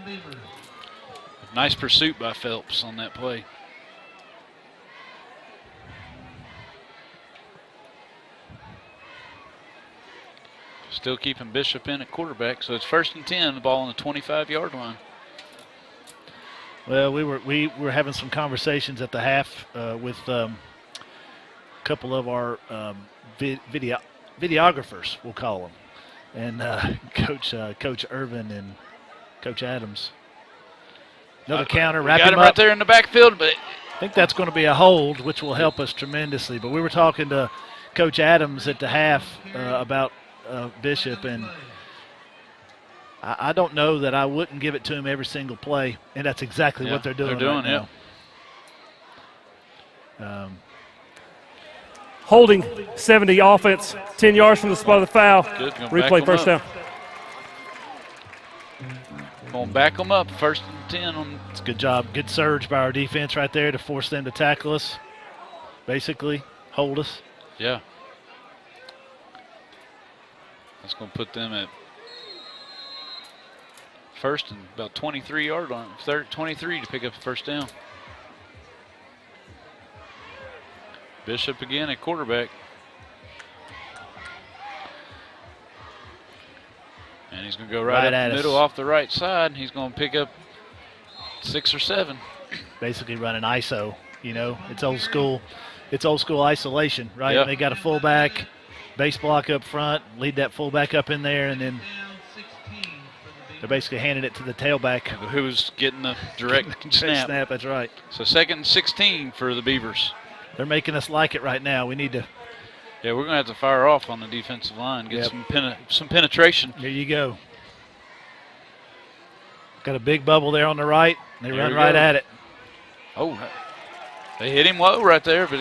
nice pursuit by Phelps on that play. Still keeping Bishop in at quarterback, so it's 1st and 10, the ball on the 25-yard line. Well, we were having some conversations at the half with a couple of our videographers, we'll call them, and Coach Irvin and Coach Adams. Another counter, wrap him up right there in the backfield, but I think that's going to be a hold, which will help us tremendously. But we were talking to Coach Adams at the half about Bishop, and I don't know that I wouldn't give it to him every single play, and that's exactly what they're doing. Right now. Holding 70 offense, 10 yards from the spot of the foul. Good. Replay first down. Going to back them up, 1st and 10. It's a good job. Good surge by our defense right there to force them to tackle us, basically hold us. Yeah. That's going to put them at 1st and about 23-yard line, 23 to pick up the first down. Bishop again at quarterback. And he's going to go right up the middle off the right side. He's going to pick up 6 or 7. Basically running ISO, it's old school. It's old school isolation, right? Yep. They got a fullback, base block up front, lead that fullback up in there, and then they're basically handing it to the tailback. Who's getting the direct snap. That's right. So 2nd and 16 for the Beavers. They're making us like it right now. We need to. Yeah, we're going to have to fire off on the defensive line, get some penetration. There you go. Got a big bubble there on the right. They run right at it. Oh, they hit him low right there, but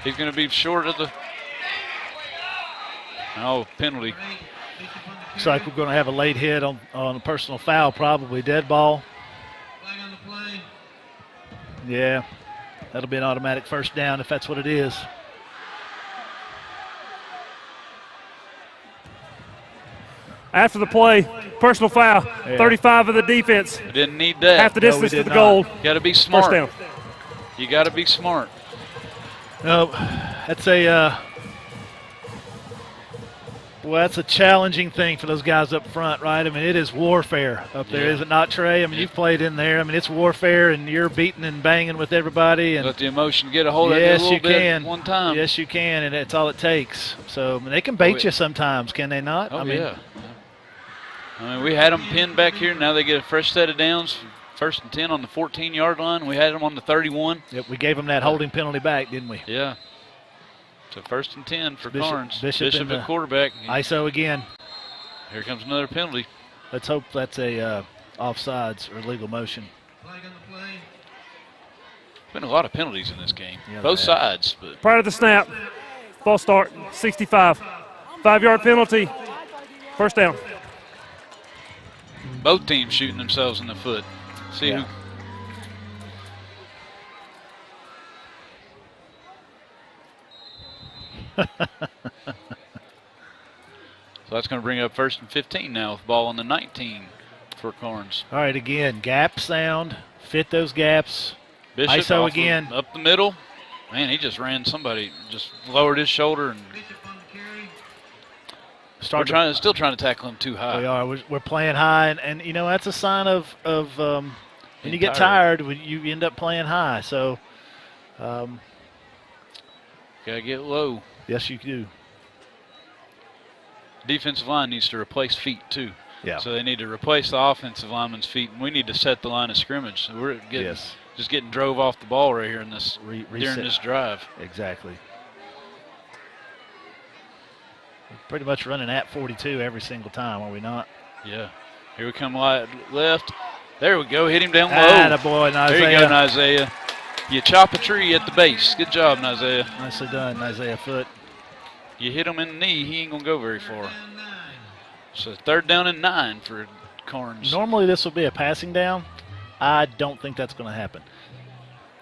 he's going to be short of the penalty. Looks like we're going to have a late hit on a personal foul, probably dead ball. Yeah, that'll be an automatic first down if that's what it is. After the play, personal foul, 35 of the defense. We didn't need that. Half the distance to the goal. Got to be smart. First down. You got to be smart. No, that's that's a challenging thing for those guys up front, right? I mean, it is warfare up there, is it not, Trey? I mean, you've played in there. I mean, it's warfare, and you're beating and banging with everybody. And let the emotion get a hold of you a little bit at one time. Yes, you can, and that's all it takes. So, I mean, they can bait you sometimes, can they not? I mean, we had them pinned back here. Now they get a fresh set of downs. 1st and 10 on the 14-yard line. We had them on the 31. Yep, we gave them that holding penalty back, didn't we? Yeah. So 1st and 10 for Karns. Bishop at quarterback. ISO again. Here comes another penalty. Let's hope that's a offsides or legal motion. There's been a lot of penalties in this game, both sides. But Prior to the snap, False start, 65. 5-yard penalty, first down. Both teams shooting themselves in the foot. See who. So that's going to bring up 1st and 15 now with ball on the 19 for Karns. All right, again, gap sound, fit those gaps. Bishop ISO again. Up the middle. Man, he just ran somebody, just lowered his shoulder and still trying to tackle him too high. We are. We're playing high, and you know, that's a sign of when you get tired, you end up playing high. So, gotta get low. Yes, you do. Defensive line needs to replace feet too. Yeah. So they need to replace the offensive lineman's feet, and we need to set the line of scrimmage. So we're just getting drove off the ball right here in this during this drive. Exactly. We're pretty much running at 42 every single time, are we not? Yeah. Here we come left. There we go. Hit him down low. Attaboy, Isaiah. There you go, Isaiah. You chop a tree at the base. Good job, Isaiah. Nicely done, Isaiah Foot. You hit him in the knee, he ain't going to go very far. So 3rd down and 9 for Karns. Normally this will be a passing down. I don't think that's going to happen.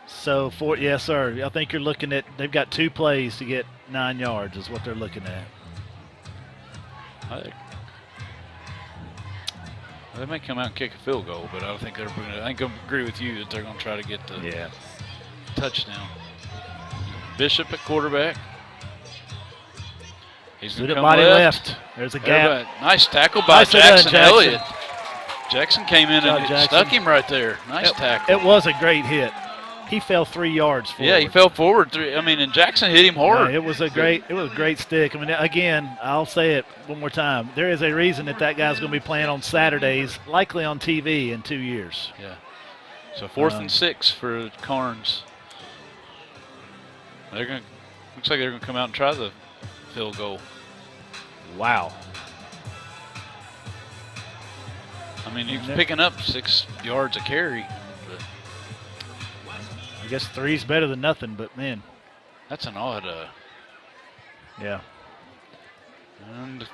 So, yes, sir. I think you're looking at, they've got 2 plays to get 9 yards is what they're looking at. They may come out and kick a field goal, but I don't think they're going to. I think I agree with you that they're going to try to get the touchdown. Bishop at quarterback. He's going to come left. There's a gap. Nice tackle by Jackson Elliott. Jackson came in and stuck him right there. Nice tackle. It was a great hit. He fell 3 yards forward. Yeah, he fell forward. And Jackson hit him hard. Yeah, it was a great stick. I mean, again, I'll say it one more time. There is a reason that guy's going to be playing on Saturdays, likely on TV in 2 years. Yeah. So 4th and 6 for Karns. Looks like they're going to come out and try the field goal. Wow. I mean, he's picking up 6 yards a carry. But I guess 3's better than nothing, but man. That's an odd. Yeah. And the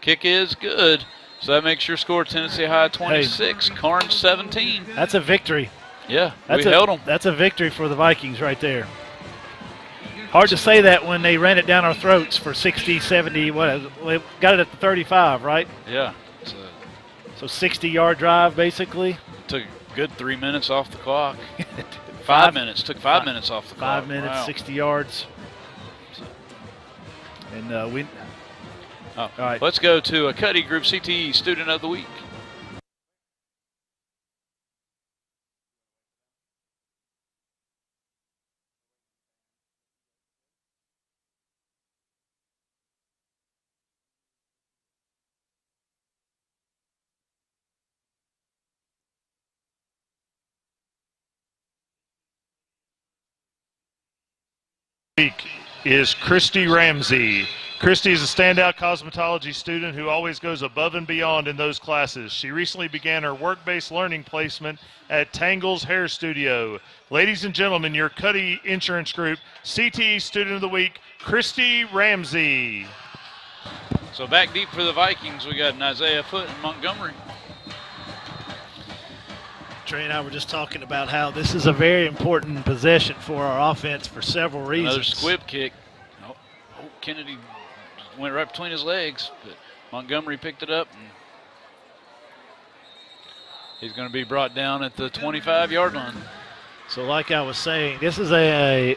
kick is good. So that makes your score Tennessee High 26, Karns 17. That's a victory. Yeah, we held them. That's a victory for the Vikings right there. Hard to say that when they ran it down our throats for 60, 70, we got it at the 35, right? Yeah. So 60-yard drive, basically. Took a good 3 minutes off the clock. 5 minutes. Took 5 minutes off the clock. 5 minutes, wow. 60 yards. And all right. Let's go to a Cuddy Group CTE Student of the Week. Week is Christy Ramsey. Christy is a standout cosmetology student who always goes above and beyond in those classes. She recently began her work-based learning placement at Tangle's Hair Studio. Ladies and gentlemen, your Cuddy Insurance Group CTE Student of the Week, Christy Ramsey. So back deep for the Vikings, we got an Isaiah Foot in Montgomery. Trey and I were just talking about how this is a very important possession for our offense for several reasons. Another squib kick. Oh, Kennedy went right between his legs, but Montgomery picked it up. And he's going to be brought down at the 25-yard line. So like I was saying, this is a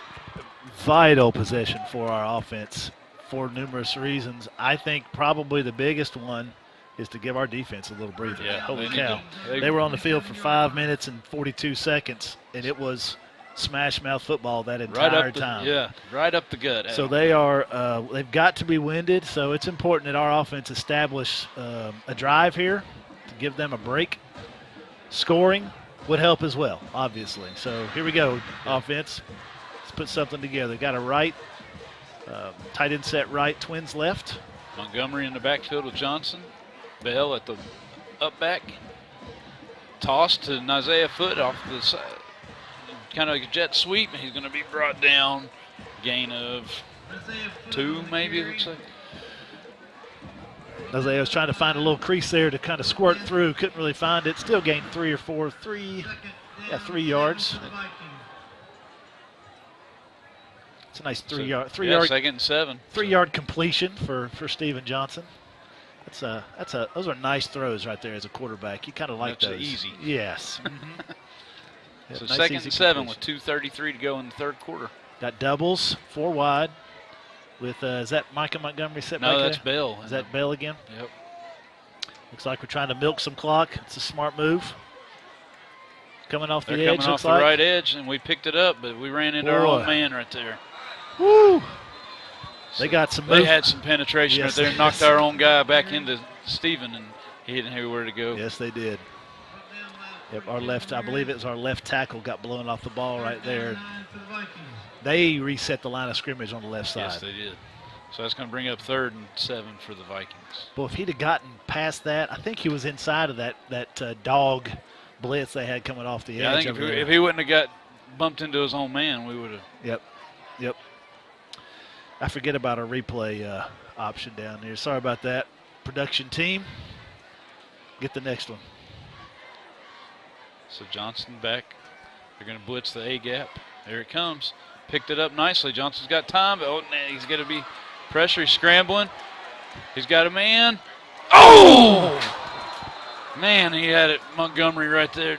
vital possession for our offense for numerous reasons. I think probably the biggest one is to give our defense a little breather. Yeah, holy cow. They were on the field for 5 minutes and 42 seconds, and it was smash mouth football that entire time. Yeah, right up the gut. So they are they've got to be winded, so it's important that our offense establish a drive here to give them a break. Scoring would help as well, obviously. So here we go, offense. Let's put something together. Got a right, tight end set right, twins left. Montgomery in the backfield with Johnson. Bell at the up back. Toss to Isaiah Foot off the side. Kind of like a jet sweep, and he's going to be brought down. Gain of 2 maybe, it looks like. Isaiah was trying to find a little crease there to kind of squirt through. Couldn't really find it. Still gained 3 yards. It's a nice 3 yard. Second and 7. 3 yard completion for Steven Johnson. Those are nice throws right there as a quarterback. You kind of like those. Easy. Yes. So nice, second and 7 completion. with 2:33 to go in the third quarter. Got doubles, 4 wide. With is that Micah Montgomery sitting back No, there? that's Bell. Is that Bell again? Yep. Looks like we're trying to milk some clock. It's a smart move. Coming off the They're edge, coming looks off like. the right edge, and we picked it up, but we ran into our own man right there. Woo! They got some. They had some penetration Yes, right there, and knocked our own guy back into Steven, and he didn't have where to go. Yes, they did. Yep, our left, I believe it was our left tackle got blown off the ball right there. They reset the line of scrimmage on the left side. Yes, they did. So that's going to bring up 3rd and 7 for the Vikings. Well, if he'd have gotten past that, I think he was inside of that dog blitz they had coming off the edge. I think if he wouldn't have got bumped into his own man, we would have. Yep. I forget about our replay option down there. Sorry about that. Production team, get the next one. So Johnson back. They're going to blitz the A-gap. There it comes. Picked it up nicely. Johnson's got time. Oh, he's going to be pressure. He's scrambling. He's got a man. Oh! Man, he had it. Montgomery right there.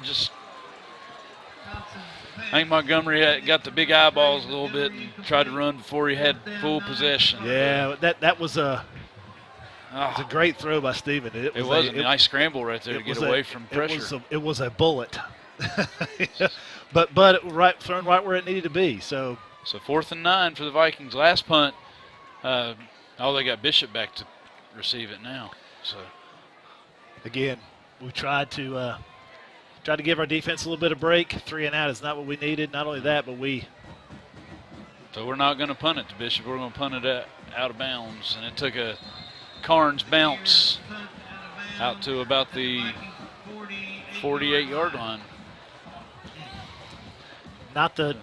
I think Montgomery got the big eyeballs a little bit and tried to run before he had full possession. Yeah, that was a great throw by Steven. It was a nice scramble right there to get away from pressure. It was a bullet. but thrown right where it needed to be. So 4th and 9 for the Vikings. Last punt. They got Bishop back to receive it now. So again, we tried to give our defense a little bit of break. 3 and out is not what we needed. Not only that, but So we're not going to punt it to Bishop. We're going to punt it out of bounds. And it took a Karns bounce out to about the 48-yard line. Not the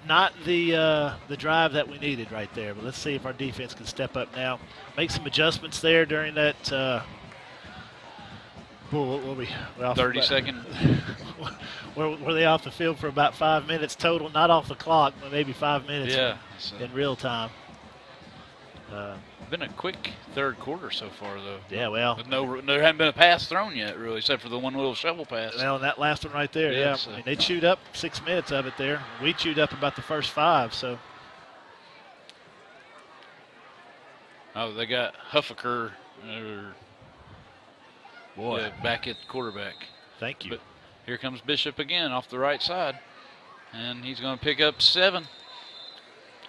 drive that we needed right there. But let's see if our defense can step up now. Make some adjustments there during that. What were we? 30-second. Were they off the field for about 5 minutes total? Not off the clock, but maybe 5 minutes in real time. Been a quick third quarter so far, though. Yeah, well. There hasn't been a pass thrown yet, really, except for the one little shovel pass. Well, and that last one right there, yeah. So. I mean, they chewed up 6 minutes of it there. We chewed up about the first 5, so. Oh, they got Huffaker back at the quarterback. Thank you. But here comes Bishop again off the right side, and he's going to pick up 7. He's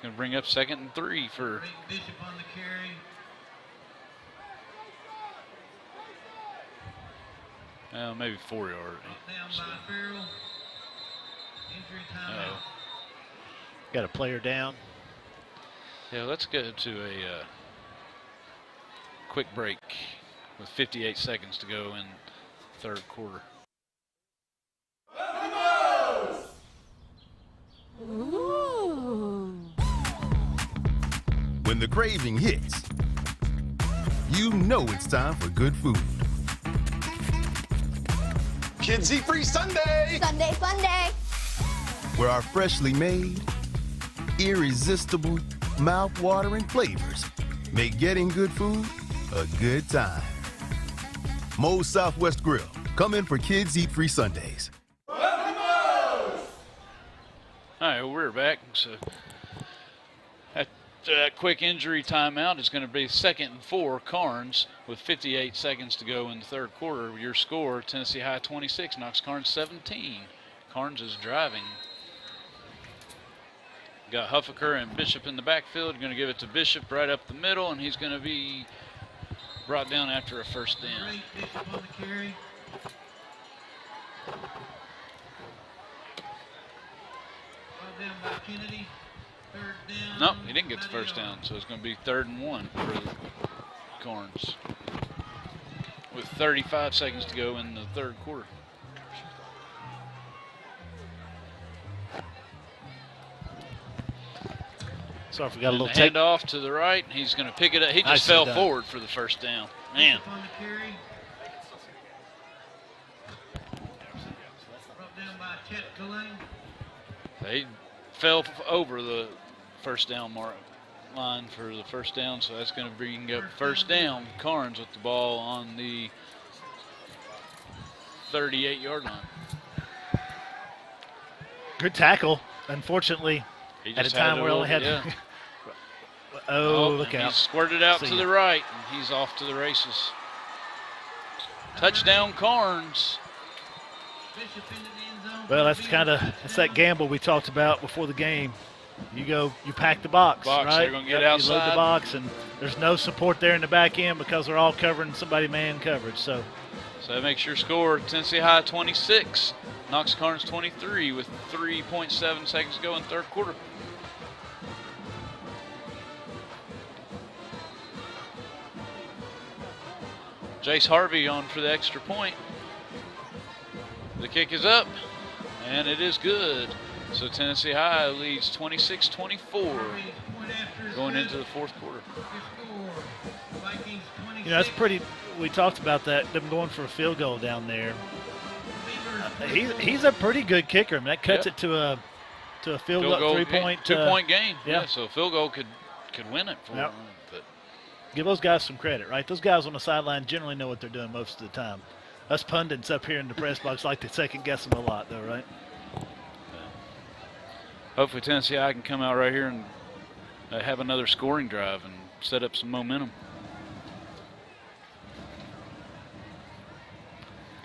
going to bring up 2nd and 3 for Bishop on the carry. maybe 4 yard. Down by Farrell. Injury timeout. Got a player down. Yeah, let's go to a quick break with 58 seconds to go in third quarter. When the craving hits, you know it's time for good food. Kids Eat Free Sunday! Sunday fun day! Where our freshly made, irresistible, mouth-watering flavors make getting good food a good time. Moe's Southwest Grill. Come in for Kids Eat Free Sundays. All right, we're back. So that quick injury timeout is going to be 2nd and 4, Karns, with 58 seconds to go in the third quarter. Your score, Tennessee High 26, Knox Karns 17. Karns is driving. Got Huffaker and Bishop in the backfield. Going to give it to Bishop right up the middle, and he's going to be brought down after a first down. Bishop on the carry. Brought down by Kennedy. Third down. Nope, he didn't get the first down, so it's going to be 3rd and 1 for Karns with 35 seconds to go in the third quarter. Sorry if we got a And little the handoff to the right. He's going to pick it up. He just fell forward for the first down. Man. On the carry. Brought down by Chet Gillane. He fell over the first down line for the first down, so that's going to bring up first down. Karns with the ball on the 38-yard line. Good tackle. Unfortunately, at a time where we only had. Look out! He squirted out to the right, and he's off to the races. Touchdown, Karns. Well, that's that gamble we talked about before the game. You pack the box, right? They're going to get outside. You load the box, and there's no support there in the back end because they're all covering somebody man coverage. So that makes your score Tennessee High 26, Knox Karns 23 with 3.7 seconds to go in third quarter. Jace Harvey on for the extra point. The kick is up, and it is good. So Tennessee High leads 26-24 going into the fourth quarter. That's pretty. We talked about that, them going for a field goal down there. He's a pretty good kicker. I mean, that cuts it to a field goal, 3-point. 2-point game. Yeah, so a field goal could win it for them. But give those guys some credit, right? Those guys on the sideline generally know what they're doing most of the time. Us pundits up here in the press box like to second guess them a lot, though, right? Hopefully Tennessee I can come out right here and have another scoring drive and set up some momentum.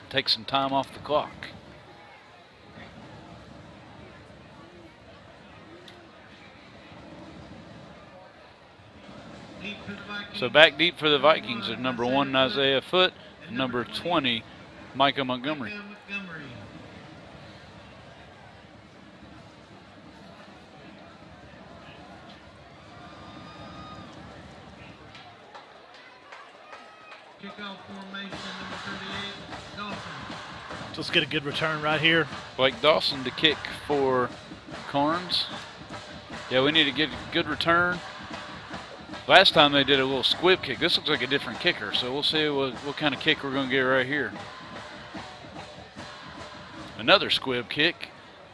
Take some time off the clock. So back deep for the Vikings are number 1, Isaiah Foote, and number 20, Micah Montgomery. Kickoff formation, number 38, Dawson. So let's get a good return right here. Blake Dawson to kick for Karns. Yeah, we need to get a good return. Last time they did a little squib kick. This looks like a different kicker, so we'll see what kind of kick we're going to get right here. Another squib kick.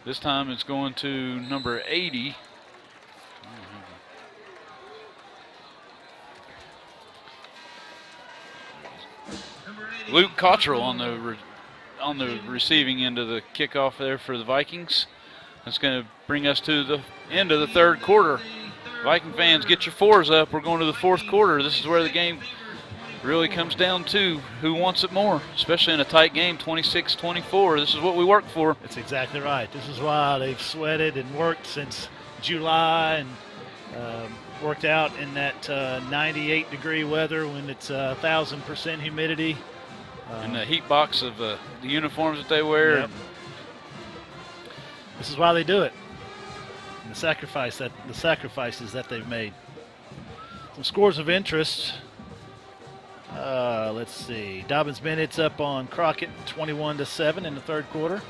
This time it's going to number 80. Luke Cottrell on the receiving end of the kickoff there for the Vikings. That's going to bring us to the end of the third quarter. Viking fans, get your fours up. We're going to the fourth quarter. This is where the game really comes down to who wants it more, especially in a tight game, 26-24. This is what we work for. That's exactly right. This is why they've sweated and worked since July and worked out in that 98-degree weather when it's 1,000% humidity. And the heat box of the uniforms that they wear. Yep. This is why they do it. And the sacrifices that they've made. Some scores of interest. Let's see. Dobbins Bennett's up on Crockett 21-7 in the third quarter.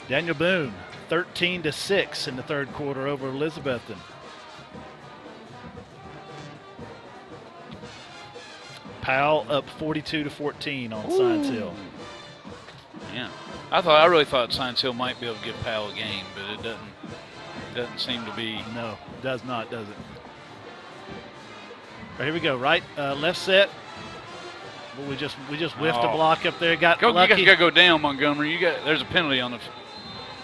Daniel Boone 13-6 in the third quarter over Elizabethton. Powell up 42-14 on Science Hill. Yeah, I really thought Science Hill might be able to give Powell a game, but it doesn't seem to be. No, it does not, does it? Right, here we go. Right, left set. Well, we just whiffed a block up there. Got lucky. You got to go down, Montgomery. There's a penalty on the.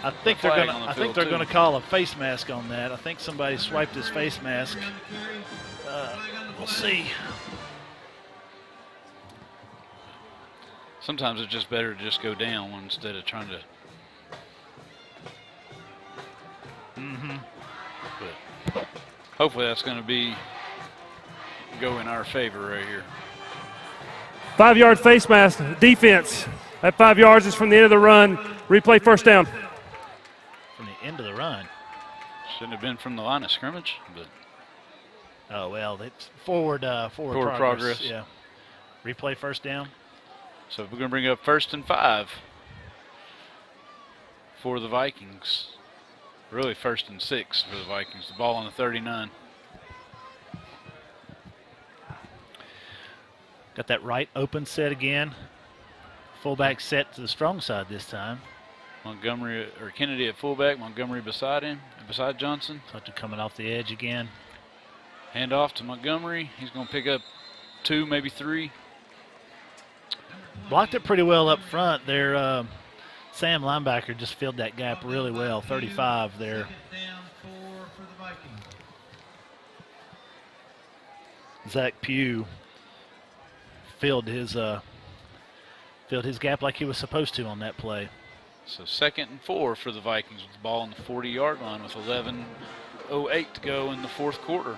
I think they're gonna call a face mask on that. I think somebody swiped his face mask. We'll see. Sometimes it's just better to just go down instead of trying to. But hopefully that's going to go in our favor right here. 5-yard face mask, defense. That 5 yards is from the end of the run. Replay first down. From the end of the run. Shouldn't have been from the line of scrimmage, but. Oh well, it's forward progress. Yeah. Replay first down. So we're going to bring up 1st and 5 for the Vikings. Really 1st and 6 for the Vikings. The ball on the 39. Got that right open set again. Fullback set to the strong side this time. Montgomery or Kennedy at fullback. Montgomery beside him, beside Johnson. Tucker coming off the edge again. Hand off to Montgomery. He's going to pick up 2, maybe 3. Blocked it pretty well up front. Their Sam linebacker just filled that gap really well. 35 there. Zach Pugh filled his gap like he was supposed to on that play. So 2nd and 4 for the Vikings with the ball on the 40-yard line with 11:08 to go in the 4th quarter.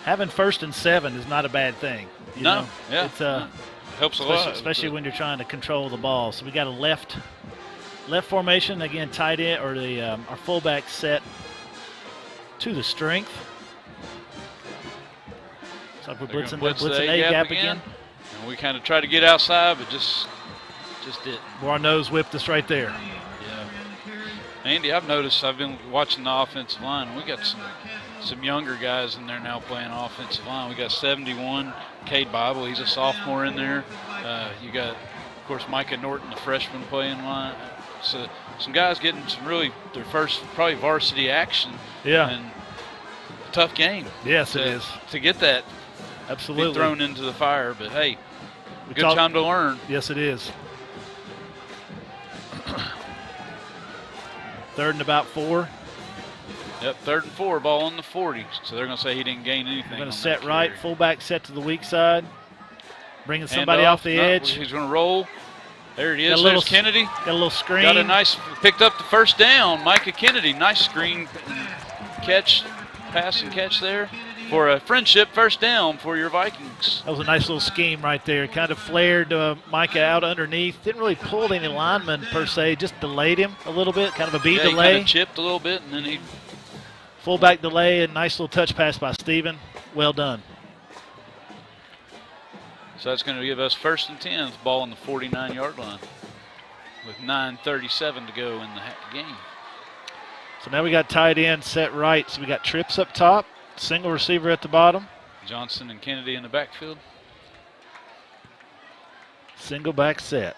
Having 1st and 7 is not a bad thing. You know? Yeah. It's helps a lot. Especially when you're trying to control the ball. So we got a left formation, again, tight end, or our fullback set to the strength. So we're blitzing A gap again. And we kind of tried to get outside, but just didn't. Well, our nose whipped us right there. Yeah. Andy, I've noticed, I've been watching the offensive line, and we got some younger guys in there now playing offensive line. We got 71, Cade Bible, he's a sophomore in there. You got, of course, Micah Norton, the freshman, playing line. So some guys getting their first probably varsity action. Yeah. And a tough game. Yes, it is. To get that. Absolutely. Be thrown into the fire, but hey, good time to learn. Yes, it is. 3rd and about 4. Yep, 3rd and 4, ball on the 40. So they're going to say he didn't gain anything. We're going to set right, fullback set to the weak side, bringing somebody off off the edge. He's going to roll. There it is. There's Kennedy. Got a little screen. Got a nice, picked up the 1st down. Micah Kennedy, nice screen catch, pass and catch there for a friendship 1st down for your Vikings. That was a nice little scheme right there. Kind of flared Micah out underneath. Didn't really pull any linemen per se, just delayed him a little bit, kind of a B delay. He kind of chipped a little bit, and then he. Fullback delay, and nice little touch pass by Steven. Well done. So that's going to give us 1st and 10, ball on the 49-yard line with 9:37 to go in the game. So now we got tight end set right. So we got trips up top, single receiver at the bottom. Johnson and Kennedy in the backfield. Single back set.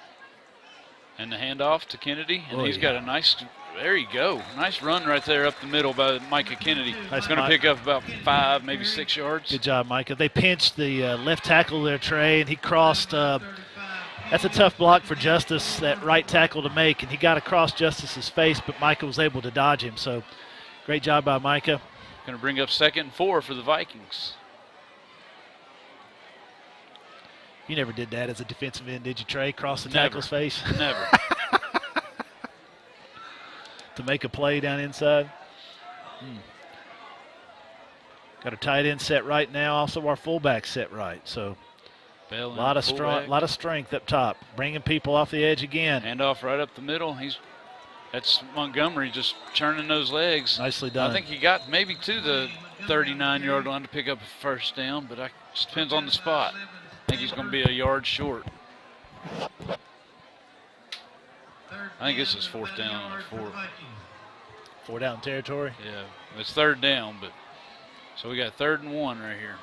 And the handoff to Kennedy, and he's got a nice, there you go, nice run right there up the middle by Micah Kennedy. He's going to pick up about 5, maybe 6 yards. Good job, Micah. They pinched the left tackle there, Trey, and he crossed. That's a tough block for Justice, that right tackle to make, and he got across Justice's face, but Micah was able to dodge him. So great job by Micah. Going to bring up 2nd and 4 for the Vikings. You never did that as a defensive end, did you, Trey? Cross the tackle's face? Never. To make a play down inside. Got a tight end set right now. Also, our fullback set right. So a lot of strength up top, bringing people off the edge again. Handoff right up the middle. That's Montgomery just churning those legs. Nicely done. I think he got maybe to the 39-yard line to pick up a 1st down, but it just depends on the spot. I think he's going to be a yard short. I think this is 4th down or 4. 4 down territory? Yeah, it's 3rd down, but so we got 3rd and 1 right here.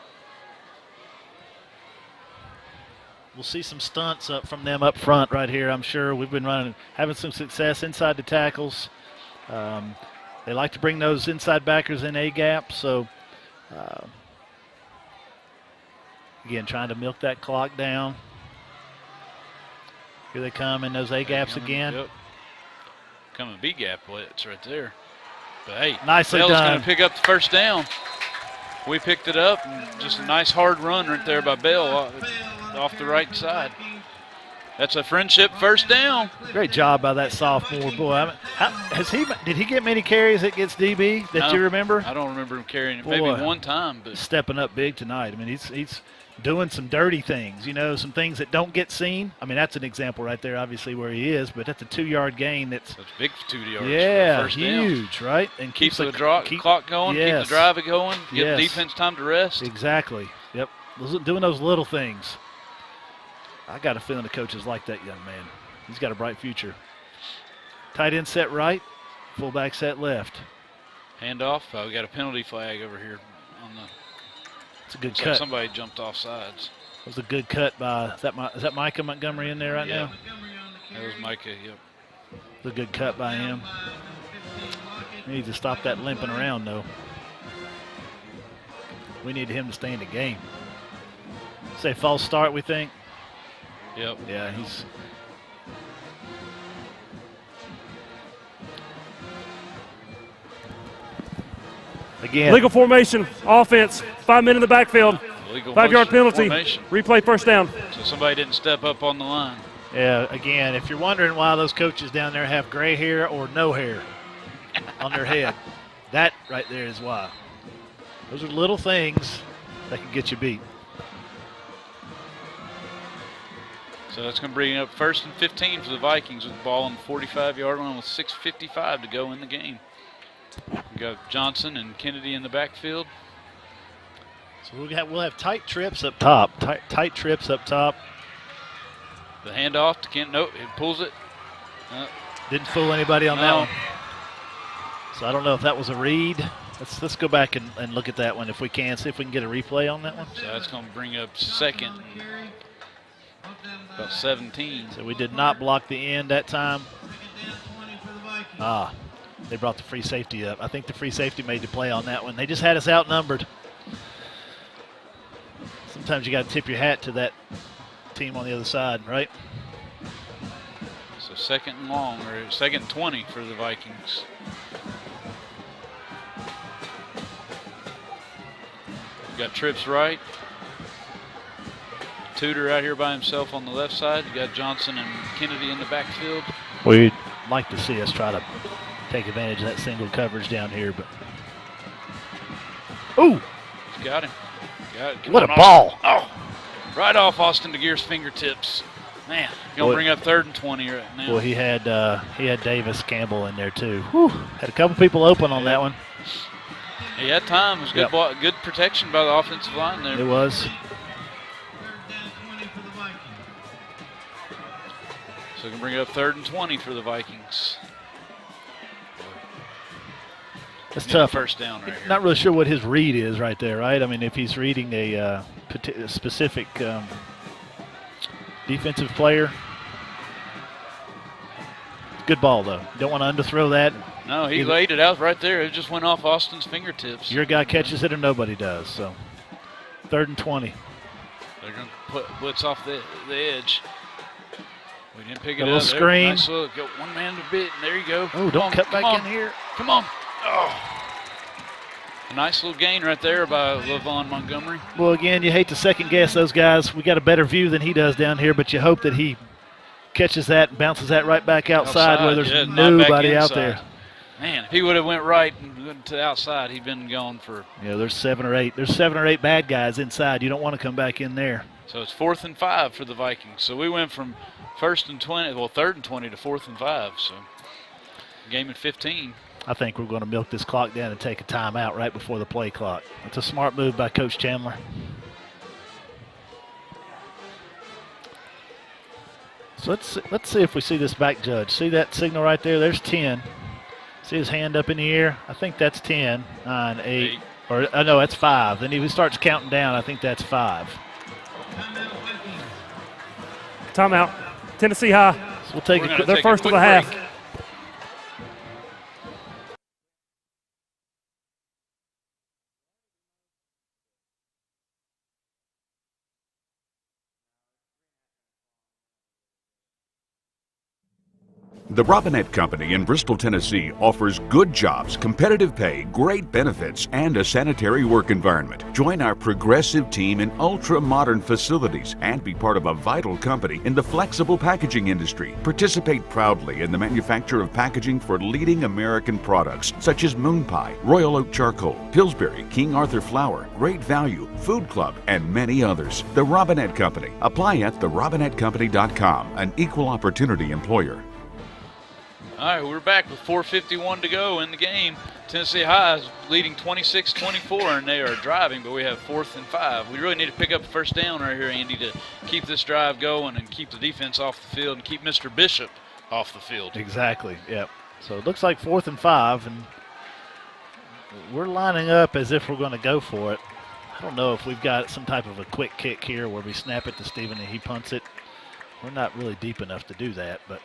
We'll see some stunts up from them up front right here, I'm sure. We've been having some success inside the tackles. They like to bring those inside backers in A gap, so again, trying to milk that clock down. Here they come in those A gaps again. Yep. Coming B gap blitz right there. But hey, nicely Bell's done. going to pick up the 1st down. We picked it up, and just a nice hard run right there by Bell off the right side. That's a friendship 1st down. Great job by that sophomore boy. Did he get many carries against DB that you remember? I don't remember him carrying it. Maybe one time, but stepping up big tonight. I mean, he's doing some dirty things, some things that don't get seen. I mean, that's an example right there, obviously, where he is, but that's a 2-yard gain. That's big 2 yards. Yeah, for 1st down. Huge, right? And keeps the clock going, yes. keep the drive going, give the defense time to rest. Exactly. Yep. Doing those little things. I got a feeling the coaches like that young man. He's got a bright future. Tight end set right. Fullback set left. Handoff. We got a penalty flag over here on the. It's a good Looks cut. like somebody jumped off sides. It was a good cut by, is that Micah Montgomery in there right now? That was Micah, yep. It was a good cut by him. We need to stop that limping around, though. We need him to stay in the game. Say false start, we think? Yep. Yeah, he's... Again. Legal formation, offense, 5 men in the backfield. 5-yard penalty. Formation. Replay first down. So somebody didn't step up on the line. Yeah, again, if you're wondering why those coaches down there have gray hair or no hair on their head, that right there is why. Those are little things that can get you beat. So that's going to bring up 1st and 15 for the Vikings with the ball on the 45-yard line with 6:55 to go in the game. We got Johnson and Kennedy in the backfield. So we'll have tight trips up top. Tight trips up top. The handoff to Kent. Nope, it pulls it. Didn't fool anybody on that one. So I don't know if that was a read. Let's go back and look at that one if we can. See if we can get a replay on that one. So that's going to bring up 2nd. About 17. So we did not block the end that time. They brought the free safety up. I think the free safety made the play on that one. They just had us outnumbered. Sometimes you got to tip your hat to that team on the other side, right? So 2nd and long, or 2nd and 20 for the Vikings. You got Trips right. Tudor out here by himself on the left side. You got Johnson and Kennedy in the backfield. We'd like to see us try to take advantage of that single coverage down here, but ooh, got him. What a ball! Oh, right off Austin DeGear's fingertips. Man, gonna bring up 3rd and 20 right now. Well, he had Davis Campbell in there too. Whew. Had a couple people open on that one. He had time. It was good ball, good protection by the offensive line there. It was. So we can bring up 3rd and 20 for the Vikings. That's tough. First down right here. Not really sure what his read is right there, right? I mean, if he's reading a specific defensive player. Good ball, though. You don't want to underthrow that. No, he laid it out right there. It just went off Austin's fingertips. Your guy catches it or nobody does. So 3rd and 20. They're going to put blitz off the edge. We didn't pick it up. A little screen. Nice look. Got one man to beat, and there you go. Oh, don't cut back in here. Come on. Oh. A nice little gain right there by LaVon Montgomery. Well, again, you hate to second guess those guys. We got a better view than he does down here, but you hope that he catches that and bounces that right back outside where there's nobody out there. Man, if he would have went right and went to the outside, he'd been gone for. Yeah, there's 7 or 8. There's 7 or 8 bad guys inside. You don't want to come back in there. So it's 4th and 5 for the Vikings. So we went from 1st and 20, well, 3rd and 20 to 4th and 5. So game at 15. I think we're going to milk this clock down and take a timeout right before the play clock. It's a smart move by Coach Chandler. So let's see if we see this back judge. See that signal right there? There's 10. See his hand up in the air? I think that's 10, 9, 8. Or no, that's 5. Then if he starts counting down, I think that's 5. Timeout. Tennessee High. So we'll take their first of the half. The Robinette Company in Bristol, Tennessee offers good jobs, competitive pay, great benefits, and a sanitary work environment. Join our progressive team in ultra-modern facilities and be part of a vital company in the flexible packaging industry. Participate proudly in the manufacture of packaging for leading American products such as Moon Pie, Royal Oak Charcoal, Pillsbury, King Arthur Flour, Great Value, Food Club, and many others. The Robinette Company. Apply at therobinettecompany.com, an equal opportunity employer. All right, we're back with 4:51 to go in the game. Tennessee High is leading 26-24, and they are driving, but we have 4th and 5. We really need to pick up a first down right here, Andy, to keep this drive going and keep the defense off the field and keep Mr. Bishop off the field. Exactly, yep. So it looks like 4th and 5, and we're lining up as if we're going to go for it. I don't know if we've got some type of a quick kick here where we snap it to Steven and he punts it. We're not really deep enough to do that, but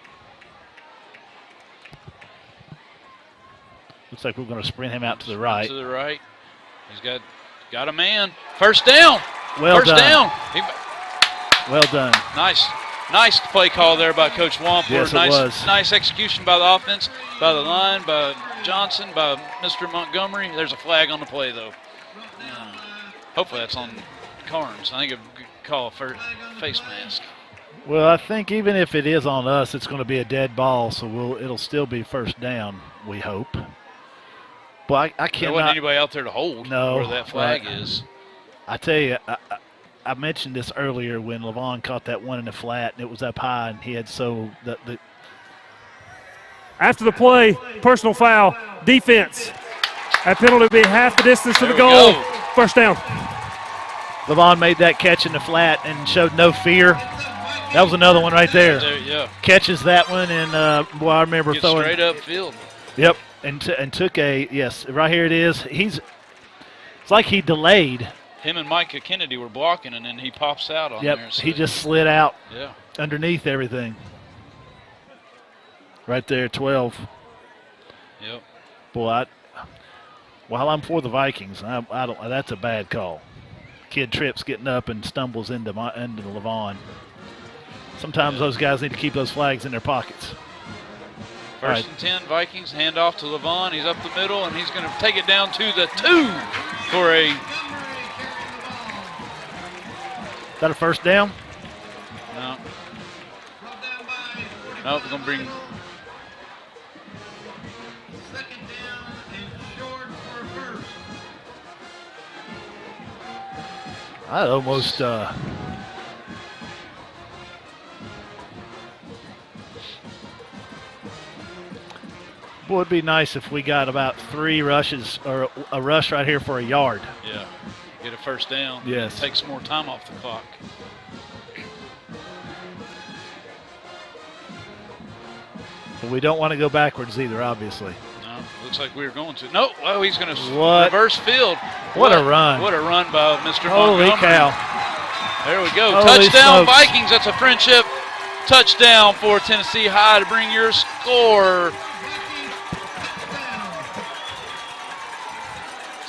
looks like we're going to sprint him out to the right. To the right. He's got a man. First down. Well First done. down. Well done. Nice play call there by Coach Wampler. Yes, it was. Nice execution by the offense, by the line, by Johnson, by Mr. Montgomery. There's a flag on the play, though. Hopefully that's on Karns. I think a good call for face mask. Well, I think even if it is on us, it's going to be a dead ball, so it'll still be first down, we hope. But I cannot. There wasn't anybody out there to hold where that flag is. I tell you, I mentioned this earlier when Levon caught that one in the flat, and it was up high, and he had the After the play, personal foul, defense. That penalty will be half the distance to the goal. First down. Levon made that catch in the flat and showed no fear. That was another one right there. Catches that one, and boy, I remember throwing straight up field. Yep, and took right here it is. It's like he delayed. Him and Micah Kennedy were blocking, and then he pops out on there. So he just slid out underneath everything. Right there, 12. Yep. Boy, while I'm for the Vikings, I don't. That's a bad call. Kid trips getting up and stumbles into Levon. Sometimes those guys need to keep those flags in their pockets. First and 10, Vikings, hand off to Levon. He's up the middle, and he's going to take it down to the 2 for a. Is that a first down? No. No, we're going to bring. Second down and short for first. I almost. Boy, it'd be nice if we got about 3 rushes or a rush right here for a yard. Yeah, get a first down. Yes. Take some more time off the clock. But we don't want to go backwards either, obviously. No, looks like we were going to. No, he's going to reverse field. What a run. What a run by Mr. Holy Montgomery. cow. There we go. Holy Touchdown, smokes. Vikings. That's a friendship touchdown for Tennessee High to bring your score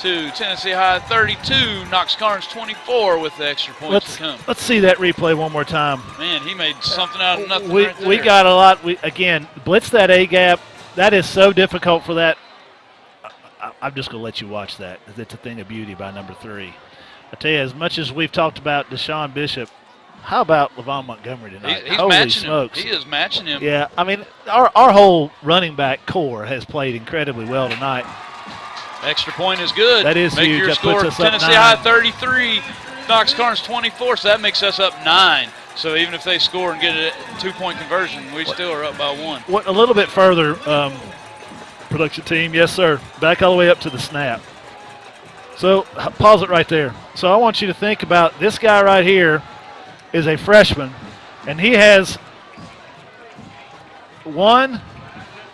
to Tennessee High 32, Knox Karns 24 with the extra points to come. Let's see that replay one more time. Man, he made something out of nothing. We got a lot. Again, blitz that A-gap. That is so difficult for that. I'm just going to let you watch that. It's a thing of beauty by number 3. I tell you, as much as we've talked about Deshaun Bishop, how about Levon Montgomery tonight? He's Holy matching smokes. him. He is matching him. Yeah, I mean, our whole running back core has played incredibly well tonight. Extra point is good. That is Make huge. your That score puts us up Tennessee 9. High 33, Knox Karns 24, so that makes us up 9. So even if they score and get a 2-point conversion, we still are up by 1. A little bit further, production team. Yes, sir. Back all the way up to the snap. So pause it right there. So I want you to think about this guy right here is a freshman, and he has 1,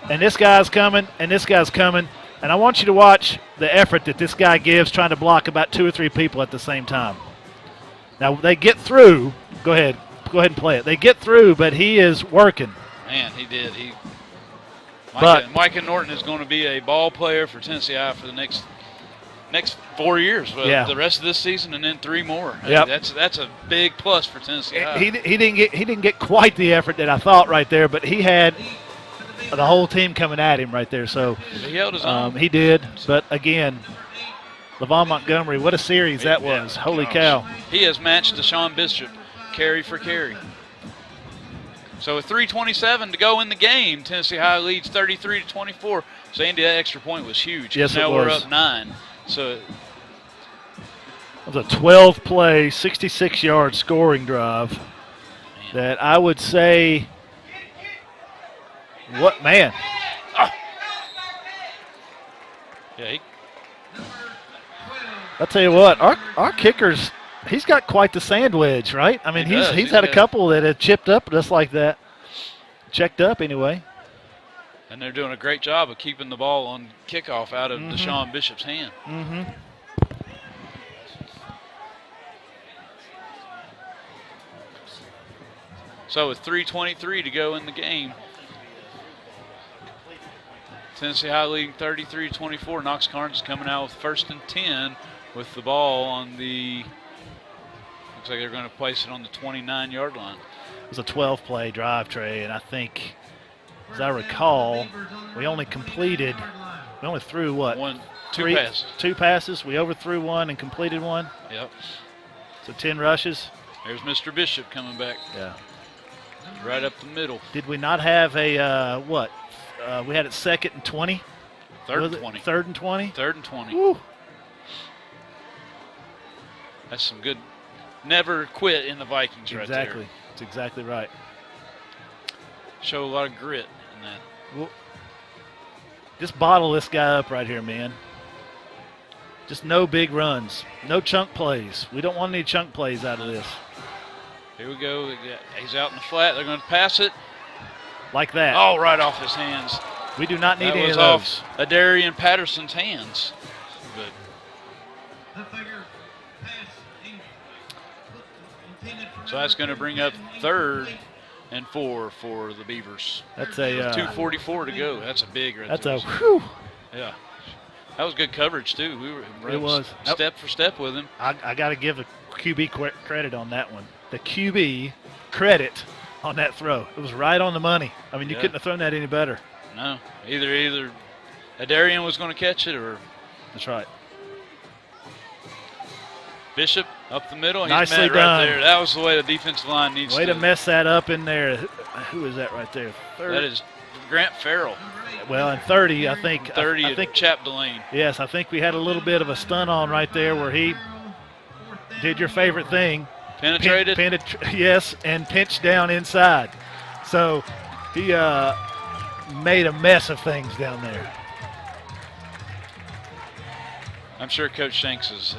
and this guy's coming, and this guy's coming. And I want you to watch the effort that this guy gives trying to block about 2 or 3 people at the same time. Now, they get through. Go ahead and play it. They get through, but he is working. Man, he did. But Micah Norton is going to be a ball player for Tennessee High for the next 4 years. The rest of this season and then 3 more. Yep. That's a big plus for Tennessee High. He didn't get quite the effort that I thought right there, but he had the whole team coming at him right there. So he held his own. He did. But again, Levon Montgomery, what a series that was. Holy cow. He has matched Deshaun Bishop carry for carry. So with 3:27 to go in the game, Tennessee High leads 33-24. So Andy, that extra point was huge. Yes, now it was. We're up 9. So it was a 12-play, 66-yard scoring drive that I would say, man. Oh. Yeah, I'll tell you what, our kickers, he's got quite the sand wedge, right? I mean, he's had a couple that have chipped up just like that. Checked up anyway. And they're doing a great job of keeping the ball on kickoff out of Deshaun Bishop's hand. So with 3:23 to go in the game, Tennessee High leading 33-24. Knox Karns is coming out with 1st and 10 with the ball on the, looks like they're going to place it on the 29-yard line. It was a 12-play drive, Trey, and I think, as I recall, we only threw what? Two passes. 2 passes. We overthrew one and completed one. Yep. So 10 rushes. There's Mr. Bishop coming back. Yeah. Right up the middle. Did we not have a, what? We had it 2nd and 20? 3rd and 20. 3rd and 20? 3rd and 20. Woo. That's some good, never quit in the Vikings right there. Exactly. That's exactly right. Show a lot of grit in that. Well, just bottle this guy up right here, man. Just no big runs. No chunk plays. We don't want any chunk plays out of this. Here we go. He's out in the flat. They're going to pass it. Like that. Oh, right off his hands. We do not need that any was of those. Off Adarian Patterson's hands. But so that's going to bring up 3rd and 4 for the Beavers. That's a 2:44 to go. That's a big right That's there. a whew. Yeah. That was good coverage too. We were step for step with him. I got to give the QB credit on that one. The QB credit on that throw. It was right on the money. I mean, you couldn't have thrown that any better. No. Either Adarian was going to catch it or. That's right. Bishop up the middle. Nicely He's met done. right there. That was the way the defensive line needs Way to mess that up in there. Who is that right there? That is Grant Farrell. Well, and 30, I think. 30 I think Chap Delane. Yes, I think we had a little bit of a stun on right there where he did your favorite thing. Penetrated? Yes, and pinched down inside. So he made a mess of things down there. I'm sure Coach Shanks is.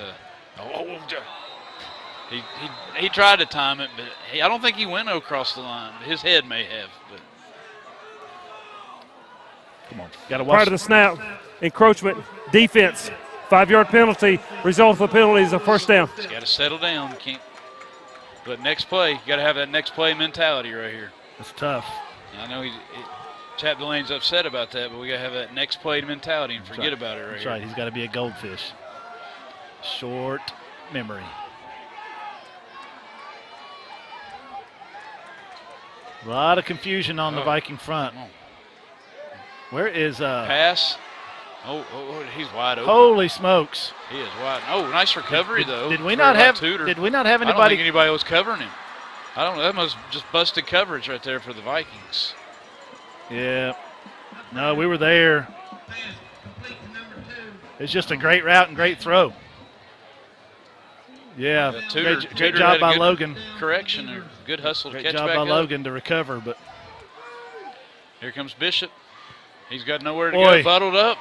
He tried to time it, but I don't think he went across the line. His head may have. But. Come on, gotta watch. Prior to the snap, encroachment, defense, 5-yard penalty. Result of the penalty is a 1st down. He's got to settle down. But next play, you got to have that next play mentality right here. It's tough. I know Chap Delane's upset about that, but we got to have that next play mentality and forget about it right That's here. right. He's got to be a goldfish. Short memory. A lot of confusion on the Viking front. Where is pass? Oh, he's wide open. Holy smokes! He is wide. Oh, nice recovery though. Did we not have anybody? I don't think anybody was covering him. I don't know. That must just busted coverage right there for the Vikings. Yeah. No, we were there. It's just a great route and great throw. Yeah, great job by Logan. Correction or good hustle to catch back up. Great job by Logan to recover, but here comes Bishop. He's got nowhere to go, bottled up.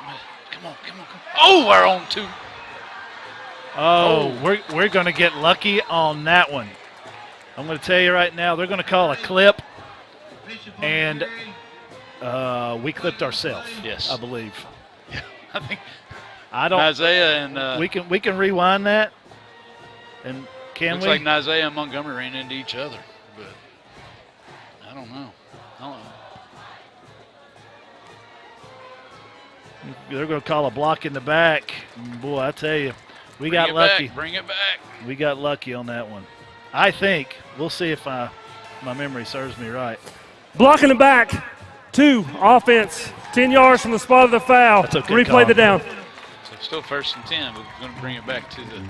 Come on. Oh, we're on 2. Oh, we're going to get lucky on that one. I'm going to tell you right now, they're going to call a clip, and we clipped ourselves. Yes, I believe. I think. I don't. Isaiah and we can rewind that. And can looks we? Looks like Isaiah and Montgomery ran into each other, but I don't know. They're going to call a block in the back. Boy, I tell you, we got lucky. Bring it back. We got lucky on that one. I think. We'll see if my memory serves me right. Blocking the back. 2, offense. 10 yards from the spot of the foul. That's a good Replay call. the down. So still 1st and 10. We're going to bring it back to the.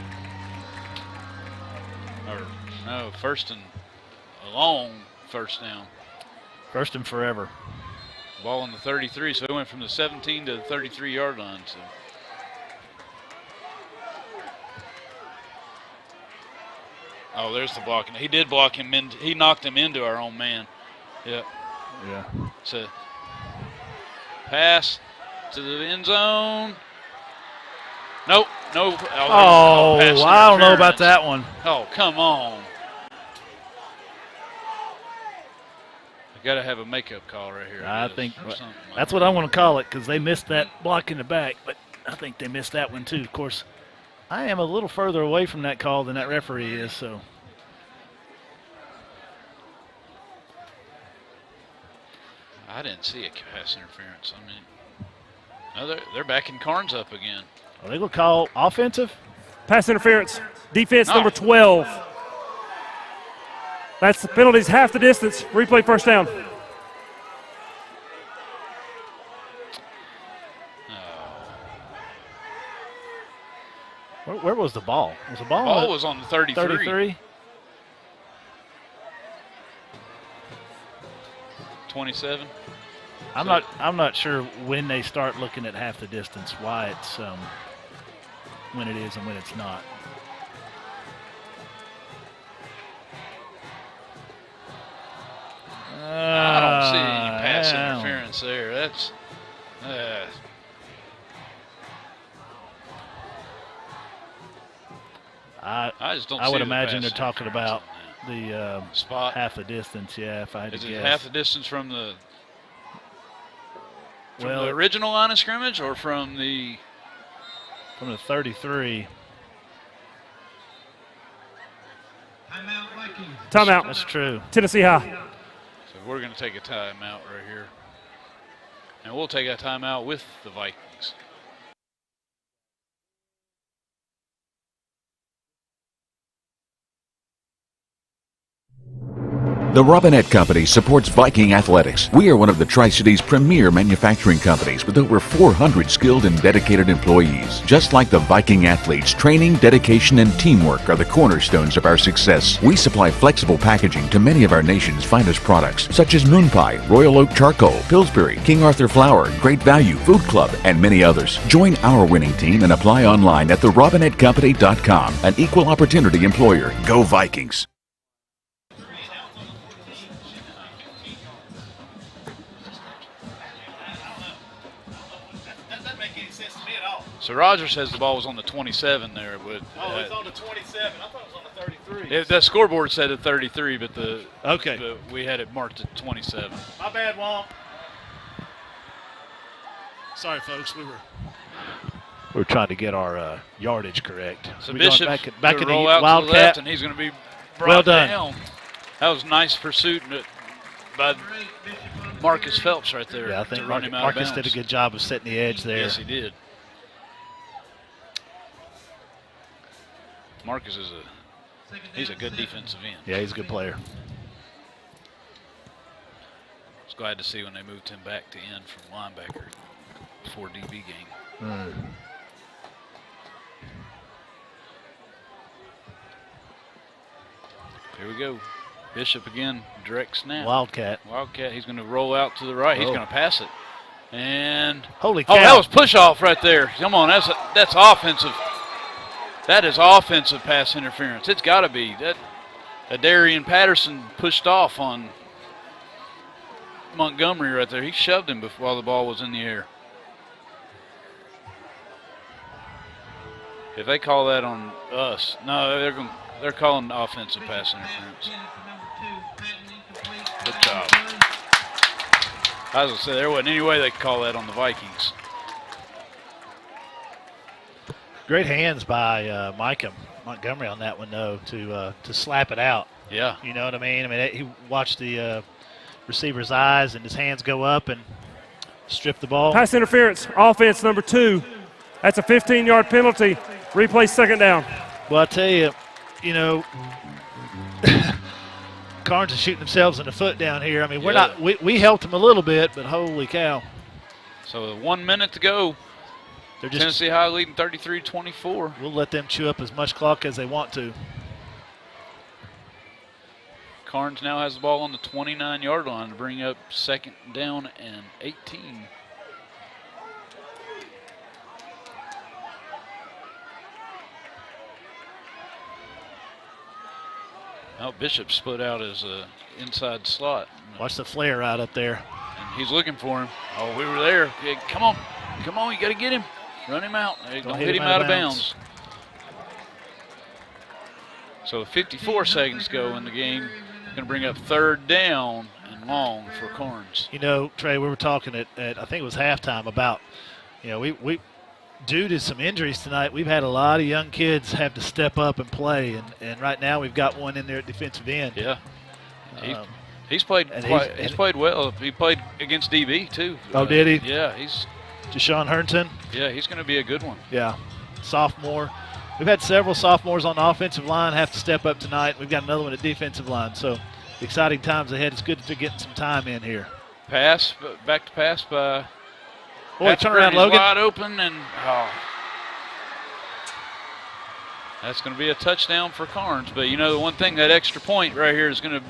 Or no, 1st and a long 1st down. 1st and forever. Ball on the 33, so it went from the 17 to the 33-yard line. So. Oh, there's the blocking. He did block him in. He knocked him into our own man. Yep. Yeah. So pass to the end zone. Nope. No. Oh, I don't know about that one. Oh, come on. got to have a makeup call right here. I think that's what I want to call it because they missed that block in the back, but I think they missed that one too. Of course, I am a little further away from that call than that referee is, so. I didn't see a pass interference. I mean, no, they're backing Karns up again. Are they going to call offensive? Pass interference. Defense number 12. That's the penalties, half the distance. Replay first down. Where was the ball? Was the ball? The ball was on the 33. 33. 27. I'm not sure when they start looking at half the distance, why it's when it is and when it's not. I don't see any pass interference there. That's I just don't. I see would the imagine pass they're talking about the spot, half the distance. Yeah, if I had to guess. guess. Is it half the distance from the original line of scrimmage or from the 33? Timeout. That's true. Tennessee High. So we're going to take a timeout right here, and we'll take a timeout with the Vikings. The Robinette Company supports Viking athletics. We are one of the Tri-Cities' premier manufacturing companies with over 400 skilled and dedicated employees. Just like the Viking athletes, training, dedication, and teamwork are the cornerstones of our success. We supply flexible packaging to many of our nation's finest products, such as Moon Pie, Royal Oak Charcoal, Pillsbury, King Arthur Flour, Great Value, Food Club, and many others. Join our winning team and apply online at therobinettecompany.com. An equal opportunity employer. Go Vikings! So Roger says the ball was on the 27 there. But, it's on the 27. I thought it was on the 33. The scoreboard said the 33, but but we had it marked at 27. My bad, Womp. Sorry, folks. We were trying to get our yardage correct. So we Bishop back in the roll out Wildcat. to the left, and he's going to be brought well done. down. That was nice pursuit by Marcus Phelps right there. Yeah, I think to run him out Marcus of did bounds. a good job of setting the edge there. Yes, he did. Marcus he's a good defensive end. Yeah, he's a good player. I was glad to see when they moved him back to end from linebacker before DB game. Here we go. Bishop again, direct snap. Wildcat. He's going to roll out to the right. He's going to pass it. And holy cow. Oh, that was push off right there. Come on, that's offensive. That is offensive pass interference. It's got to be. That Darian Patterson pushed off on Montgomery right there. He shoved him while the ball was in the air. If they call that on us, no, they're calling offensive pass interference. Good job. I was going to say, there wasn't any way they could call that on the Vikings. Great hands by Micah Montgomery on that one, though, to slap it out. Yeah. You know what I mean? He watched the receiver's eyes and his hands go up and strip the ball. Pass interference, offense number 2. That's a 15-yard penalty. Replay second down. Well, I tell you, Karns is shooting themselves in the foot down here. We helped them a little bit, but holy cow. So 1 minute to go. Tennessee High leading 33-24. We'll let them chew up as much clock as they want to. Karns now has the ball on the 29-yard line to bring up second down and 18. Now Bishop split out his inside slot. Watch the flare out up there. And he's looking for him. Oh, we were there. Yeah, come on, you got to get him. Run him out. Don't hit him out of bounds. So 54 seconds go in the game. Going to bring up 3rd down and long for Karns. You know, Trey, we were talking at I think it was halftime about, you know, we due to some injuries tonight, we've had a lot of young kids have to step up and play, and right now we've got one in there at defensive end. Yeah. He's played he's played well. He played against DB too. Oh, did he? Yeah, he's Deshaun Herndon. Yeah, he's going to be a good one. Yeah, sophomore. We've had several sophomores on the offensive line have to step up tonight. We've got another one at defensive line. So exciting times ahead. It's good to get some time in here. Pass, back to pass by. Boy, turn around, Logan. Wide open, and that's going to be a touchdown for Karns. But, you know, the one thing, that extra point right here is going to,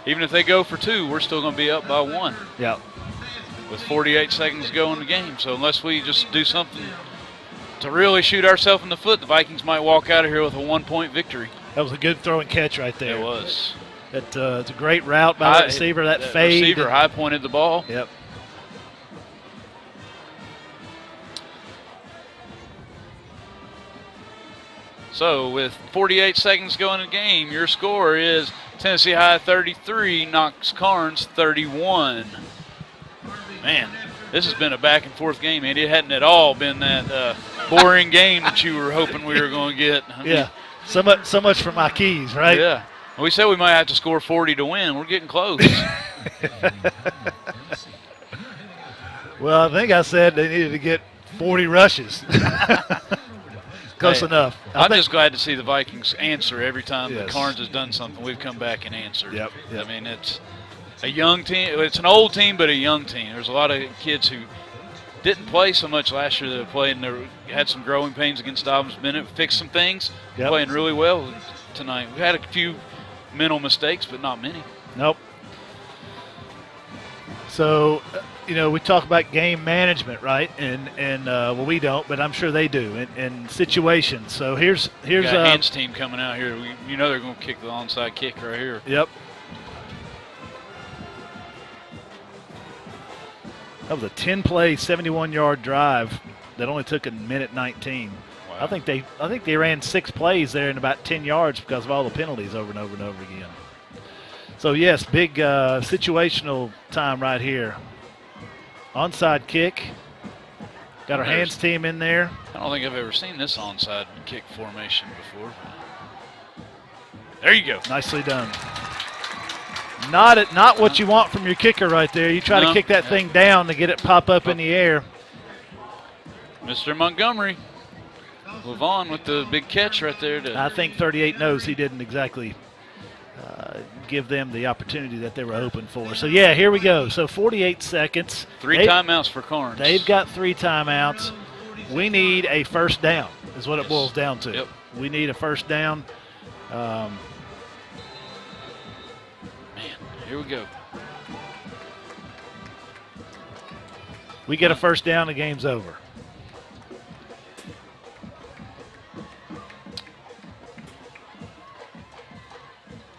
even if they go for 2, we're still going to be up by 1. Yeah. With 48 seconds to go in the game. So unless we just do something to really shoot ourselves in the foot, the Vikings might walk out of here with a 1-point victory. That was a good throw and catch right there. It was. It's a great route by the receiver. That fade. Receiver high pointed the ball. Yep. So with 48 seconds going in the game, your score is Tennessee High 33, Knox Karns 31. Man, this has been a back and forth game, and it hadn't at all been that boring game that you were hoping we were going to get. Yeah, so much for my keys, right? Yeah. We said we might have to score 40 to win. We're getting close. Well, I think I said they needed to get 40 rushes. Close enough. I'm just glad to see the Vikings answer every time Yes. that Karns has done something. We've come back and answered. Yep. I mean, it's a young team. It's an old team, but a young team. There's a lot of kids who didn't play so much last year that have played, and they had some growing pains against Dobbins Bennett. Fixed some things. Yep. Playing really well tonight. We had a few mental mistakes, but not many. Nope. So, you know, we talk about game management, right? And well, we don't, but I'm sure they do in situations. So here's got Hans team coming out here. You know they're going to kick the onside kick right here. Yep. That was a 10-play, 71-yard drive that only took a minute 19. Wow. I think they ran 6 plays there in about 10 yards because of all the penalties over and over and over again. So yes, big situational time right here. Onside kick. Got our hands team in there. I don't think I've ever seen this onside kick formation before. There you go. Nicely done. Not what you want from your kicker right there. You try to kick that thing down to get it pop up in the air. Mr. Montgomery move on with the big catch right there. I think 38 knows he didn't exactly give them the opportunity that they were hoping for. So, yeah, here we go. So, 48 seconds. 3 timeouts for Karns. They've got 3 timeouts. We need a first down is what it boils down to. Yep. We need a first down. Man, here we go. We get a first down, the game's over.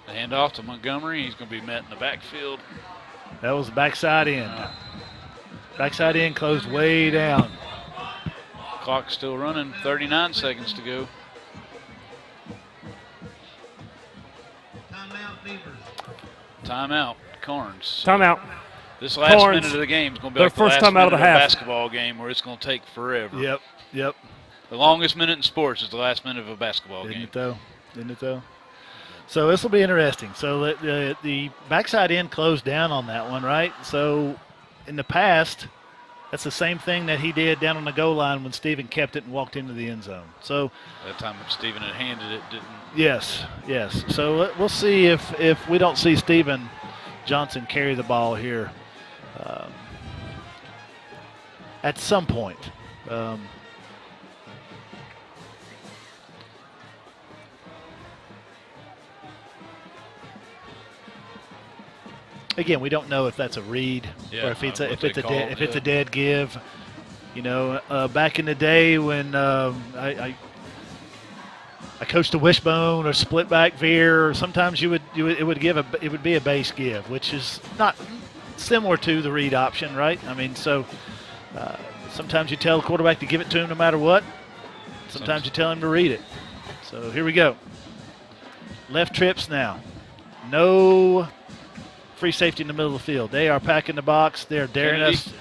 Hand off to Montgomery. He's going to be met in the backfield. That was the backside end. Backside end closed way down. Clock still running. 39 seconds to go. Timeout, Karns. Timeout. This last Karns. minute of the game is going to be Their like the first last time out of minute the of a half. basketball game where it's going to take forever. Yep. The longest minute in sports is the last minute of a basketball Didn't game. it though? So this will be interesting. So the backside end closed down on that one, right? So in the past, that's the same thing that he did down on the goal line when Steven kept it and walked into the end zone. So That time Steven had handed it, didn't. yes. So we'll see if we don't see Steven Johnson carry the ball here at some point. Again, we don't know if that's a read or if it's a dead give. You know, back in the day when I coached a wishbone or split back veer, sometimes it would be a base give, which is not similar to the read option, right? I mean, so sometimes you tell the quarterback to give it to him no matter what. Sometimes you tell him to read it. So here we go. Left trips now. no free safety in the middle of the field. They are packing the box. They're daring us.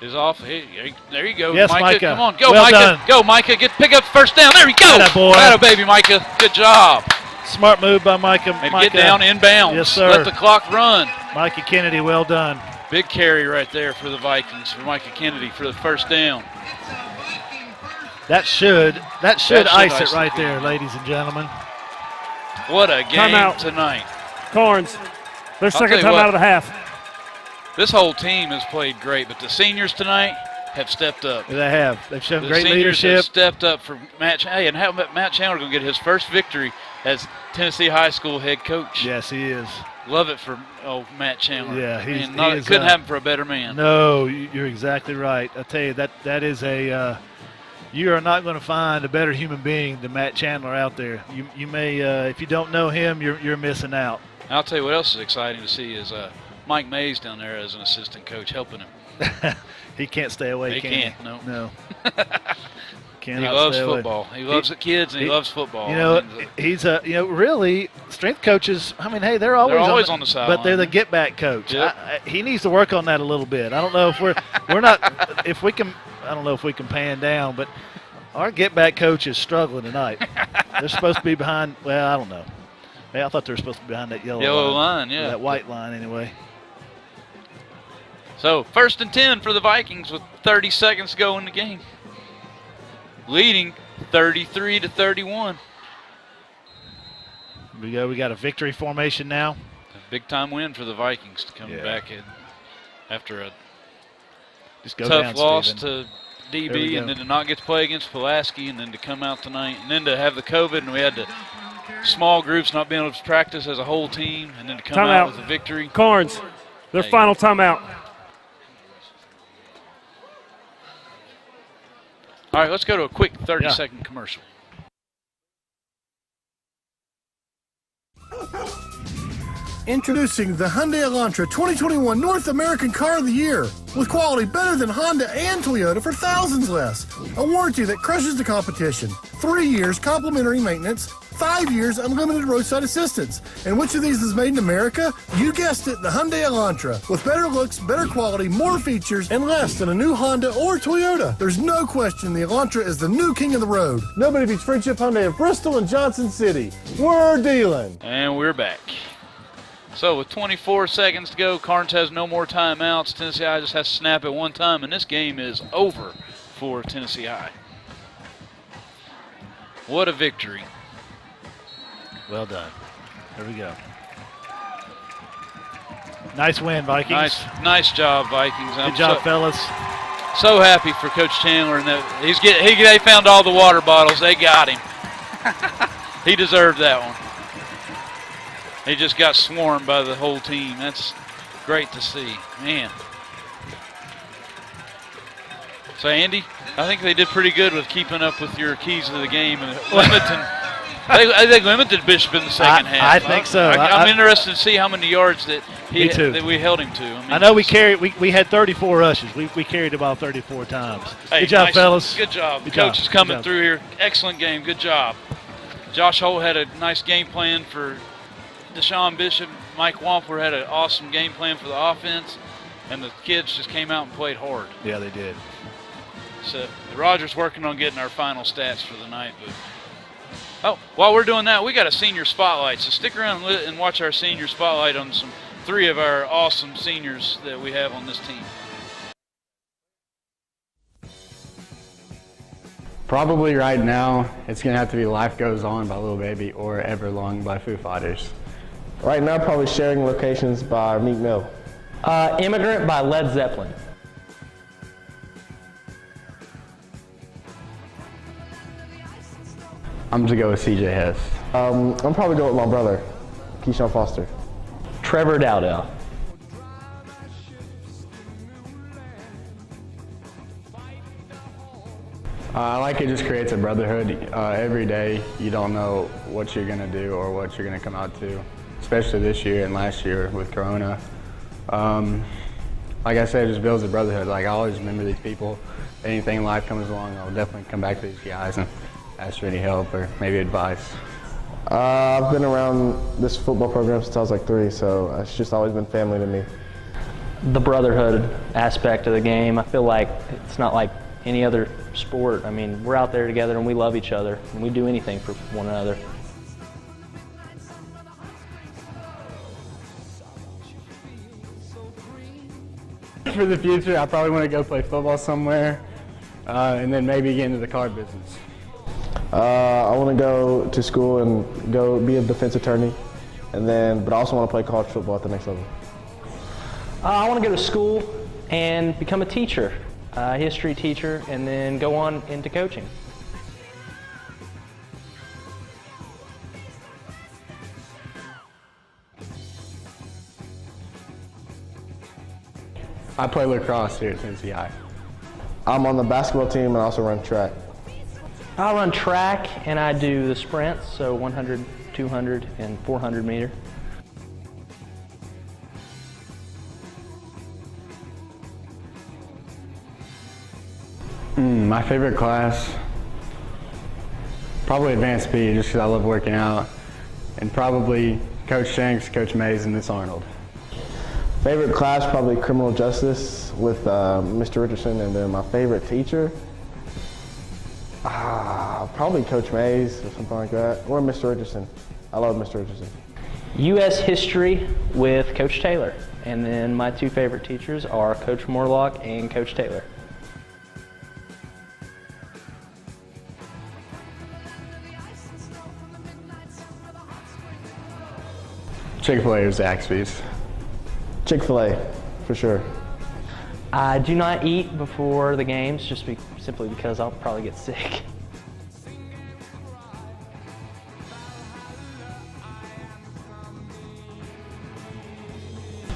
Is off. Hey, there you go, Yes, Micah. Micah. Come on, go, Well Micah. done. Go, Micah. Pick up first down. There you go. Atta boy. Atta baby, Micah. Good job. Smart move by Micah. And Micah. get down inbounds. Yes, sir. Let the clock run. Micah Kennedy, well done. Big carry right there for the Vikings, for Micah Kennedy for the first down. That should ice it right the there, ladies and gentlemen. What a game Timeout. tonight. Karns, their tell second you time what. out of the half. This whole team has played great, but the seniors tonight have stepped up. They have. They've shown The great seniors leadership. have stepped up for Matt. Hey, and how about Matt Chandler going to get his first victory as Tennessee High School head coach? Yes, he is. Love it for Matt Chandler. Yeah, couldn't happen for a better man. No, you're exactly right. I tell you, that is a you are not going to find a better human being than Matt Chandler out there. You may if you don't know him, you're missing out. I'll tell you what else is exciting to see is Mike Mays down there as an assistant coach helping him. He can't stay away. He can can't. No. No. He Cannot loves stay away. football. He loves the kids and he loves football. You know, he's really strength coaches. I mean, hey, they're always on the sideline. but they're the get back coach. Yep. He needs to work on that a little bit. I don't know if we're not if we can. I don't know if we can pan down, but our get back coach is struggling tonight. They're supposed to be behind. Well, I don't know. Hey, I thought they were supposed to be behind that yellow line. Yeah, that white line anyway. So 1st and 10 for the Vikings with 30 seconds to go in the game. Leading 33-31. We got a victory formation now. A big time win for the Vikings to come back in after a tough loss to DB and then to not get to play against Pulaski and then to come out tonight and then to have the COVID and we had to small groups not being able to practice as a whole team and then to come out with a victory. Karns, their final timeout. All right, let's go to a quick 30-second commercial. Introducing the Hyundai Elantra 2021 North American Car of the Year. With quality better than Honda and Toyota for thousands less. A warranty that crushes the competition. 3 years complimentary maintenance. 5 years unlimited roadside assistance. And which of these is made in America? You guessed it, the Hyundai Elantra. With better looks, better quality, more features, and less than a new Honda or Toyota. There's no question the Elantra is the new king of the road. Nobody beats Friendship Hyundai of Bristol and Johnson City. We're dealing. And we're back. So with 24 seconds to go, Karns has no more timeouts. Tennessee High just has to snap at one time, and this game is over for Tennessee High. What a victory. Well done. There we go. Nice win, Vikings. Nice job, Vikings. Good job, fellas. So happy for Coach Chandler, and that they found all the water bottles. They got him. He deserved that one. He just got swarmed by the whole team. That's great to see, man. So Andy, I think they did pretty good with keeping up with your keys to the game and limiting. They limited Bishop in the second half. I think so. I'm interested to see how many yards that we held him to. I know we had 34 rushes. We carried about 34 times. Hey, good job, fellas. Good job. The coach is coming through here. Excellent game. Good job. Josh Holt had a nice game plan for Deshaun Bishop. Mike Wampler had an awesome game plan for the offense, and the kids just came out and played hard. Yeah, they did. So Roger's working on getting our final stats for the night. But while we're doing that, we got a senior spotlight. So stick around and watch our senior spotlight on three of our awesome seniors that we have on this team. Probably right now, it's going to have to be Life Goes On by Lil Baby or Everlong by Foo Fighters. Right now, probably Sharing Locations by Meek Mill. Immigrant by Led Zeppelin. I'm going to go with CJ Hess. I'm probably going with my brother, Keyshawn Foster. Trevor Dowdell. I like it just creates a brotherhood. Every day you don't know what you're going to do or what you're going to come out to, especially this year and last year with Corona. Like I said, it just builds a brotherhood. Like I always remember these people. Anything in life comes along, I'll definitely come back to these guys and ask for any help or maybe advice. I've been around this football program since I was like 3, so it's just always been family to me. The brotherhood aspect of the game, I feel like it's not like any other sport. I mean, we're out there together and we love each other and we do anything for one another. For the future, I probably want to go play football somewhere and then maybe get into the car business. I want to go to school and go be a defense attorney, but I also want to play college football at the next level. I want to go to school and become a teacher, a history teacher, and then go on into coaching. I play lacrosse here at Tennessee High. I'm on the basketball team and I also run track. I run track and I do the sprints, so 100, 200, and 400 meter. My favorite class, probably advanced P, just because I love working out, and probably Coach Shanks, Coach Mays, and Miss Arnold. Favorite class, probably criminal justice with Mr. Richardson, and then my favorite teacher, probably Coach Mays or something like that, or Mr. Richardson. I love Mr. Richardson. U.S. history with Coach Taylor, and then my 2 favorite teachers are Coach Morlock and Coach Taylor. Chick-fil-A or Zaxby's? Chick-fil-A, for sure. I do not eat before the games, just simply because I'll probably get sick.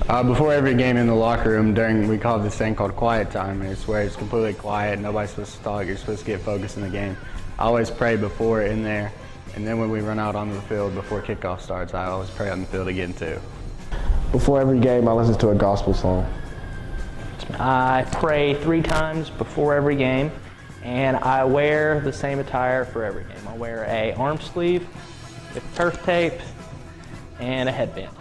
Before every game in the locker room, we call this thing called quiet time, and it's where it's completely quiet, nobody's supposed to talk, you're supposed to get focused in the game. I always pray before in there, and then when we run out onto the field before kickoff starts, I always pray on the field again too. Before every game, I listen to a gospel song. I pray 3 times before every game, and I wear the same attire for every game. I wear a arm sleeve, with turf tape, and a headband.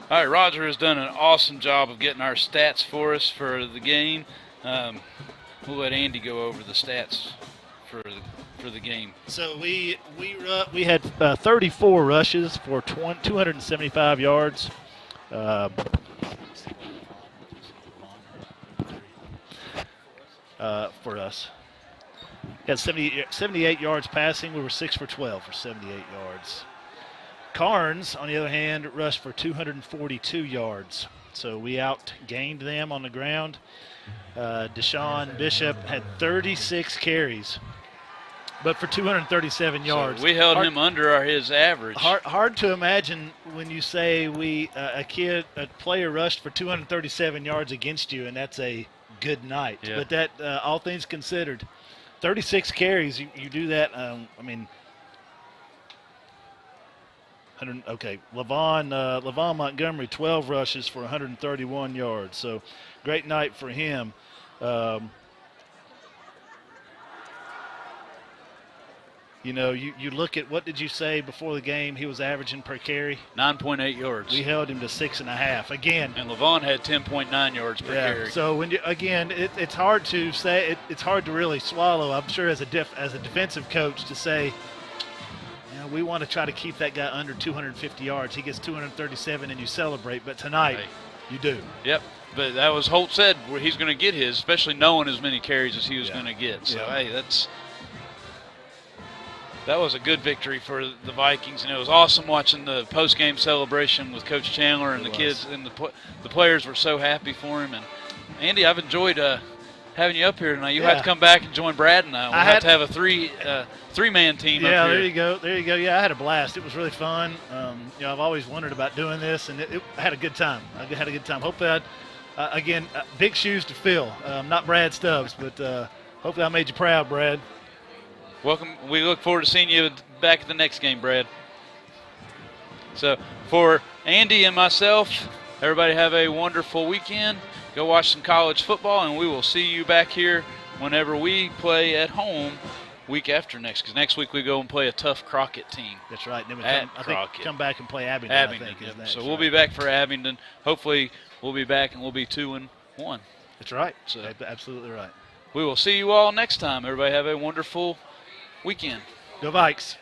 All right, Roger has done an awesome job of getting our stats for us for the game. We'll let Andy go over the stats for the game. So we had 34 rushes for 275 yards. For us. Had 78 yards passing. We were 6 for 12 for 78 yards. Karns, on the other hand, rushed for 242 yards. So we outgained them on the ground. Deshaun Bishop had 36 carries, but for 237 yards. So we held him under his average. Hard to imagine when you say a player rushed for 237 yards against you, and that's a good night. Yeah. But that, all things considered, 36 carries, you do that. Okay, Levon Montgomery, 12 rushes for 131 yards. So great night for him. You look at, what did you say before the game he was averaging per carry? 9.8 yards. We held him to 6.5 again. And Levon had 10.9 yards per carry. So when it's hard to say, it's hard to really swallow. I'm sure as a defensive coach to say, we want to try to keep that guy under 250 yards. He gets 237 and you celebrate, but tonight you do. Yep. But that was Holt said where he's going to get his, especially knowing as many carries as he was going to get. So hey, that was a good victory for the Vikings, and it was awesome watching the post-game celebration with Coach Chandler and the kids, and the players were so happy for him. And Andy, I've enjoyed having you up here tonight. You have to come back and join Brad and I. We'll have to have a three-man team up here. Yeah, there you go. Yeah, I had a blast. It was really fun. I've always wondered about doing this, and I had a good time. Hopefully, big shoes to fill. Not Brad Stubbs, but hopefully I made you proud, Brad. Welcome. We look forward to seeing you back at the next game, Brad. So for Andy and myself, everybody have a wonderful weekend. Go watch some college football, and we will see you back here whenever we play at home week after next, because next week we go and play a tough Crockett team. That's right. Then we at I Crockett. think come back and play Abingdon. Abingdon. I think, is next, so we'll be back for Abingdon. Hopefully we'll be back and we'll be 2-1. That's right. So absolutely right. we will see you all next time. Everybody have a wonderful weekend. Go Vikes.